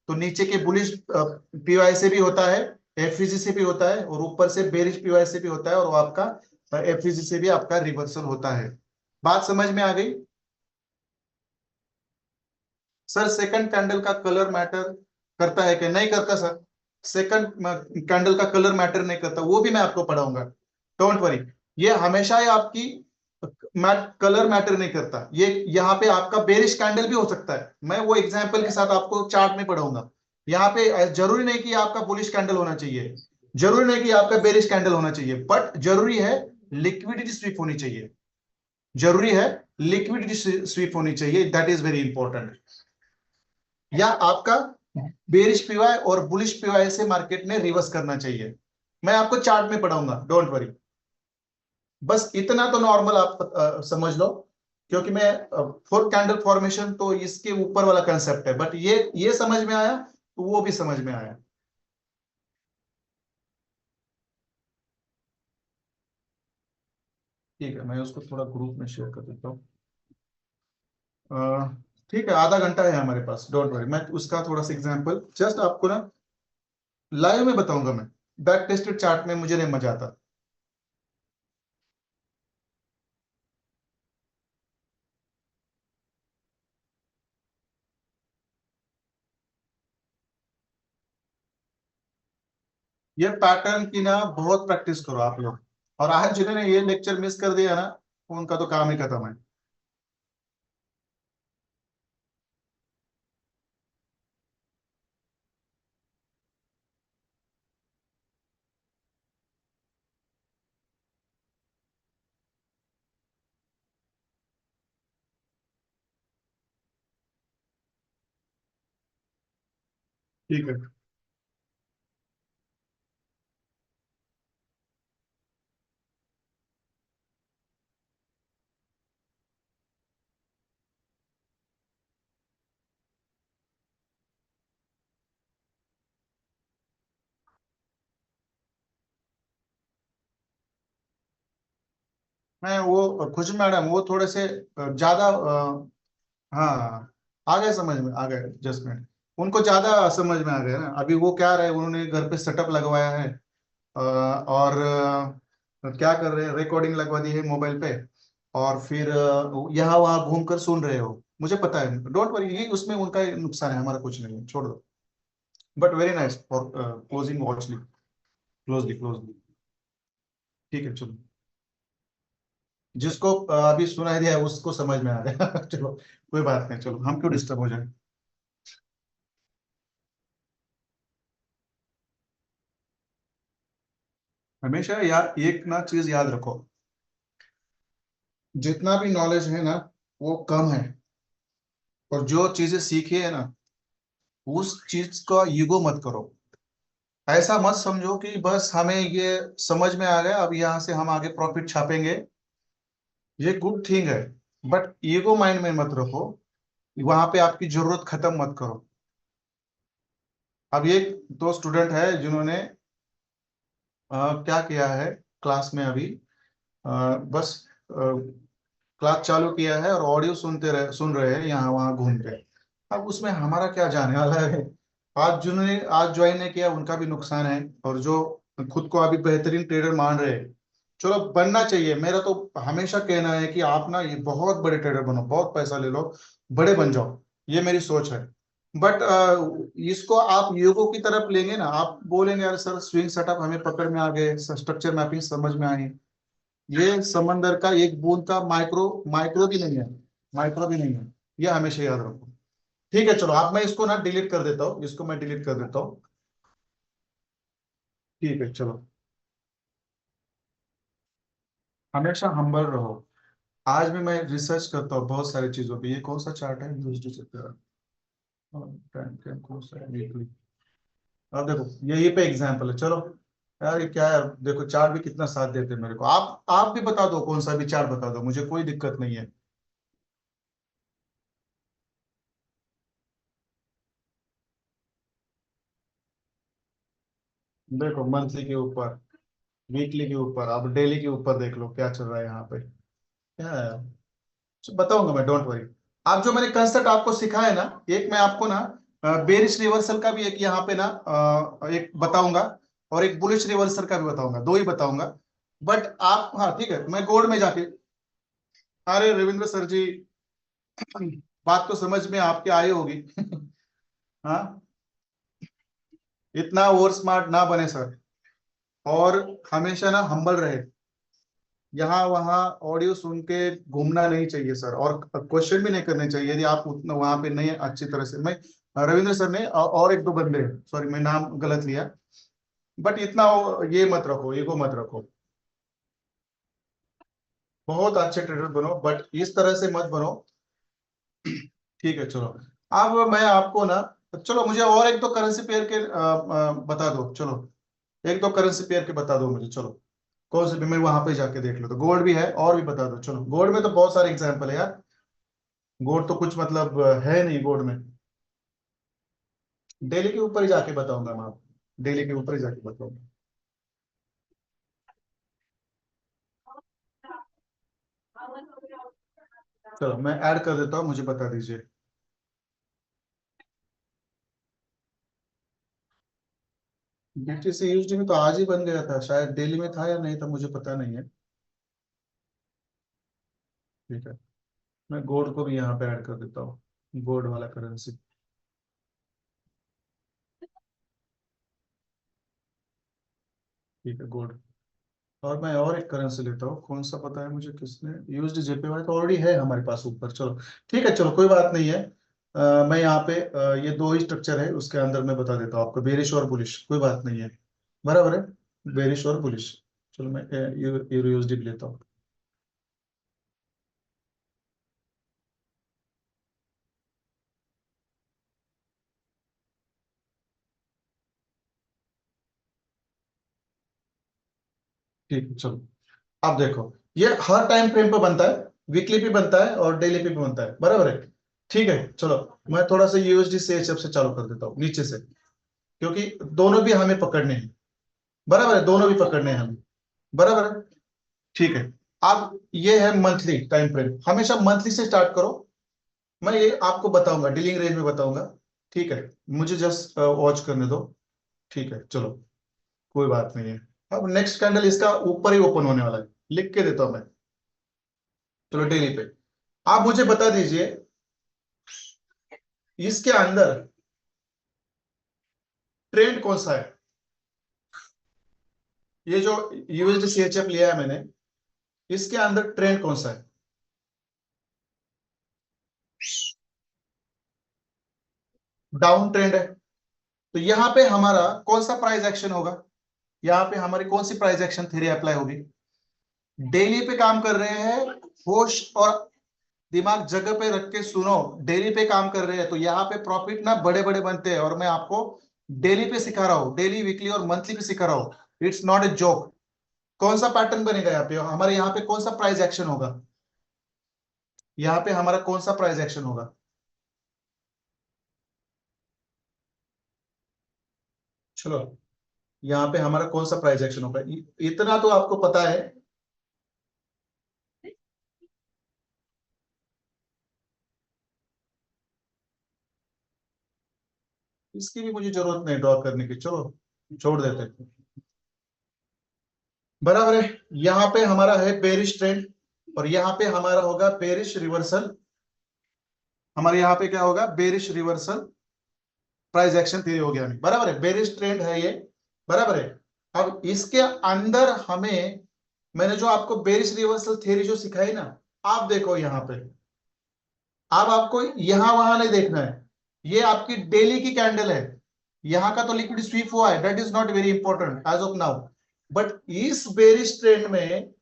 तो नीचे के बुलिश पीओआई से भी होता है, एफईजी से भी होता है, और ऊपर से बेरिश पीओआई से भी होता है, और वो आपका एफईजी से भी आपका रिवर्सल होता है। बात समझ में आ गई? सर सेकंड कैंडल का कलर मैटर करता है कि नहीं करता सर? सेकंड कैंडल का कलर मैटर नहीं करता, वो भी मैं आपको पढ़ाऊंगा, डोंट वरी। ये हमेशा ही आपकी कलर मैटर नहीं करता। ये यहाँ पे आपका बेरिश कैंडल भी हो सकता है, मैं वो एग्जांपल के साथ आपको चार्ट में पढ़ाऊंगा। यहाँ पे जरूरी नहीं कि आपका बुलिश कैंडल होना चाहिए, जरूरी नहीं कि आपका बेरिश कैंडल होना चाहिए, बट जरूरी है लिक्विडिटी स्वीप होनी चाहिए, जरूरी है लिक्विडिटी स्वीप होनी चाहिए, दैट इज वेरी इंपॉर्टेंट। या आपका बेरिश पीवाई और बुलिश पीवाई से मार्केट ने रिवर्स करना चाहिए, मैं आपको चार्ट में पढ़ाऊंगा, डोंट वरी। बस इतना तो नॉर्मल आप समझ लो, क्योंकि मैं फोर्थ कैंडल फॉर्मेशन तो इसके ऊपर वाला कंसेप्ट है, बट ये समझ में आया तो वो भी समझ में आया। ठीक है, मैं उसको थोड़ा ग्रुप में शेयर कर देता हूँ। अ, ठीक है, आधा घंटा है हमारे पास, डोंट वरी, मैं उसका थोड़ा सा एग्जांपल जस्ट आपको ना लाइव में बताऊंगा। मैं बैक टेस्टेड चार्ट में मुझे नहीं मजा आता। ये पैटर्न की ना बहुत प्रैक्टिस करो आप लोग, और आज जिन्होंने ये लेक्चर मिस कर दिया ना, उनका तो काम ही खत्म है। ठीक है, मैं वो खुश मैडम वो थोड़े से ज्यादा हाँ, आ गए समझ में, आ गए एडजस्टमेंट, उनको ज्यादा समझ में आ गया ना। अभी वो क्या रहे, उन्होंने घर पे सेटअप लगवाया है, और क्या कर रहे हैं, रिकॉर्डिंग लगवा दी है मोबाइल पे, और फिर यहाँ वहां घूमकर सुन रहे हो, मुझे पता है, डोंट वरी, ये उसमें उनका नुकसान है, हमारा कुछ नहीं है, छोड़ दो। But very nice for closing वॉचली, क्लोजली क्लोजली। ठीक है चलो, जिसको अभी सुनाई दिया है उसको समझ में आ गया चलो, कोई बात नहीं, चलो हम क्यों डिस्टर्ब हो जाए। हमेशा यार एक ना चीज याद रखो, जितना भी नॉलेज है ना वो कम है, और जो चीजें सीखी है ना उस चीज का ईगो मत करो। ऐसा मत समझो कि बस हमें ये समझ में आ गया, अब यहाँ से हम आगे प्रॉफिट छापेंगे, ये गुड थिंग है, बट ईगो माइंड में मत रखो, वहां पे आपकी जरूरत खत्म मत करो। अब ये दो स्टूडेंट है जिन्होंने क्या किया है क्लास में अभी, बस क्लास चालू किया है और ऑडियो सुन रहे हैं यहाँ वहाँ घूम के। अब उसमें हमारा क्या जाने वाला है? आज जिन्होंने आज ज्वाइन नहीं किया उनका भी नुकसान है, और जो खुद को अभी बेहतरीन ट्रेडर मान रहे हैं, चलो बनना चाहिए। मेरा तो हमेशा कहना है कि आप ना ये बहुत बड़े ट्रेडर बनो, बहुत पैसा ले लो, बड़े बन जाओ, ये मेरी सोच है। बट इसको आप योग की तरफ लेंगे ना, आप बोलेंगे यार सर स्विंग सेटअप हमें पकड़ में आ गए, स्ट्रक्चर मैपिंग समझ में आई, ये समंदर का एक बूंद का माइक्रो माइक्रो भी नहीं है, माइक्रो भी नहीं है, ये हमेशा याद रखो। ठीक है चलो, आप मैं इसको ना डिलीट कर देता हूँ, इसको मैं डिलीट कर देता हूँ। ठीक है चलो, हमेशा हम्बल रहो। आज भी मैं रिसर्च करता हूँ बहुत सारी चीजों पे। ये कौन सा चार्ट है यूएसडी से? टाइम फ्रेम कौन सा है? वीकली। अब देखो यही पे एग्जांपल है, चलो। यार ये क्या है, देखो चार्ट भी कितना साथ देते हैं मेरे को। आप भी बता दो, कौन सा भी चार्ट बता दो, मुझे कोई दिक्कत नहीं है। देखो मंथली के ऊपर, वीकली के ऊपर, अब डेली के ऊपर देख लो क्या चल रहा है यहाँ पे। क्या है, बताऊंगा मैं, डोंट वरी। आप जो मैंने कंसेप्ट आपको सिखाया ना, एक मैं आपको ना बेरिश रिवर्सल का भी एक यहाँ पे ना एक बताऊंगा, और एक बुलिश रिवर्सल का भी बताऊंगा, दो ही बताऊंगा। बट आप, हाँ ठीक है, मैं गोल्ड में जाके, अरे रविंद्र सर जी, बात तो समझ में आपके आई होगी। हाँ, इतना ओवर स्मार्ट ना बने सर, और हमेशा ना हम्बल रहे। यहाँ वहाँ ऑडियो सुन के घूमना नहीं चाहिए सर, और क्वेश्चन भी नहीं करने चाहिए यदि आप उतना वहां पे नहीं है अच्छी तरह से। मैं रविंद्र सर ने और एक दो बंदे, सॉरी मैं नाम गलत लिया, बट इतना ये मत रखो, ईगो मत रखो। बहुत अच्छे ट्रेडर बनो, बट इस तरह से मत बनो। ठीक है चलो, अब मैं आपको ना, चलो मुझे और एक दो करेंसी पेयर के बता दो, चलो। एक दो करेंसी पेयर के बता दो मुझे, चलो। कौन से भी, मैं वहां पे जाके देख लो, तो गोल्ड भी है और भी बता दो, चलो। गोल्ड में तो बहुत सारे एग्जांपल है यार। गोल्ड तो कुछ मतलब है नहीं गोल्ड में। डेली के ऊपर ही जाके बताऊंगा मैं आपको, डेली के ऊपर ही जाके बताऊंगा। चलो मैं ऐड कर देता हूँ, मुझे बता दीजिए। बीटीसी यूएसडी में तो आज ही बन गया था, शायद डेली में था या नहीं था, मुझे पता नहीं है। ठीक है, मैं गोल्ड को भी यहाँ पे ऐड कर देता हूँ, गोल्ड वाला करेंसी। ठीक है, गोल्ड। और मैं और एक करेंसी लेता हूँ, कौन सा पता है मुझे, किसने यूएसडी जेपीवाई तो ऑलरेडी है हमारे पास ऊपर, चलो। ठीक है चलो, कोई बात नहीं है। मैं यहाँ पे ये दो ही स्ट्रक्चर है, उसके अंदर मैं बता देता हूँ आपको, बेरिश और बुलिश, कोई बात नहीं है। बराबर है, बेरिश और बुलिश। चलो मैं यूरो यूएसडी लेता हूँ। ठीक है चलो, अब देखो, ये हर टाइम फ्रेम पे बनता है, वीकली पे बनता है और डेली पे भी बनता है, बराबर है। ठीक है चलो, मैं थोड़ा सा यूएसडी से एचएफ से चालू कर देता हूँ नीचे से, क्योंकि दोनों भी हमें पकड़ने हैं। बराबर है, दोनों भी पकड़ने हैं हमें। बराबर है, ठीक है। अब ये है मंथली टाइम फ्रेम, हमेशा मंथली से स्टार्ट करो। मैं ये आपको बताऊंगा, डीलिंग रेंज में बताऊंगा। ठीक है, मुझे जस्ट वॉच करने दो। ठीक है चलो, कोई बात नहीं है। अब नेक्स्ट कैंडल इसका ऊपर ही ओपन होने वाला है, लिख के देता हूं मैं। चलो डेली पे, आप मुझे बता दीजिए, इसके अंदर ट्रेंड कौन सा है? ये जो यूएसडी सीएचएफ लिया है मैंने, इसके अंदर ट्रेंड कौन सा है? डाउन ट्रेंड है। तो यहां पे हमारा कौन सा प्राइस एक्शन होगा? यहाँ पे हमारी कौन सी प्राइस एक्शन थ्योरी अप्लाई होगी? डेली पे काम कर रहे हैं, होश और दिमाग जगह पे रख के सुनो। डेली पे काम कर रहे हैं तो यहाँ पे प्रॉफिट ना बड़े बड़े बनते हैं, और मैं आपको डेली पे सिखा रहा हूँ, डेली वीकली और मंथली पे सिखा रहा हूँ। It's not a joke. कौन सा पैटर्न बनेगा यहाँ पे, हमारे यहाँ पे कौन सा प्राइस एक्शन होगा? यहाँ पे हमारा कौन सा प्राइस एक्शन होगा? चलो, यहाँ पे हमारा कौन सा प्राइस एक्शन होगा, इतना तो आपको पता है। इसकी भी मुझे जरूरत नहीं ड्रॉ करने की, चलो छोड़ देते हैं। बराबर है, यहाँ पे हमारा है बेरिश ट्रेंड, और यहाँ पे हमारा होगा बेरिश रिवर्सल। हमारे यहाँ पे क्या होगा? Bearish reversal price action theory हो गया। बराबर है, बेरिश ट्रेंड है ये। बराबर है। अब इसके अंदर हमें, मैंने जो आपको बेरिश रिवर्सल थ्योरी जो सिखाई ना, आप देखो यहाँ पे, अब आपको यहां वहां नहीं देखना है। ये आपकी डेली की कैंडल है, यहाँ का तो लिक्विड स्वीप हुआ है, that is not very important as of now. But इस बेरिश ट्रेंड में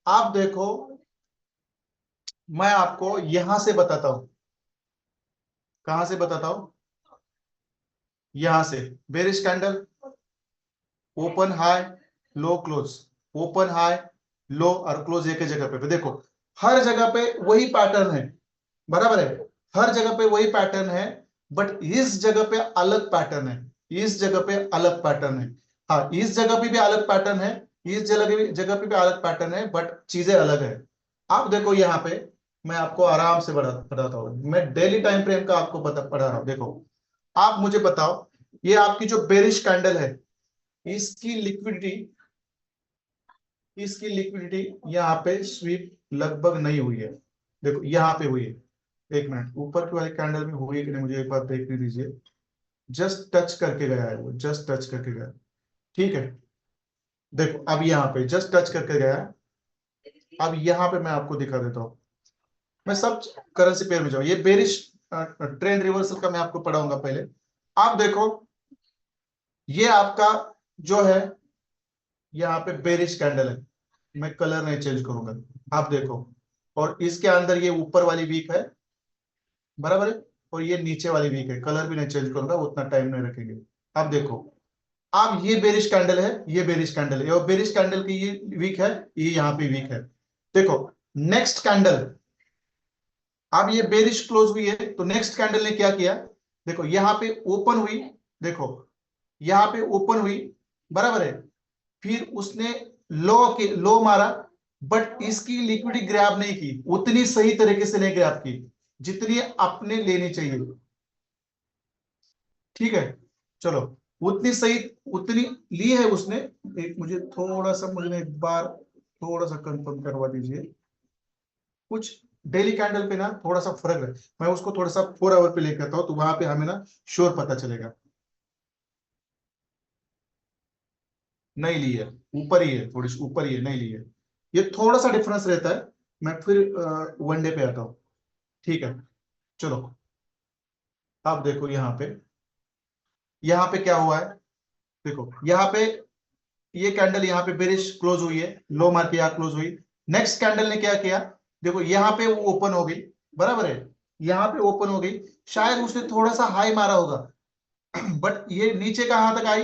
आप देखो, मैं आपको यहां से बताता हूं, कहां से बताता हूं, यहां से। Bearish candle, open high, low close, open high, low और क्लोज एक ही जगह पे देखो, हर जगह पे वही पैटर्न है, बराबर है, हर जगह पे वही पैटर्न है। बट इस जगह पे अलग पैटर्न है, इस जगह पे अलग पैटर्न है। हाँ, इस जगह पे भी अलग पैटर्न है, इस जगह पे भी अलग पैटर्न है, बट चीजें अलग है। आप देखो यहाँ पे, मैं आपको आराम से बताता हूँ, मैं डेली टाइम फ्रेम का आपको पढ़ा रहा हूँ। देखो, आप मुझे बताओ, ये आपकी जो बेरिश कैंडल है, इसकी लिक्विडिटी, इसकी लिक्विडिटी यहाँ पे स्वीप लगभग नहीं हुई है। देखो यहाँ पे हुई है, एक मिनट, ऊपर की वाली कैंडल में हुई है कि नहीं मुझे एक बार देखने दीजिए। जस्ट टच करके गया है वो, जस्ट टच करके गया, ठीक है। देखो अब यहाँ पे जस्ट टच करके गया है। अब यहाँ पे मैं आपको दिखा देता हूँ, मैं सब करेंसी पेयर में जाऊँ, ये बेरिश ट्रेंड रिवर्सल का मैं आपको पढ़ाऊंगा पहले। आप देखो, ये आपका जो है यहाँ पे बेरिश कैंडल है, मैं कलर नहीं चेंज करूंगा, आप देखो। और इसके अंदर ये ऊपर वाली वीक है, बराबर है, और ये नीचे वाली वीक है, कलर भी नहीं चेंज करूंगा, उतना टाइम नहीं रखेंगे। अब देखो, अब ये बेरिश कैंडल है, ये बेरिश कैंडल है, और बेरिश कैंडल की ये वीक है, ये यहाँ पे वीक है। देखो नेक्स्ट कैंडल, अब ये बेरिश क्लोज हुई है, तो नेक्स्ट कैंडल ने क्या किया, देखो यहाँ पे ओपन हुई, देखो यहाँ पे ओपन हुई, बराबर है, फिर उसने लो मारा, बट इसकी लिक्विडिटी ग्रैब नहीं की, उतनी सही तरीके से नहीं ग्रैब की जितनी अपने लेनी चाहिए, ठीक है। चलो, उतनी सही, उतनी ली है उसने। एक मुझे थोड़ा सा, मुझे एक बार थोड़ा सा कंफर्म करवा दीजिए, कुछ डेली कैंडल पे ना थोड़ा सा फर्क है, मैं उसको थोड़ा सा 4 आवर पे लेकर आता हूं, तो वहां पे हमें ना श्योर पता चलेगा। नहीं ली है, ऊपर ही है, थोड़ी सी ऊपर ही है, नहीं ली है, ये थोड़ा सा डिफरेंस रहता है। मैं फिर वनडे पे आता हूँ, ठीक है। चलो, आप देखो यहाँ पे क्या हुआ है, देखो यहाँ पे ये कैंडल यहाँ पे बेरिश क्लोज हुई है, लो मार के यहाँ क्लोज हुई। नेक्स्ट कैंडल ने क्या किया, देखो यहाँ पे वो ओपन हो गई, बराबर है, यहाँ पे ओपन हो गई, शायद उसने थोड़ा सा हाई मारा होगा, बट ये नीचे कहां तक आई,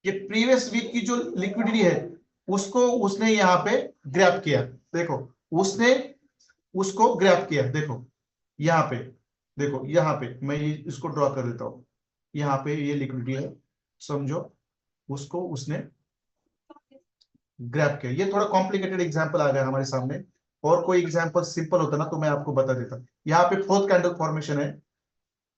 ये प्रीवियस वीक की जो लिक्विडिटी है उसको उसने यहाँ पे ग्रैब किया, देखो उसने उसको ग्रैब किया, देखो यहाँ पे, देखो यहाँ पे मैं इसको ड्रॉ कर देता हूँ, यहाँ पे ये लिक्विडिटी है, समझो, उसको उसने ग्रैब किया। ये थोड़ा कॉम्प्लिकेटेड एग्जांपल आ गया हमारे सामने, और कोई एग्जांपल सिंपल होता ना तो मैं आपको बता देता। यहाँ पे फोर्थ कैंडल फॉर्मेशन है,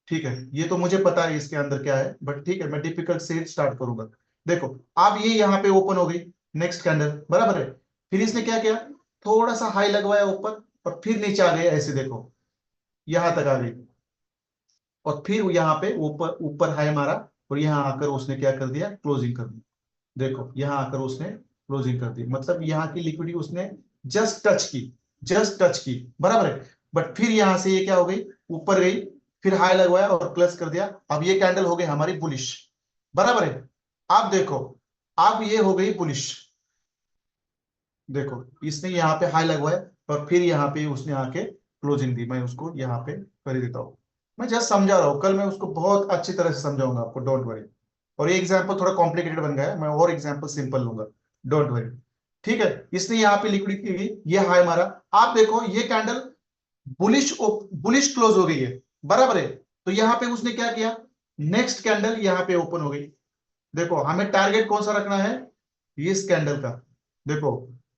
ठीक है, ये तो मुझे पता है इसके अंदर क्या है, बट ठीक है, मैं डिफिकल्ट से स्टार्ट करूंगा। देखो अब ये यहाँ पे ओपन हो गई, नेक्स्ट कैंडल, बराबर है, फिर इसने क्या किया, थोड़ा सा हाई लगवाया ऊपर, और फिर नीचे आ गई, ऐसे देखो यहां तक आ गई, और फिर यहाँ पे ऊपर ऊपर हाई मारा, और यहाँ आकर उसने क्या कर दिया, क्लोजिंग कर दी। देखो यहाँ आकर उसने क्लोजिंग कर दी, मतलब यहाँ की लिक्विडिटी उसने जस्ट टच की, जस्ट टच की, बराबर है। बट फिर यहां से ये क्या हो गई, ऊपर गई, फिर हाई लगवाया और प्लस कर दिया, अब ये कैंडल हो गई हमारी बुलिश, बराबर है। आप देखो, अब ये हो गई बुलिश, देखो इसने यहाँ पे हाई लगवाया, और फिर यहाँ पे उसने आके क्लोजिंग दी, मैं उसको यहाँ पे कर ही देता हूँ। मैं जस्ट समझा रहा हूँ, कल मैं उसको बहुत अच्छी तरह से समझाऊंगा आपको, डोंट वरी। और ये एग्जाम्पल थोड़ा कॉम्प्लिकेटेड बन गया है, मैं और एग्जाम्पल सिंपल लूंगा, डोंट वरी, ठीक है। इसने यहाँ पे लिक्विड की, ये हाई मारा, आप देखो ये कैंडल बुलिश बुलिश क्लोज हो गई है, बराबर है। तो यहाँ पे उसने क्या किया, नेक्स्ट कैंडल यहाँ पे ओपन हो गई, देखो हमें टारगेट कौन सा रखना है, इस कैंडल का, देखो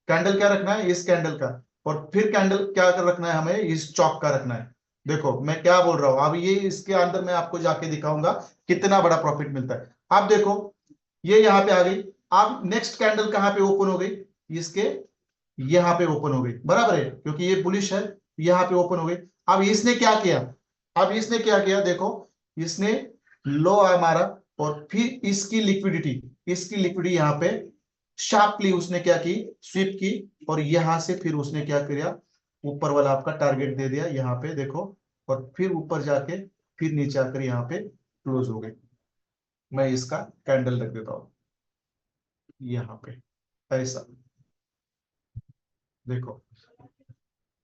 कैंडल क्या रखना है, इस कैंडल का, और फिर कैंडल क्या कर रखना है, हमें इस चौक का रखना है। देखो मैं क्या बोल रहा हूं, अब ये इसके अंदर मैं आपको जाके दिखाऊंगा कितना बड़ा प्रॉफिट मिलता है। आप देखो ये यहाँ पे आ गई, अब नेक्स्ट कैंडल कहां पे ओपन हो गई, इसके यहाँ पे ओपन हो गई, बराबर है, क्योंकि ये बुलिश है, यहाँ पे ओपन हो गई। अब इसने क्या किया, अब इसने क्या किया, देखो इसने लो मारा, और फिर इसकी लिक्विडिटी यहाँ पे शार्पली उसने क्या की, स्वीप की, और यहां से फिर उसने क्या किया, ऊपर वाला आपका टारगेट दे दिया यहाँ पे देखो, और फिर ऊपर जाके फिर नीचे आकर यहाँ पे क्लोज हो गई। मैं इसका कैंडल रख देता हूं यहाँ पे, ऐसा देखो,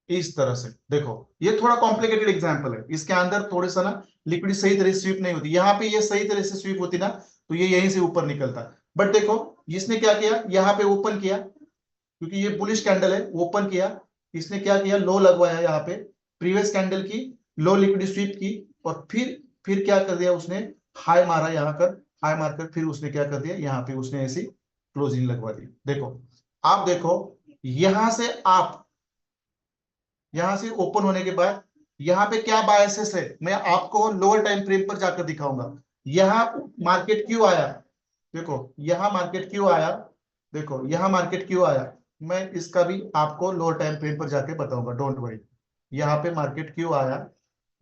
इस तरह से देखो। ये थोड़ा कॉम्प्लिकेटेड एग्जांपल है, इसके अंदर थोड़े सा ना लिक्विड सही तरह से स्वीप नहीं होती। यहाँ पे ये सही तरह से स्वीप होती ना तो ये यहीं से ऊपर निकलता। बट देखो इसने क्या किया, यहाँ पे ओपन किया, क्योंकि ये बुलिश कैंडल है, ओपन किया, इसने क्या किया, लो लगवाया यहाँ पे, प्रीवियस कैंडल की लो लिक्विड स्वीप की, और फिर क्या कर दिया उसने, हाई मारा यहाँ कर, हाई मारकर फिर उसने क्या कर दिया, यहाँ पे उसने ऐसी क्लोजिंग लगवा दी। देखो आप देखो, यहां से आप, यहां से ओपन होने के बाद यहाँ पे क्या बायसेस है, मैं आपको लोअर टाइम फ्रेम पर जाकर दिखाऊंगा। यहां मार्केट क्यों आया, देखो यहां मार्केट क्यों आया, देखो यहां मार्केट क्यों आया, मैं इसका भी आपको लोअर टाइम फ्रेम पर जाकर बताऊंगा, डोंट वरी। यहाँ पे मार्केट क्यों आया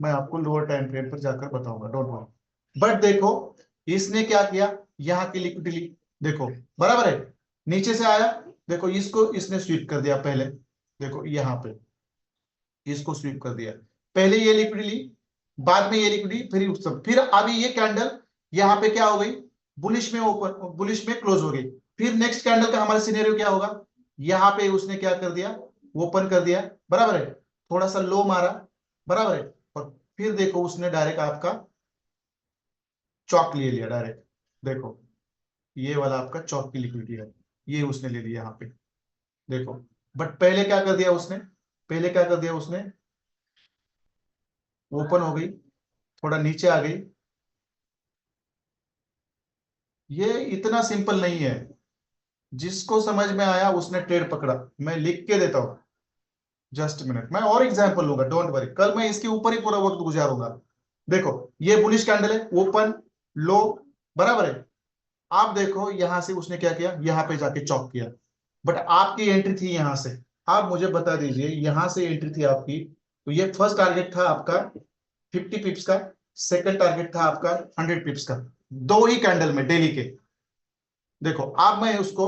मैं आपको लोअर टाइम फ्रेम पर जाकर बताऊंगा, डोंट वरी। बट देखो इसने क्या किया, यहाँ की लिक्विडिटी देखो, बराबर है, नीचे से आया, देखो इसको इसने स्वीप कर दिया पहले, देखो यहाँ पे इसको स्वीप कर दिया, पहले ये लिक्विड ली, बाद में ये लिक्विड, फिर उस सब, फिर अभी ये कैंडल यहाँ पे क्या हो गई, बुलिश में ओपन, बुलिश में क्लोज हो गई। फिर नेक्स्ट कैंडल का हमारा सिनेरियो क्या होगा, यहाँ पे उसने क्या कर दिया, ओपन कर दिया, बराबर है, थोड़ा सा लो मारा, बराबर है, और फिर देखो उसने डायरेक्ट आपका चौक ले लिया डायरेक्ट, देखो ये वाला आपका चौक की लिक्विडिटी है, ये उसने ले लिया यहाँ पे, देखो। बट पहले क्या कर दिया उसने, पहले क्या कर दिया उसने, ओपन हो गई, थोड़ा नीचे आ गई। ये इतना सिंपल नहीं है, जिसको समझ में आया उसने ट्रेड पकड़ा। मैं लिख के देता हूं, जस्ट मिनट, मैं और एग्जांपल लूंगा, डोंट वरी, कल मैं इसके ऊपर ही पूरा वक्त गुजारूंगा। देखो ये बुलिश कैंडल है, ओपन, लो, बराबर है, आप देखो यहां से उसने क्या किया, यहां पे जाके चॉक किया, बट आपकी एंट्री थी यहां से। आप मुझे बता दीजिए, यहां से एंट्री थी आपकी, तो ये फर्स्ट टारगेट था आपका 50 पिप्स का, सेकंड टारगेट था आपका 100 पिप्स का, दो ही कैंडल में डेली के। देखो अब मैं उसको,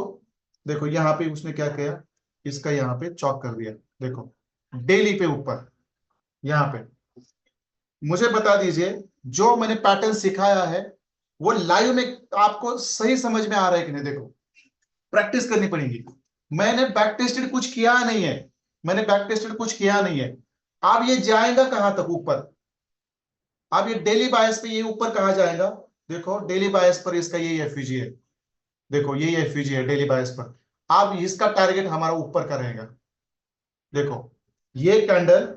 देखो यहाँ पे उसने क्या किया, इसका यहाँ पे चॉक कर दिया, देखो डेली पे ऊपर, यहाँ पे। मुझे बता दीजिए, जो मैंने पैटर्न सिखाया है वो लाइव में आपको सही समझ में आ रहा है कि नहीं, देखो प्रैक्टिस करनी पड़ेगी। मैंने बैक टेस्टेड कुछ किया नहीं है, मैंने बैक टेस्टेड कुछ किया नहीं है। अब ये जाएगा कहां तक ऊपर, अब ये डेली बायस पे ये ऊपर कहां जाएगा, देखो डेली बायस पर इसका यही एफयूजी है, देखो यही एफयूजी है डेली बायस पर। अब इसका टारगेट हमारा ऊपर का रहेगा, देखो ये कैंडल,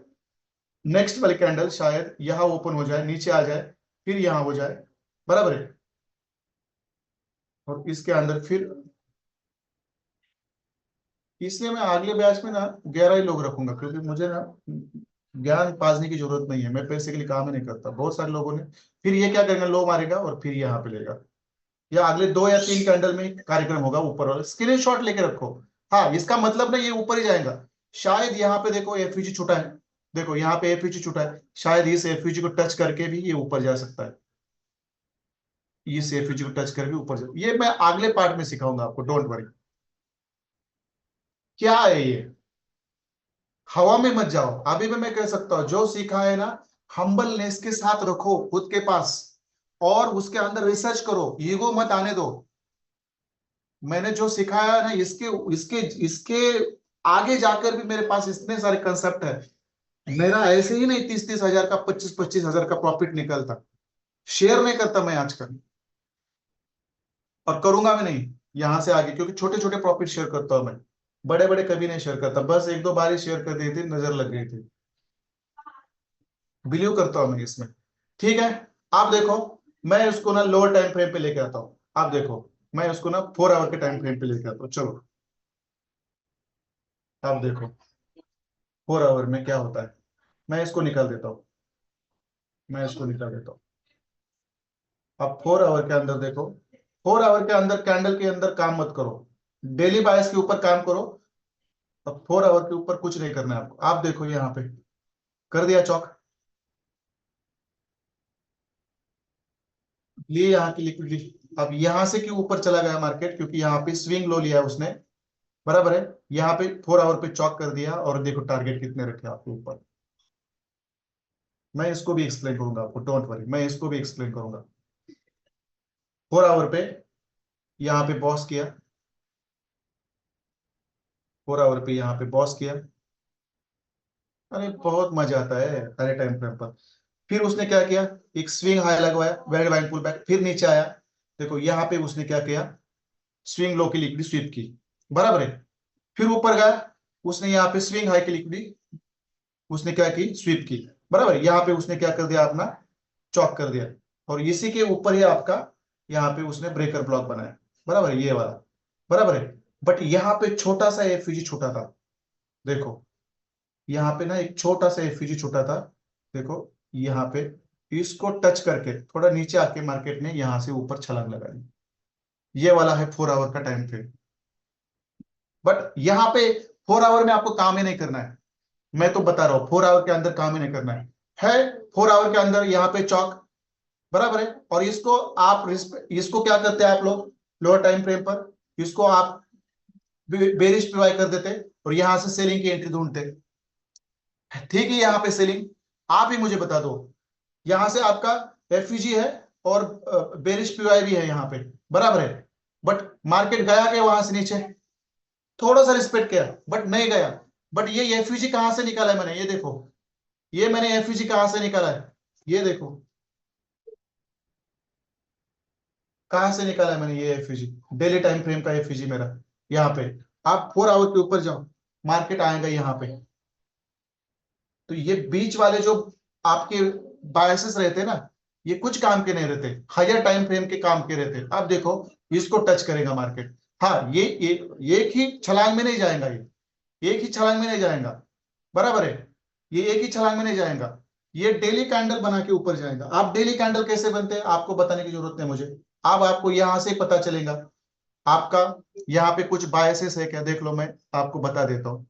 नेक्स्ट वाली कैंडल शायद यहां ओपन हो जाए, नीचे आ जाए, फिर यहां हो जाए, बराबर है, और इसके अंदर फिर, इसलिए मैं अगले बैच में ना 11 ही लोग रखूंगा, क्योंकि मुझे ना ज्ञान पाजने की जरूरत नहीं है, मैं पैसे के लिए काम ही नहीं करता। बहुत सारे लोगों ने फिर ये क्या करेगा, लो मारेगा और फिर यहाँ पे लेगा, या अगले 2 या 3 कैंडल में कार्यक्रम होगा ऊपर वाला, स्क्रीन शॉट लेके रखो। हाँ इसका मतलब ना ये ऊपर ही जाएगा, शायद यहाँ पे देखो एफयूजी छुटा है, देखो यहाँ पे एफयूजी छुटा है, शायद इस एफयूजी को टच करके भी ये ऊपर जा सकता है, इस एफयूजी को टच करके ऊपर जा, ये मैं अगले पार्ट में सिखाऊंगा आपको, डोंट वरी। क्या है ये, हवा में मत जाओ, अभी भी मैं कह सकता हूं जो सीखा है ना, हम्बलनेस के साथ रखो खुद के पास, और उसके अंदर रिसर्च करो, ईगो मत आने दो। मैंने जो सिखाया है ना, इसके इसके इसके आगे जाकर भी मेरे पास इतने सारे कंसेप्ट है। मेरा ऐसे ही नहीं 30-30 हजार का, 25-25 हजार का प्रॉफिट निकलता, शेयर नहीं करता मैं आजकल, और करूंगा भी नहीं यहां से आगे, क्योंकि छोटे छोटे प्रॉफिट शेयर करता हूं मैं, बड़े बड़े कभी नहीं शेयर करता, बस एक दो बार ही शेयर कर दी थी, नजर लग गई थी। बिलीव करता हूं मैं इसमें, ठीक है। आप देखो, मैं उसको ना लोअर टाइम फ्रेम पे लेके आता हूं, आप देखो मैं उसको ना 4 आवर के टाइम फ्रेम पे लेके आता हूँ, चलो आप देखो 4 आवर में क्या होता है। मैं इसको निकाल देता हूँ, मैं इसको निकाल देता हूँ। अब 4 आवर के अंदर देखो, 4 आवर के अंदर कैंडल के अंदर काम मत करो, डेली बायस के ऊपर काम करो। अब 4 आवर के ऊपर कुछ नहीं करना है आपको, आप देखो यहाँ पे कर दिया चौक, लिए यहाँ की लिक्विडिटी। अब यहां से क्यों ऊपर चला गया मार्केट, क्योंकि यहाँ पे स्विंग लो लिया है उसने, बराबर है, यहाँ पे 4 आवर पे चौक कर दिया, और देखो टारगेट कितने रखे आपके ऊपर। मैं इसको भी एक्सप्लेन करूंगा आपको, डोंट वरी, मैं इसको भी एक्सप्लेन करूंगा। 4 आवर पे यहाँ पे बॉस किया, 4 आवर पे यहाँ पे बॉस किया। अरे बहुत मजा आता है अरे टाइम फ्रेम पर। फिर उसने क्या किया, एक स्विंग हाई लगवाया, वेरी लाइन पुल बैक, फिर नीचे आया। देखो यहाँ पे उसने क्या किया, स्विंग लो की लिक्विडी स्वीप की, बराबर है। फिर ऊपर गया, उसने यहाँ पे स्विंग हाई की लिक्विडी उसने क्या की, स्वीप की, बराबर है। यहाँ पे उसने क्या कर दिया, अपना चौक कर दिया। और इसी के ऊपर ही आपका यहाँ पे उसने ब्रेकर ब्लॉक बनाया, बराबर है, ये वाला, बराबर है। बट यहाँ पे छोटा सा एफयूजी छोटा था, देखो यहाँ पे ना एक छोटा सा एफयूजी छोटा था, देखो यहाँ पे। इसको टच करके थोड़ा नीचे आके मार्केट ने यहाँ से ऊपर छलांग लगा दी। ये वाला है 4 आवर का टाइम फ्रेम। बट यहाँ पे 4 आवर में आपको काम ही नहीं करना है, मैं तो बता रहा हूँ 4 आवर के अंदर काम ही नहीं करना है 4 आवर के अंदर यहाँ पे चौक, बराबर है। और इसको आप इसको क्या करते हैं आप लोग, लोअर टाइम फ्रेम पर इसको आप बेरिश पीवाई कर देते और यहां से सेलिंग की एंट्री ढूंढते। ठीक है, यहाँ पे सेलिंग, आप ही मुझे बता दो, यहां से आपका एफईजी है और बेरिश पीवाई भी है यहाँ पे, बराबर है। बट मार्केट गया कि वहां से नीचे थोड़ा सा रिस्पेक्ट किया, बट नहीं गया। बट ये एफईजी कहां से निकाला है मैंने, ये देखो, ये मैंने एफईजी कहां से निकाला है, ये देखो कहां से निकाला है मैंने ये एफईजी, डेली टाइम फ्रेम का एफईजी मेरा। यहाँ पे आप 4 आवर के ऊपर जाओ, मार्केट आएगा यहाँ पे। तो ये बीच वाले जो आपके बायसेस रहते हैं ना, ये कुछ काम के नहीं रहते, हायर टाइम फ्रेम के काम के रहते। अब देखो इसको टच करेगा मार्केट, हाँ ये एक ही छलांग में नहीं जाएगा, ये एक ही छलांग में नहीं जाएगा, बराबर है। ये एक ही छलांग में नहीं जाएगा, ये डेली कैंडल बना के ऊपर जाएगा। आप डेली कैंडल कैसे बनते हैं आपको बताने की जरूरत नहीं मुझे, अब आपको यहां से पता चलेगा। आपका यहाँ पे कुछ बायसेस है क्या, देख लो, मैं आपको बता देता हूँ,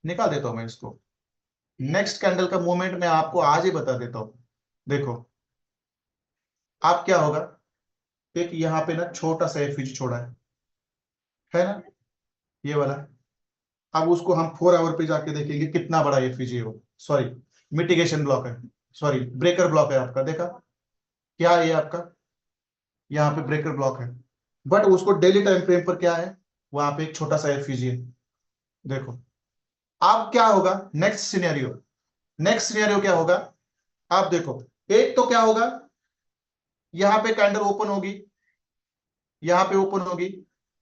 निकाल देता हूं मैं इसको। नेक्स्ट कैंडल का मूवमेंट मैं आपको आज ही बता देता हूं। देखो आप क्या होगा, एक यहाँ पे ना छोटा सा एफयूजी छोड़ा है ना, ये वाला। अब उसको हम 4 आवर पे जाके देखेंगे कितना बड़ा एफयूजी है वो, सॉरी मिटिगेशन ब्लॉक है, सॉरी ब्रेकर ब्लॉक है आपका, देखा क्या है ये आपका, यहाँ पे ब्रेकर ब्लॉक है। बट उसको डेली टाइम फ्रेम पर क्या है, वहां पे एक छोटा सा एफयूजी है, देखो। अब क्या होगा, नेक्स्ट सिनेरियो क्या होगा, आप देखो। एक तो क्या होगा, यहां पे कैंडल ओपन होगी, यहां पे ओपन होगी,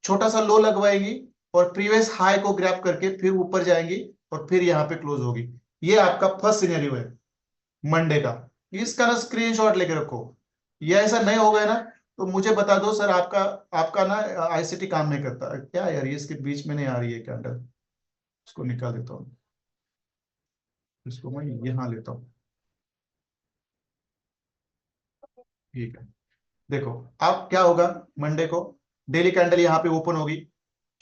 छोटा सा लो लगवाएगी और प्रीवियस हाई को ग्रैब करके फिर ऊपर जाएंगी और फिर यहां पे क्लोज होगी। ये आपका फर्स्ट सिनेरियो है मंडे का। इसका ना स्क्रीनशॉट लेके रखो, ये ऐसा नहीं हो गया ना तो मुझे बता दो सर, आपका आपका ना आईसीटी काम नहीं करता क्या यार, ये इसके बीच में नहीं आ रही है कैंडल, इसको निकाल देता हूँ, इसको मैं यहां लेता हूँ, ठीक है। देखो अब क्या होगा, मंडे को डेली कैंडल यहाँ पे ओपन होगी,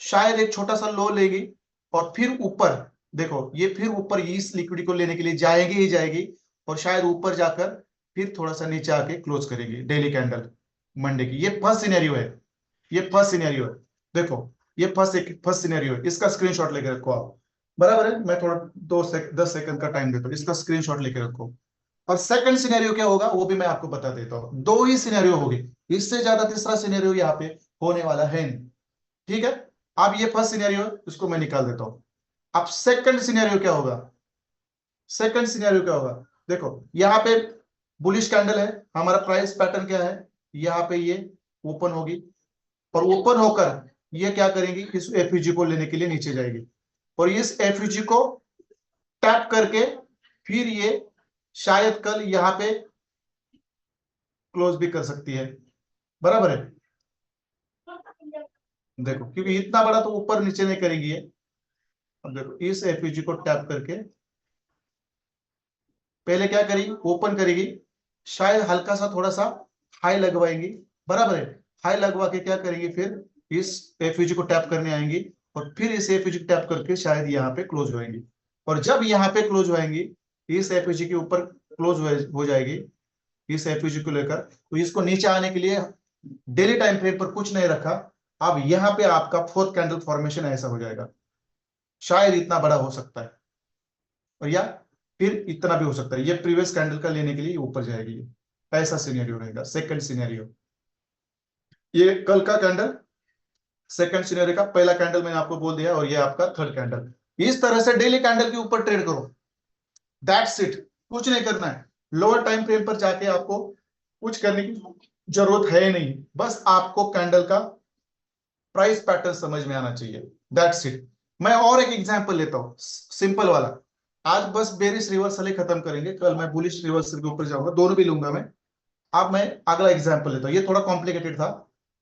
शायद एक छोटा सा लो लेगी और फिर ऊपर, देखो ये फिर ऊपर इस लिक्विड को लेने के लिए जाएगी ही जाएगी और शायद ऊपर जाकर फिर थोड़ा सा नीचे आके क्लोज करेगी डेली कैंडल मंडे की। ये फर्स्ट सिनेरियो है, ये फर्स्ट सिनेरियो है, देखो ये फर्स्ट सिनेरियो है, इसका स्क्रीनशॉट लेके रखो आप, बराबर है। मैं थोड़ा 10 सेकंड का टाइम देता हूँ, इसका स्क्रीनशॉट लेके रखो। और सेकंड सिनेरियो क्या होगा वो भी मैं आपको बता देता हूँ, दो ही सिनेरियो होगी, इससे ज्यादा तीसरा सिनेरियो यहाँ पे होने वाला है नहीं, ठीक है। अब ये फर्स्ट सिनेरियो इसको मैं निकाल देता हूं। अब सेकंड सिनेरियो क्या होगा, सेकंड सिनेरियो क्या होगा, देखो यहाँ पे बुलिश कैंडल है, हमारा प्राइस पैटर्न क्या है, यहाँ पे ये ओपन होगी और ओपन होकर ये क्या करेंगी, इस एफयूजी को लेने के लिए नीचे जाएगी और इस एफयूजी को टैप करके फिर ये शायद कल यहाँ पे क्लोज भी कर सकती है, बराबर है। देखो क्योंकि इतना बड़ा तो ऊपर नीचे नहीं करेगी ये। अब देखो इस एफयूजी को टैप करके पहले क्या करेगी, ओपन करेगी, शायद हल्का सा थोड़ा सा हाई लगवाएंगी, बराबर है। हाई लगवा के क्या करेंगे, फिर इस एफयूजी को टैप करने आएंगी और फिर इस एफयूजी को टैप करके शायद यहाँ पे क्लोज होएंगी। और जब यहाँ पे क्लोज होएंगी, इस एफयूजी के ऊपर क्लोज हो जाएगी इस एफयूजी को लेकर, तो इसको नीचे आने के लिए डेली टाइम फ्रेम पर कुछ नहीं रखा। अब यहाँ पे आपका फोर्थ कैंडल फॉर्मेशन ऐसा हो जाएगा, शायद इतना बड़ा हो सकता है, और या फिर इतना भी हो सकता है, ये प्रीवियस कैंडल का लेने के लिए ऊपर जाएगी, ऐसा सिनेरियो रहेगा सेकंड सिनेरियो। ये कल का कैंडल, सेकंड सिनेरियो का पहला कैंडल मैंने आपको बोल दिया, और ये आपका थर्ड कैंडल। इस तरह से डेली कैंडल के ऊपर ट्रेड करो, दैट्स इट, कुछ नहीं करना है। लोअर टाइम फ्रेम पर जाके आपको कुछ करने की जरूरत है नहीं, बस आपको कैंडल का प्राइस पैटर्न समझ में आना चाहिए, दैट्स इट। मैं और एक एग्जांपल लेता हूं, सिंपल वाला। आज बस बेरिश रिवर्सल ही खत्म करेंगे, कल मैं बुलिश रिवर्सल के ऊपर जाऊंगा, दोनों भी लूंगा मैं। अब मैं अगला एग्जांपल लेता हूं, ये थोड़ा कॉम्प्लिकेटेड था,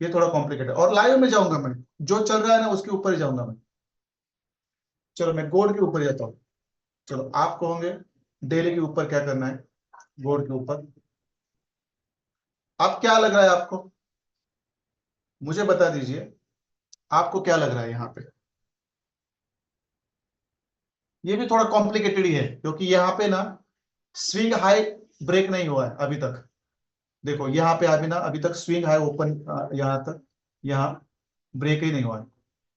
ये थोड़ा कॉम्प्लिकेटेड, और लाइव में जाऊंगा मैं, जो चल रहा है ना उसके ऊपर ही जाऊंगा मैं। चलो मैं गोल्ड के ऊपर जाता हूँ। चलो आप कहोगे डेली के ऊपर क्या करना है, गोल्ड के ऊपर। अब क्या लग रहा है आपको, मुझे बता दीजिए, आपको क्या लग रहा है यहाँ पे। ये भी थोड़ा कॉम्प्लिकेटेड ही है, क्योंकि यहाँ पे ना स्विंग हाई ब्रेक नहीं हुआ है अभी तक। देखो यहाँ पे अभी ना, अभी तक स्विंग हाई ओपन, यहाँ तक, यहाँ ब्रेक ही नहीं हुआ है।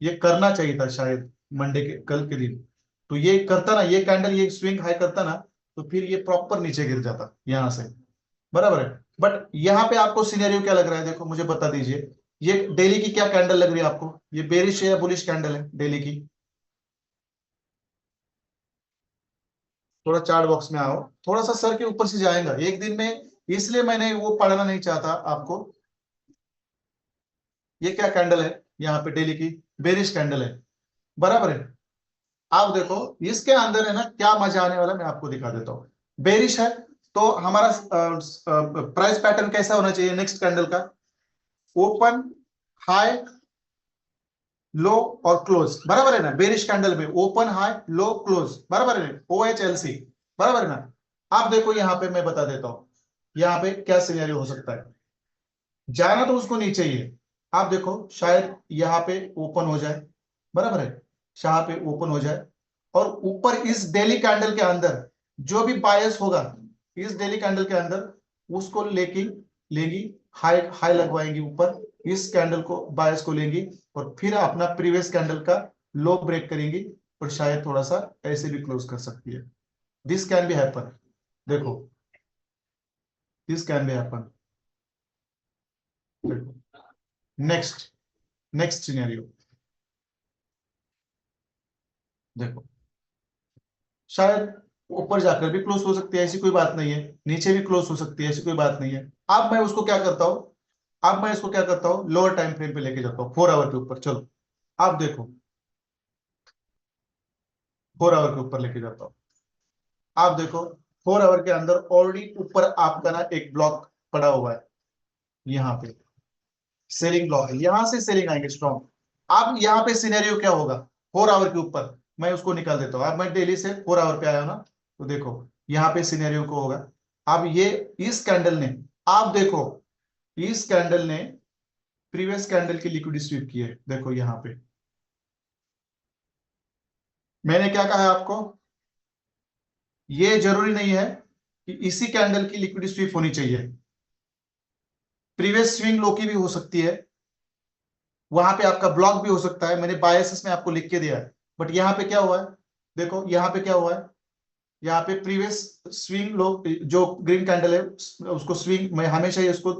ये करना चाहिए था शायद मंडे के, कल के दिन। तो ये करता ना, ये कैंडल ये स्विंग हाई करता ना, तो फिर ये प्रॉपर नीचे गिर जाता यहाँ से, बराबर है। बट यहाँ पे आपको सिनेरियो क्या लग रहा है, देखो मुझे बता दीजिए, ये डेली की क्या कैंडल लग रही है आपको, ये बेरिश है या बुलिश कैंडल है डेली की। थोड़ा चार्ट बॉक्स में आओ, थोड़ा सा सर के ऊपर से जाएगा एक दिन में, इसलिए मैंने वो पढ़ना नहीं चाहता आपको। ये क्या कैंडल है यहाँ पे डेली की, बेरिश कैंडल है, बराबर है। आप देखो इसके अंदर है ना क्या मजा आने वाला, मैं आपको दिखा देता हूँ। बेरिश है तो हमारा प्राइस पैटर्न कैसा होना चाहिए नेक्स्ट कैंडल का, ओपन, हाई, लो और क्लोज, बराबर है ना। बेरिश कैंडल में ओपन, हाई, लो, क्लोज, बराबर है, ओ एच एल सी, बराबर है ना। आप देखो यहाँ पे मैं बता देता हूँ, यहाँ पे क्या सिनेरियो हो सकता है। जाना तो उसको नीचे ही है, आप देखो शायद यहाँ पे ओपन हो जाए, बराबर है, यहाँ पे ओपन हो जाए, और ऊपर इस डेली कैंडल के अंदर जो भी बायस होगा, इस डेली कैंडल के अंदर उसको लेके लेगी, हाई हाई लगवाएंगी ऊपर, इस कैंडल को बायस को लेंगी, और फिर अपना प्रीवियस कैंडल का लो ब्रेक करेंगी, और शायद थोड़ा सा ऐसे भी क्लोज कर सकती है। दिस कैन बी हैपन, देखो, दिस कैन बी हैपन। देखो नेक्स्ट, नेक्स्ट सिनेरियो देखो, शायद ऊपर जाकर भी क्लोज हो सकती है, ऐसी कोई बात नहीं है, नीचे भी क्लोज हो सकती है, ऐसी कोई बात नहीं है। अब मैं उसको क्या करता हूं, अब मैं इसको क्या करता हूं, लोअर टाइम फ्रेम पे लेके जाता हूँ, 4 आवर के ऊपर। चलो आप देखो, 4 आवर के ऊपर लेके जाता हूँ। आप देखो 4 आवर के अंदर ऑलरेडी ऊपर आपका ना एक ब्लॉक पड़ा हुआ है, यहाँ पे सेलिंग ब्लॉक है, यहां से सेलिंग आएंगे स्ट्रॉन्ग। अब यहाँ पे सिनेरियो क्या होगा, 4 आवर के ऊपर मैं उसको निकाल देता हूँ। अब मैं डेली से 4 आवर पे आया हूं ना, तो देखो यहाँ पे सिनेरियो को होगा। अब ये इस कैंडल ने, आप देखो इस कैंडल ने प्रीवियस कैंडल की लिक्विड स्वीप की है, देखो यहाँ पे मैंने क्या कहा है आपको, ये जरूरी नहीं है कि इसी कैंडल की लिक्विड स्वीप होनी चाहिए, प्रीवियस स्विंग लो की भी हो सकती है, वहां पे आपका ब्लॉक भी हो सकता है, मैंने बायसेस में आपको लिख के दिया है। बट यहाँ पे क्या हुआ है, देखो यहाँ पे क्या हुआ है, यहाँ पे प्रीवियस स्विंग लो, जो ग्रीन कैंडल है उसको स्विंग, मैं हमेशा ही उसको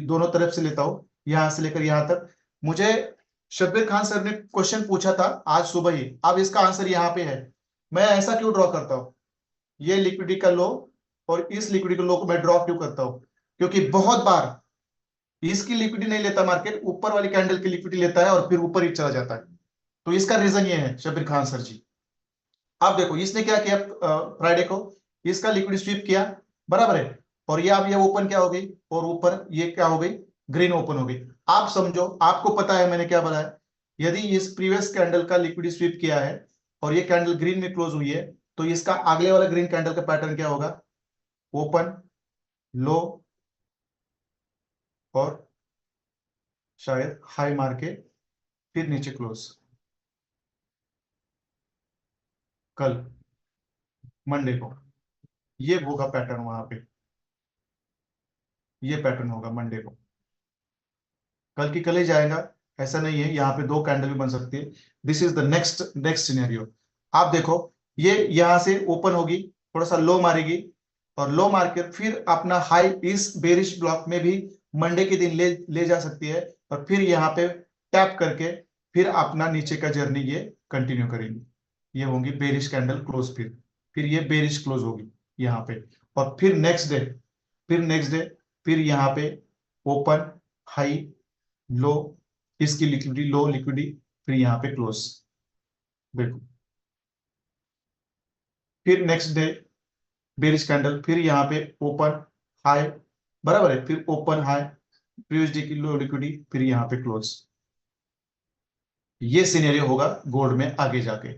दोनों तरफ से लेता हूँ, यहां से लेकर यहां तक। मुझे शब्बीर खान सर ने क्वेश्चन पूछा था आज सुबह ही, अब इसका आंसर यहाँ पे है। मैं ऐसा क्यों ड्रॉ करता हूँ, ये लिक्विडिटी का लो और इस लिक्विडिटी का लो को मैं ड्रॉ क्यों करता हूँ, क्योंकि बहुत बार इसकी लिक्विडिटी नहीं लेता मार्केट, ऊपर वाली कैंडल की लिक्विडिटी लेता है और फिर ऊपर ही चला जाता है। तो इसका रीजन ये है शब्बीर खान सर जी। आप देखो इसने क्या किया, फ्राइडे को इसका लिक्विड स्वीप किया, बराबर है, और ये अब ये ओपन क्या हो गई, और ऊपर ये क्या हो गई, ग्रीन ओपन हो गई। आप समझो, आपको पता है मैंने क्या बोला है, यदि इस प्रीवियस कैंडल का लिक्विड स्वीप किया है और ये कैंडल ग्रीन में क्लोज हुई है, तो इसका अगले वाला ग्रीन कैंडल का पैटर्न क्या होगा, ओपन, लो, और शायद हाई मार के फिर नीचे क्लोज, कल मंडे को ये होगा पैटर्न, वहां पे ये पैटर्न होगा मंडे को, कल की कल ही जाएगा, ऐसा नहीं है, यहाँ पे दो कैंडल भी बन सकती है। This is the next next scenario. आप देखो ये यहां से ओपन होगी, थोड़ा सा लो मारेगी, और लो मार के फिर अपना हाई इस बेरिश ब्लॉक में भी मंडे के दिन ले ले जा सकती है, और फिर यहाँ पे टैप करके फिर अपना नीचे का जर्नी ये कंटिन्यू करेंगे। ये होंगी बेरिश कैंडल क्लोज, फिर ये बेरिश क्लोज होगी यहाँ पे। और फिर नेक्स्ट डे फिर यहाँ पे ओपन, हाई, लो, इसकी लिक्विडिटी लो, लिक्विडिटी, फिर यहाँ पे क्लोज। देखो फिर नेक्स्ट डे बेरिश कैंडल, फिर यहाँ पे ओपन, हाई, बराबर है, फिर ओपन, हाई, प्रीवियस डे की लो, लिक्विडिटी, फिर यहाँ पे क्लोज। ये सिनेरियो होगा गोल्ड में आगे जाके,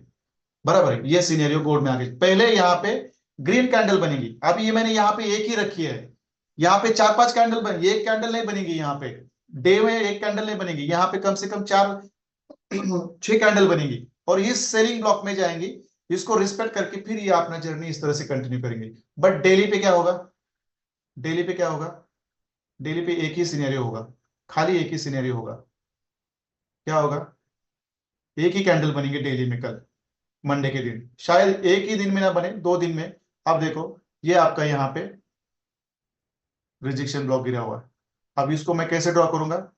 बराबर है। ये सिनेरियो गोल्ड में आगे, पहले यहाँ पे ग्रीन कैंडल बनेगी। अब ये मैंने यहाँ पे एक ही रखी है, यहाँ पे 4-5 कैंडल बनेगी, एक कैंडल नहीं बनेगी यहाँ पे, डे में एक कैंडल नहीं बनेगी, यहाँ पे कम से कम 4-6 कैंडल बनेगी, और इस सेलिंग ब्लॉक में जाएंगी। इसको रिस्पेक्ट करके फिर ये अपना जर्नी इस तरह से कंटिन्यू करेंगे। बट डेली पे क्या होगा, डेली पे क्या होगा, डेली पे एक ही सिनेरियो होगा, खाली एक ही सिनेरियो होगा। क्या होगा, एक ही कैंडल बनेंगे डेली में कल मंडे के दिन, शायद एक ही दिन में ना बने, 2 दिन में। अब देखो ये आपका यहाँ पे रिजेक्शन ब्लॉक गिरा हुआ है। अब इसको मैं कैसे ड्रॉ करूंगा,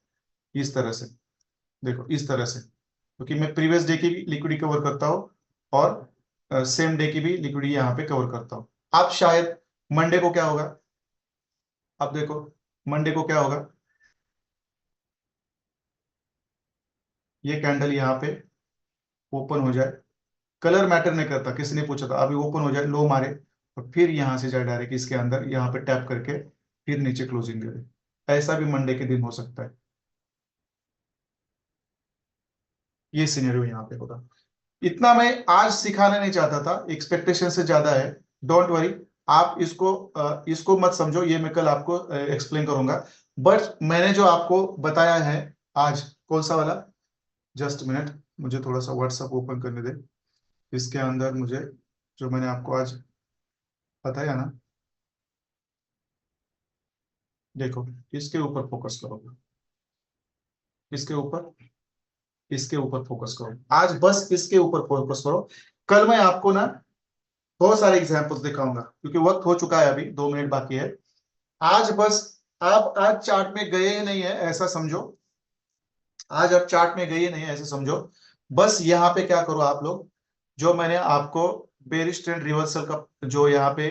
इस तरह से, देखो इस तरह से, क्योंकि मैं प्रीवियस डे की भी लिक्विडिटी कवर करता हूँ, और सेम डे की भी लिक्विडिटी यहाँ पे कवर करता हूँ। अब शायद मंडे को क्या होगा, अब देखो मंडे को क्या होगा, ये कैंडल यहाँ पे ओपन हो जाए, कलर मैटर नहीं करता, किसी ने पूछा था, अभी ओपन हो जाए, लो मारे, और फिर यहां से जाए डायरेक्ट इसके अंदर, यहाँ पे टैप करके फिर नीचे क्लोजिंग दे दे। ऐसा भी मंडे के दिन हो सकता है। ये सिनेरियो यहाँ पे होगा। इतना मैं आज सिखाना नहीं चाहता था, एक्सपेक्टेशन से ज्यादा है। डोंट वरी, आप इसको मत समझो, ये मैं कल आपको एक्सप्लेन करूंगा। बट मैंने जो आपको बताया है आज, कौन सा वाला, जस्ट मिनट, मुझे थोड़ा सा व्हाट्सएप ओपन करने दे। इसके अंदर मुझे जो मैंने आपको आज बताया ना, देखो इसके ऊपर फोकस करो, इसके ऊपर, इसके ऊपर फोकस करो आज, बस इसके ऊपर फोकस करो। कल मैं आपको ना बहुत सारे एग्जांपल्स दिखाऊंगा, क्योंकि वक्त हो चुका है, अभी 2 मिनट बाकी है। आज बस, आप आज चार्ट में गए ही नहीं है ऐसा समझो, आज आप चार्ट में गए ही नहीं है ऐसा समझो। बस यहाँ पे क्या करो आप लोग, जो मैंने आपको बेरिश ट्रेंड रिवर्सल का जो यहाँ पे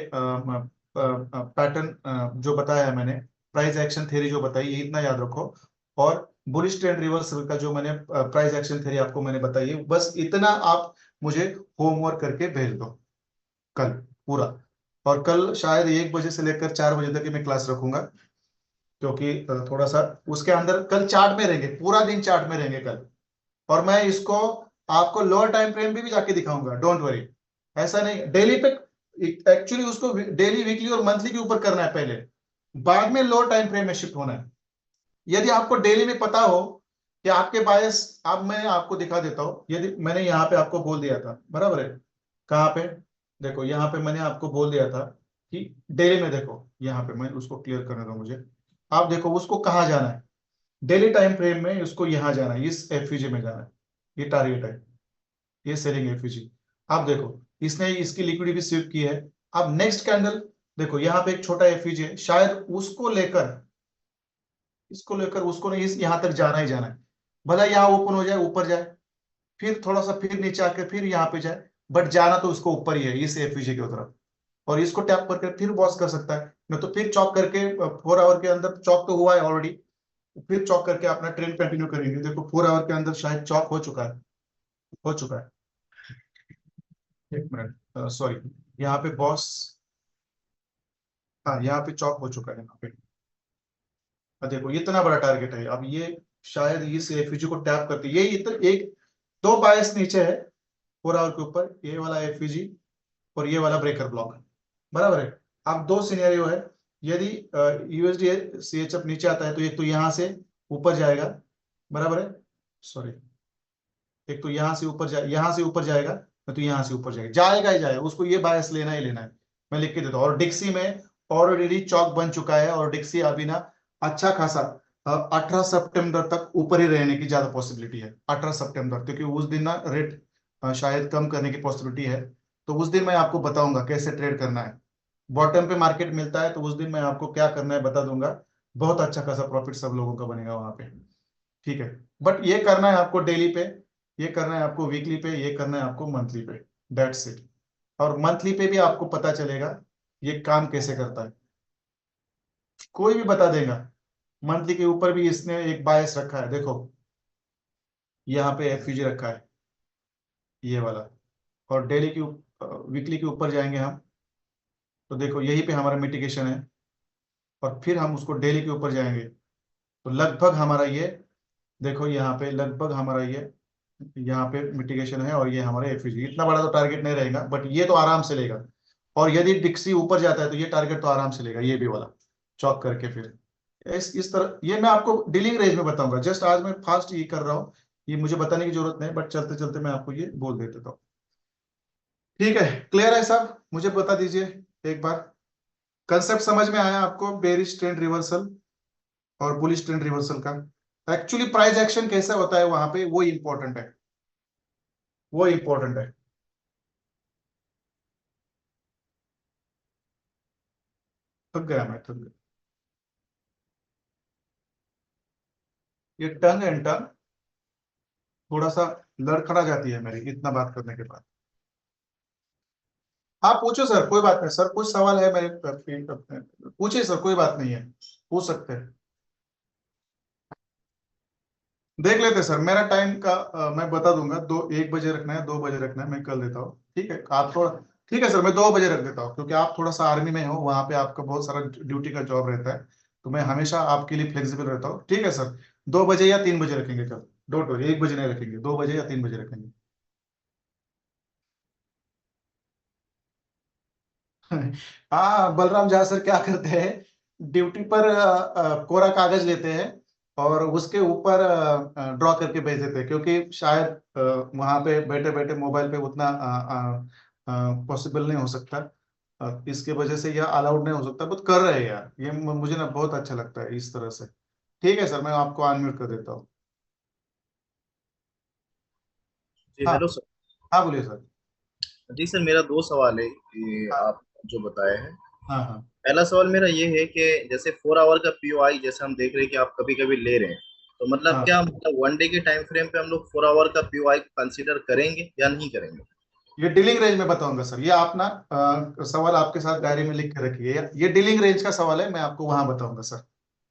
पैटर्न जो बताया है मैंने, प्राइस एक्शन थ्योरी जो बताई, ये इतना याद रखो। और बुलिश ट्रेंड रिवर्सल का जो मैंने प्राइस एक्शन थ्योरी आपको मैंने बताई है, बस इतना आप मुझे होमवर्क करके भेज दो कल पूरा। और कल शायद 1 बजे से लेकर 4 बजे तक की मैं क्लास रखूंगा, क्योंकि थोड़ा सा उसके अंदर कल चार्ट में रहेंगे, पूरा दिन चार्ट में रहेंगे कल। और मैं इसको आपको लोअर टाइम फ्रेम भी जाके दिखाऊंगा, डोंट वरी। ऐसा नहीं डेली पे, एक्चुअली उसको डेली, वीकली और मंथली के ऊपर करना है पहले, बाद में लोअर टाइम फ्रेम में शिफ्ट होना है। यदि आपको डेली में पता हो कि आपके बायस, अब मैं आपको दिखा देता हूं, यदि मैंने यहाँ पे आपको बोल दिया था, बराबर है, कहाँ पे, देखो यहाँ पे मैंने आपको बोल दिया था कि डेली में, देखो यहाँ पे मैं उसको क्लियर करने दो मुझे। आप देखो उसको कहाँ जाना है, डेली टाइम फ्रेम में उसको यहाँ जाना है, इस एफयूजी में जाना है, ये टारगेट है, ये सेलिंग एफयूजी। आप देखो इसने इसकी लिक्विडिटी भी स्वीप की है। अब नेक्स्ट कैंडल देखो, यहाँ पे एक छोटा एफयूजी है, शायद उसको लेकर, इसको लेकर उसको नहीं, इस यहां तक जाना ही जाना है, भला यहाँ ओपन हो जाए, ऊपर जाए, फिर थोड़ा सा फिर नीचे आके फिर यहाँ पे जाए, बट जाना तो उसको ऊपर ही है, इस एफयूजी की तरफ। और इसको टैप करके फिर बॉस कर सकता है, नहीं तो फिर चौक करके 4 आवर के अंदर चौक तो हुआ है ऑलरेडी, फिर चौक करके अपना ट्रेंड कंटिन्यू करेंगे। देखो 4 आवर के अंदर शायद चौक हो चुका है, हो चुका है। 1 मिनट, सॉरी, यहाँ पे बॉस, हाँ यहाँ पे चौक हो चुका है यहाँ पे। अब देखो इतना बड़ा टारगेट है, अब ये शायद इस एफयूजी को टैप करते, ये इतना एक, 2 बायस नीचे है 4 आवर के ऊपर, ये वाला एफयूजी और ये वाला ब्रेकर ब्लॉक, बराबर है। अब 2 सिनेरियो है, यदि यूएसडी सीएचएफ नीचे आता है तो एक तो यहाँ से ऊपर जाएगा, बराबर है, सॉरी, एक तो यहाँ से ऊपर जाए, यहाँ से ऊपर जाएगा, तो यहाँ से ऊपर जाएगा, जाएगा ही जाएगा, उसको ये बायस लेना ही लेना है, मैं लिख के देता हूँ। और डिक्सी में ऑलरेडी चौक बन चुका है, और डिक्सी अभी ना अच्छा खासा 18 सितंबर तक ऊपर ही रहने की ज्यादा पॉसिबिलिटी है, 18 सितंबर, क्योंकि उस दिन ना रेट शायद कम करने की पॉसिबिलिटी है। तो उस दिन मैं आपको बताऊंगा कैसे ट्रेड करना है, बॉटम पे मार्केट मिलता है तो उस दिन मैं आपको क्या करना है बता दूंगा। बहुत अच्छा खासा प्रॉफिट सब लोगों का बनेगा वहां पे। ठीक है, बट ये करना है आपको डेली पे, ये करना है आपको वीकली पे, ये करना है आपको मंथली पे, दैट्स इट। और मंथली पे भी आपको पता चलेगा ये काम कैसे करता है, कोई भी बता देगा। मंथली के ऊपर भी इसने एक बायस रखा है, देखो यहाँ पे एफयूजी रखा है ये वाला। और डेली के वीकली के ऊपर जाएंगे हम, तो देखो यही पे हमारा मिटिगेशन है। और फिर हम उसको डेली के ऊपर जाएंगे, तो लगभग हमारा ये, देखो यहाँ पे लगभग हमारा ये, यहाँ पे मिटिगेशन है और ये हमारे एफयूजी। इतना बड़ा तो टारगेट नहीं रहेगा, बट ये तो आराम से लेगा। और यदि डिक्सी ऊपर जाता है तो ये टारगेट तो आराम से लेगा, ये भी वाला चौक करके। फिर इस तरह ये मैं आपको डीलिंग रेंज में बताऊंगा। जस्ट आज मैं फास्ट ये कर रहा हूँ, ये मुझे बताने की जरूरत नहीं, बट चलते चलते मैं आपको ये बोल देता हूँ। ठीक है, क्लियर है सब? मुझे बता दीजिए एक बार, कंसेप्ट समझ में आया आपको बेरिश ट्रेंड रिवर्सल और बुलिश ट्रेंड रिवर्सल का? एक्चुअली प्राइस एक्शन कैसा होता है वहां पे, वो इंपॉर्टेंट है, वो इंपॉर्टेंट है। थक गया मैं, थक गया। ये टंग एंड टंग थोड़ा सा लड़खड़ा जाती है मेरी इतना बात करने के बाद। हाँ पूछो सर, कोई बात नहीं सर, कुछ सवाल है मेरे, पूछिए सर, कोई बात नहीं है, पूछ सकते हैं। देख लेते सर, मेरा टाइम का मैं बता दूंगा, 1 बजे रखना है, 2 बजे रखना है, मैं कर देता हूँ। ठीक है आप थोड़ा, ठीक है सर, मैं 2 बजे रख देता हूँ, क्योंकि आप थोड़ा सा आर्मी में हो, वहां पे आपका बहुत सारा ड्यूटी का जॉब रहता है, तो मैं हमेशा आपके लिए फ्लेक्सिबल रहता हूँ। ठीक है सर, 2 बजे या 3 बजे रखेंगे, चलो। डोंट वरी, 1 बजे नहीं रखेंगे, 2 बजे या 3 बजे रखेंगे। हाँ बलराम झा सर क्या करते हैं, ड्यूटी पर कोरा कागज लेते हैं और उसके ऊपर ड्रॉ करके भेज देते हैं, क्योंकि शायद वहां पे बैठे बैठे मोबाइल पे उतना पॉसिबल नहीं हो सकता। इसके वजह से यह अलाउड नहीं हो सकता, बहुत कर रहे हैं यार ये, मुझे ना बहुत अच्छा लगता है इस तरह से। ठीक है सर, मैं आपको अनम्यूट कर देता हूँ। जी हाँ, हेलो सर। हाँ बोलिए सर। जी सर, मेरा दो सवाल है कि हाँ, आप जो बताए हैं। हाँ, हाँ, पहला सवाल मेरा ये है कि जैसे 4 आवर का पीओआई जैसे हम देख रहे हैं कि आप कभी कभी ले रहे हैं, तो मतलब हाँ। क्या मतलब 1 डे के टाइम फ्रेम पे हम लोग 4 आवर का पीओआई कंसीडर करेंगे या नहीं करेंगे? ये डीलिंग रेंज में बताऊंगा सर, ये आप ना सवाल आपके साथ डायरी में लिख के रखिए, ये डीलिंग रेंज का सवाल है, मैं आपको वहां बताऊंगा सर। और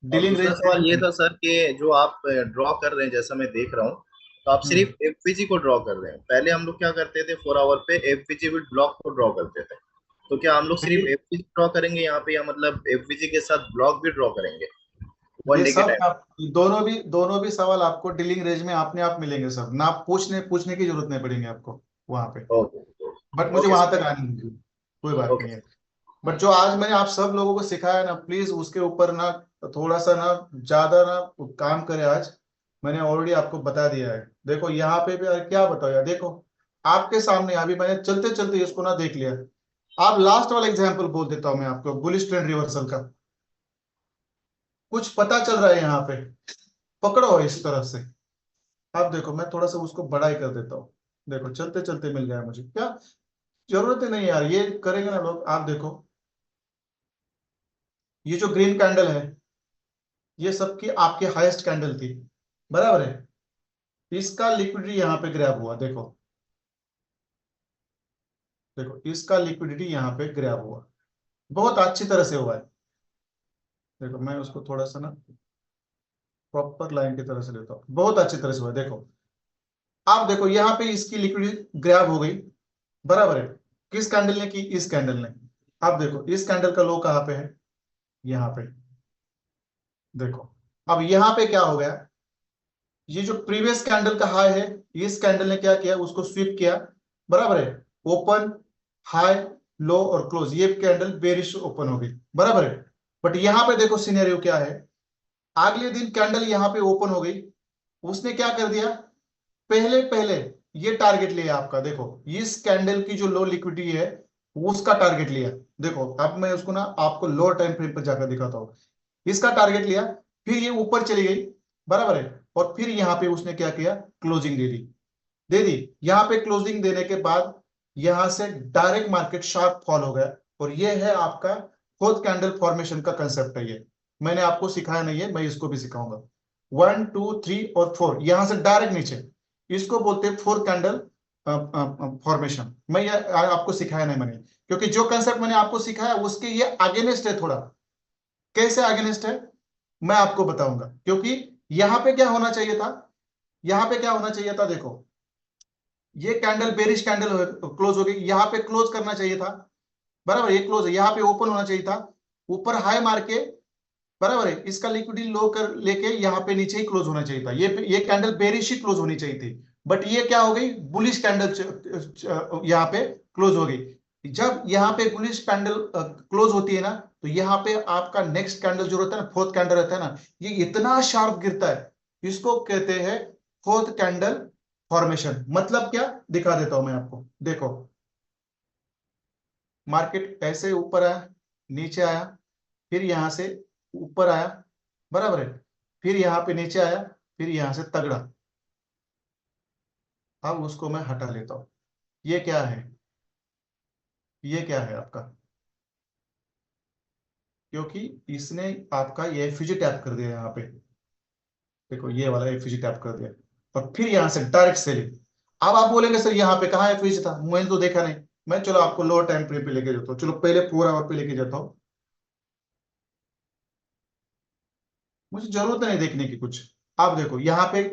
डीलिंग दूसरा रेंज सवाल ये था सर कि जो आप ड्रॉ कर रहे हैं, जैसा मैं देख रहा हूँ, तो आप हम्म। सिर्फ एफवीजी को ड्रॉ कर रहे हैं। पहले हम लोग क्या करते थे, 4 आवर पे एफवीजी विद ब्लॉक को ड्रॉ करते थे। तो क्या हम लोग सिर्फ ये एफवीजी ड्रॉ करेंगे यहाँ पे, या मतलब एफवीजी के साथ ब्लॉक भी ड्रॉ करेंगे वन ये डे के सब टाइम? आप, दोनों भी सवाल आपको डीलिंग रेंज में अपने आप मिलेंगे सर, ना पूछने पूछने की जरूरत नहीं पड़ेगी आपको वहां पे। ओके। बट मुझे ओके वहां सर। तक आने दीजिए, कोई बात ओके नहीं है। सर। बट जो आज मैंने आप सब लोगों को सिखाया ना, प्लीज उसके ऊपर ना थोड़ा सा ना ज्यादा ना काम करे आज। मैंने ऑलरेडी आपको बता दिया है, देखो यहाँ पे भी यार क्या बताओ यार, देखो आपके सामने अभी मैंने चलते चलते इसको ना देख लिया। आप लास्ट वाला एग्जाम्पल बोल देता हूँ मैं आपको, बुलिश ट्रेंड रिवर्सल का, कुछ पता चल रहा है यहाँ पे, पकड़ो इस तरह से। आप देखो मैं थोड़ा सा उसको बड़ा ही कर देता हूँ, देखो चलते चलते मिल गया मुझे क्या, जरूरत ही नहीं यार, ये करेंगे ना लोग। आप देखो ये जो ग्रीन कैंडल है, ये सबकी आपकी हाईएस्ट कैंडल थी, बराबर है। इसका लिक्विडिटी यहाँ पे ग्रैब हुआ, देखो देखो इसका लिक्विडिटी यहाँ पे ग्रैब हुआ, बहुत अच्छी तरह से हुआ है। देखो मैं उसको थोड़ा सा ना प्रॉपर लाइन की तरह से लेता हूँ, बहुत अच्छी तरह से हुआ है, देखो। आप देखो यहाँ पे इसकी लिक्विडिटी ग्रैब हो गई, बराबर है। किस कैंडल ने की? इस कैंडल ने। आप देखो इस कैंडल का लो कहाँ पे है, यहाँ पे, देखो। अब यहाँ पे क्या हो गया, ये जो प्रीवियस कैंडल का हाई है, इस कैंडल ने क्या किया, उसको स्वीप किया, बराबर है। ओपन, हाई, लो और क्लोज, ये कैंडल बेरिश ओपन हो गई, बराबर है। बट यहां पे देखो सिनेरियो क्या है, अगले दिन कैंडल यहां पे ओपन हो गई, उसने क्या कर दिया, पहले पहले ये टारगेट लिया आपका, देखो इस कैंडल की जो लो लिक्विडिटी है उसका टारगेट लिया। देखो अब मैं उसको ना आपको लोअर टाइम फ्रेम पर जाकर दिखाता हूं, इसका टारगेट लिया, फिर ये ऊपर चली गई, बराबर है। और फिर यहां पे उसने क्या किया, क्लोजिंग दे दी, दे दी। यहां पे क्लोजिंग देने के बाद यहां से डायरेक्ट मार्केट शार्प फॉल हो गया, और ये है आपका फोर्थ कैंडल फॉर्मेशन का कंसेप्ट है ये। मैंने आपको सिखाया नहीं है, मैं इसको भी सिखाऊंगा। 1 2 3 और 4, यहां से डायरेक्ट नीचे, इसको बोलते हैं 4 कैंडल फॉर्मेशन। मैं ये आपको सिखाया नहीं मैंने, क्योंकि जो कंसेप्ट मैंने आपको सिखाया उसके ये अगेंस्ट है थोड़ा। कैसे अगेंस्ट है मैं आपको बताऊंगा, क्योंकि यहां पे क्या होना चाहिए था, यहां पे क्या होना चाहिए था, देखो ये कैंडल बेरिश कैंडल क्लोज हो गई, यहां पे क्लोज करना चाहिए था, बराबर, ये क्लोज है, यहाँ पे ओपन होना चाहिए था, ऊपर हाई मार के, बराबर है, इसका लिक्विडिटी लो कर लेके यहाँ पे नीचे ही क्लोज होना चाहिए था, ये कैंडल बेरिश ही क्लोज होनी चाहिए थी। बट ये क्या हो गई, बुलिश कैंडल यहाँ पे क्लोज हो गई। जब यहाँ पे बुलिश कैंडल क्लोज होती है ना, तो यहाँ पे आपका नेक्स्ट कैंडल जो रहता है ना, फोर्थ कैंडल रहता है ना, ये इतना शार्प गिरता है, इसको कहते हैं फोर्थ कैंडल फॉर्मेशन। मतलब क्या, दिखा देता हूं मैं आपको, देखो मार्केट ऐसे ऊपर आया, नीचे आया, फिर यहां से ऊपर आया, बराबर है, फिर यहां पे नीचे आया, फिर यहां से तगड़ा। अब उसको मैं हटा लेता हूं। ये क्या है, ये क्या है आपका, क्योंकि इसने आपका ये एफयूजी टैप कर दिया यहाँ पे, देखो ये वाला एफयूजी टैप कर दिया, और फिर यहां से डायरेक्ट सेलिंग। अब आप बोलेंगे सर यहाँ पे कहाँ एफयूजी था, मैंने तो देखा नहीं। मैं चलो आपको लोअर टाइम फ्रेम पे लेके जाता हूँ, चलो पहले 4 आवर पे लेके जाता हूँ, मुझे जरूरत नहीं देखने की कुछ। आप देखो यहाँ पे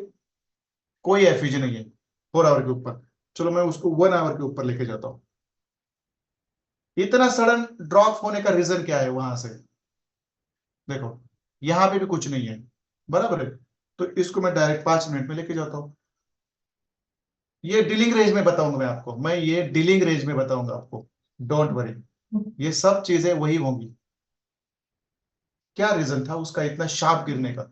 कोई एफयूजी नहीं है 4 आवर के ऊपर, चलो मैं उसको 1 आवर के ऊपर लेके जाता हूँ। इतना सडन ड्रॉप होने का रीजन क्या है वहां से, देखो यहां पे भी कुछ नहीं है, बराबर है, तो इसको मैं डायरेक्ट 5 मिनट में लेके जाता हूं। ये डीलिंग रेंज में बताऊंगा मैं आपको, मैं ये डीलिंग रेंज में बताऊंगा आपको, डोंट वरी, ये सब चीजें वही होंगी। क्या रीजन था उसका इतना शार्प गिरने का,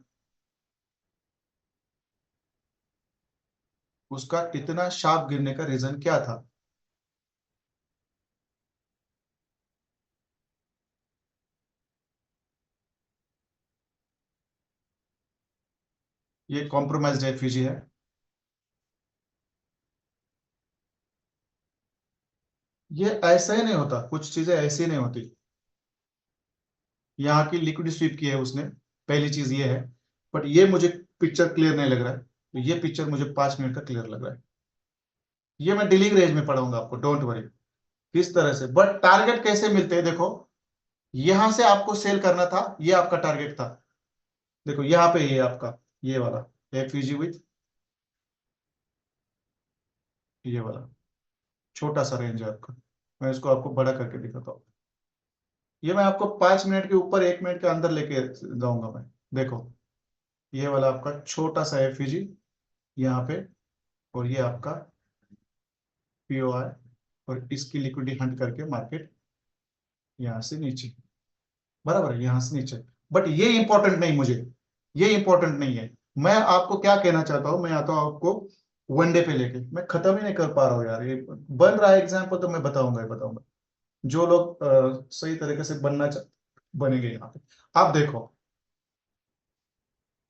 उसका इतना शार्प गिरने का रीजन क्या था। ये कॉम्प्रोमाइज्ड एफयूजी है। ये ऐसा ही नहीं होता, कुछ चीजें ऐसी नहीं होती। यहाँ की लिक्विड स्वीप की है उसने, पहली चीज ये है। बट ये मुझे पिक्चर क्लियर नहीं लग रहा है, तो ये पिक्चर मुझे 5 मिनट का क्लियर लग रहा है। ये मैं डीलिंग रेंज में पढ़ाऊंगा आपको, डोंट वरी, किस तरह से। बट टारगेट कैसे मिलते हैं, देखो यहां से आपको सेल करना था, ये आपका टारगेट था, देखो यहाँ पे ये आपका, ये वाला एफयूजी विथ ये वाला छोटा सा रेंज है आपका। मैं इसको आपको बड़ा करके दिखाता हूँ। ये मैं आपको 5 मिनट के ऊपर 1 मिनट के अंदर लेके जाऊंगा मैं। देखो ये वाला आपका छोटा सा एफयूजी यहाँ पे, और ये आपका पीओआई, और इसकी लिक्विडिटी हंट करके मार्केट यहाँ से नीचे, बराबर है, यहाँ से नीचे। बट ये इंपॉर्टेंट नहीं मुझे, ये इंपॉर्टेंट नहीं है। मैं आपको क्या कहना चाहता हूँ, मैं आता हूँ आपको वनडे पे लेके, मैं खत्म ही नहीं कर पा रहा हूँ यार, ये बन रहा है एग्जाम्पल तो मैं बताऊंगा ही बताऊंगा। जो लोग सही तरीके से बनना बनेंगे यहाँ पे। आप देखो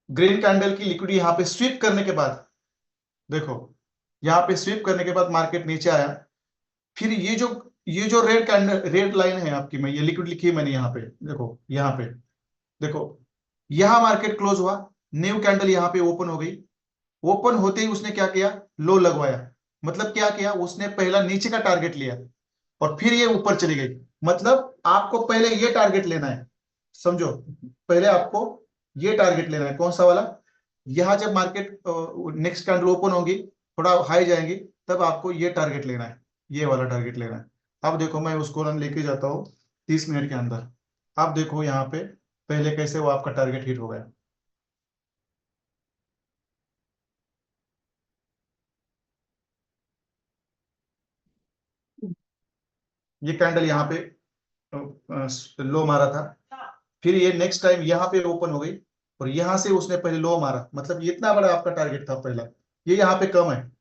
ग्रीन कैंडल की लिक्विडिटी यहाँ पे स्वीप करने के बाद, देखो यहाँ पे स्वीप करने के बाद मार्केट नीचे आया, फिर ये जो रेड कैंडल, रेड लाइन है आपकी, मैं ये लिक्विड लिखी है मैंने यहाँ पे, देखो यहाँ पे, देखो यहां मार्केट क्लोज हुआ, न्यू कैंडल यहां पे ओपन हो गई, ओपन होते ही उसने क्या किया, लो लगवाया। मतलब क्या किया उसने, पहला नीचे का टारगेट लिया, और फिर ये ऊपर चली गई। मतलब आपको पहले ये टारगेट लेना है, समझो, पहले आपको ये टारगेट लेना है, कौन सा वाला, यहां जब मार्केट नेक्स्ट कैंडल ओपन होगी, थोड़ा हाई जाएंगी, तब आपको ये टारगेट लेना है, ये वाला टारगेट लेना है। अब देखो मैं उसको रन लेके जाता हूँ 30 मिनट के अंदर। आप देखो यहाँ पे पहले कैसे वो आपका टारगेट हिट हो गया। ये कैंडल यहाँ पे लो मारा था, फिर ये नेक्स्ट टाइम यहाँ पे ओपन हो गई, और यहां से उसने पहले लो मारा, मतलब ये इतना बड़ा आपका टारगेट था पहला, ये यहाँ पे कम है,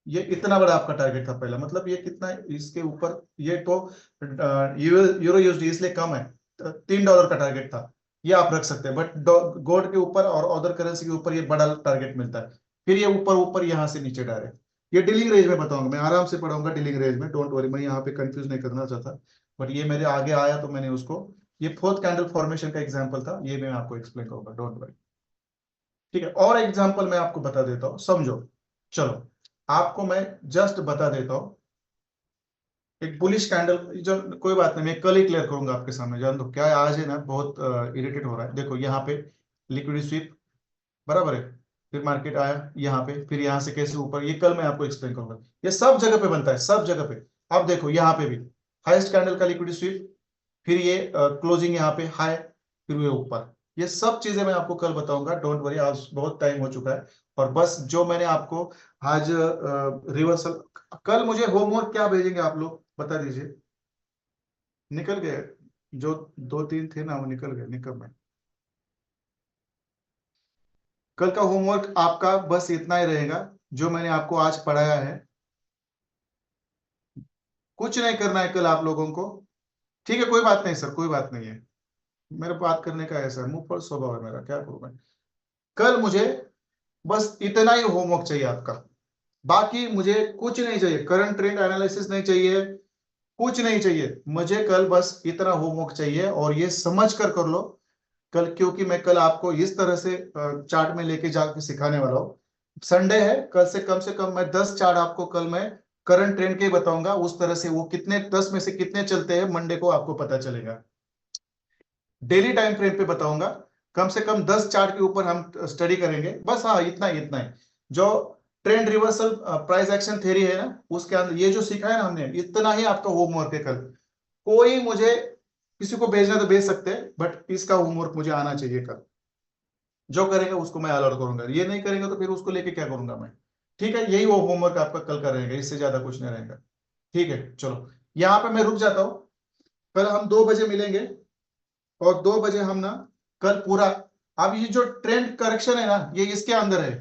ये इतना बड़ा आपका टारगेट था पहला, मतलब ये कितना है? इसके ऊपर ये तो यूरो यूएसडी इसलिए कम है, $3 का टारगेट था, ये आप रख सकते हैं। बट गोल्ड के ऊपर और अदर करेंसी के ऊपर ये बड़ा टारगेट मिलता है, फिर ये ऊपर ऊपर यहाँ से नीचे डायरेक्ट। ये डीलिंग रेंज में बताऊंगा, मैं आराम से पढ़ाऊंगा डीलिंग रेंज में, डोंट वरी, मैं यहाँ पे कंफ्यूज नहीं करना चाहता। बट ये मेरे आगे आया तो मैंने उसको ये फोर्थ कैंडल फॉर्मेशन का एग्जांपल था, ये मैं आपको एक्सप्लेन करूंगा, डोंट वरी। ठीक है, और एग्जांपल मैं आपको बता देता हूं, समझो। चलो आपको मैं जस्ट बता देता हूं, एक बुलिश कैंडल, जो कोई बात नहीं, मैं कल ही क्लियर करूंगा आपके सामने, जान दो क्या है, आज है ना बहुत इरिटेट हो रहा है। देखो यहाँ पे लिक्विड स्वीप, बराबर है, फिर मार्केट आया यहाँ पे, फिर यहाँ से कैसे ऊपर, ये कल मैं आपको एक्सप्लेन करूंगा। ये सब जगह पे बनता है, सब जगह पे। अब देखो यहाँ पे भी हाईएस्ट कैंडल का लिक्विड स्वीप, फिर ये क्लोजिंग यहाँ पे हाई, फिर ये ऊपर, ये सब चीजें मैं आपको कल बताऊंगा, डोंट वरी, आज बहुत टाइम हो चुका है। और बस जो मैंने आपको आज रिवर्सल, कल मुझे होमवर्क क्या भेजेंगे आप लोग बता दीजिए। निकल गए जो दो तीन थे ना, वो निकल गए, निकल गए। कल का होमवर्क आपका बस इतना ही रहेगा, जो मैंने आपको आज पढ़ाया है, कुछ नहीं करना है कल आप लोगों को। ठीक है, कोई बात नहीं सर, कोई बात नहीं है, मेरे बात करने का है सर, मुंह पर स्वभाव है मेरा, क्या करूं मैं। कल मुझे बस इतना ही होमवर्क चाहिए आपका, बाकी मुझे कुछ नहीं चाहिए, करंट ट्रेंड एनालिसिस नहीं चाहिए, कुछ नहीं चाहिए मुझे, कल बस इतना होमवर्क चाहिए, और ये समझ कर लो कल, क्योंकि मैं कल आपको इस तरह से चार्ट में लेके जाके सिखाने वाला हूँ। संडे है, कल से कम मैं 10 चार्ट आपको कल मैं करंट ट्रेंड के बताऊंगा, उस तरह से वो कितने 10 में से कितने चलते हैं मंडे को आपको पता चलेगा। डेली टाइम फ्रेम पे बताऊंगा, कम से कम 10 चार्ट के ऊपर हम स्टडी करेंगे, बस हाँ इतना ही, इतना ही। जो trend reversal price action theory है ना, उसके अंदर ये जो सीखा है ना हमने, इतना ही आपका होमवर्क है कल। कोई मुझे, किसी को भेजना तो भेज सकते हैं, बट इसका होमवर्क मुझे आना चाहिए कल। जो करेगा उसको मैं अलाउड करूंगा, ये नहीं करेंगे तो फिर उसको लेके क्या करूंगा मैं। ठीक है, यही वो होमवर्क आपका कल का रहेगा, इससे ज्यादा कुछ नहीं रहेगा। ठीक है, चलो यहाँ पे मैं रुक जाता हूँ। कल हम 2 बजे मिलेंगे, और 2 बजे हम ना कल पूरा, अब ये जो ट्रेंड करेक्शन है ना, ये इसके अंदर है,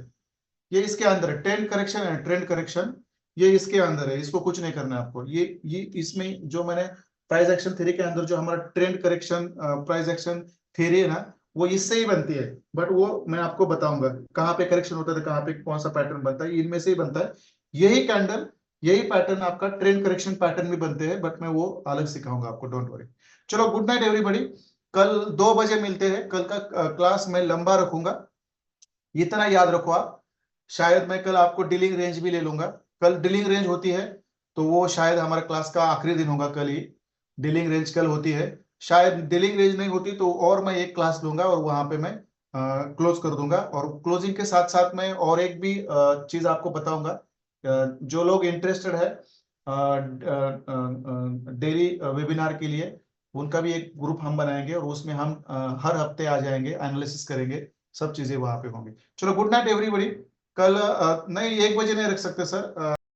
ये इसके अंदर है, ट्रेंड करेक्शन है, ट्रेंड करेक्शन, ये इसके अंदर है, इसको कुछ नहीं करना है आपको। ये इसमें जो मैंने प्राइस एक्शन थ्योरी के अंदर जो हमारा trend correction price action theory है ना, वो इससे ही बनती है, बट वो मैं आपको बताऊंगा कहाँ पे करेक्शन होता है, कहाँ पे कौन सा पैटर्न बनता है, इनमें से ही बनता है। यही कैंडल, यही पैटर्न आपका ट्रेंड करेक्शन पैटर्न भी बनते हैं, बट मैं वो अलग सिखाऊंगा आपको, डोंट वरी। चलो गुड नाइट एवरीबॉडी, कल 2 बजे मिलते हैं। कल का क्लास मैं लंबा रखूंगा, इतना याद रखो आप। शायद मैं कल आपको डीलिंग रेंज भी ले लूंगा, कल डीलिंग रेंज होती है, तो वो शायद हमारा क्लास का आखिरी दिन होगा कल ही। डीलिंग रेंज कल होती है, शायद डीलिंग रेंज नहीं होती तो और मैं एक क्लास लूंगा, और वहां पे मैं क्लोज कर दूंगा, और क्लोजिंग के साथ साथ मैं और एक भी चीज आपको बताऊंगा। जो लोग इंटरेस्टेड है डेली वेबिनार के लिए, उनका भी एक ग्रुप हम बनाएंगे, और उसमें हम हर हफ्ते आ जाएंगे, एनालिसिस करेंगे, सब चीजें वहां पे होंगी। चलो गुड नाइट एवरीबॉडी। कल नहीं, 1 बजे नहीं रख सकते सर,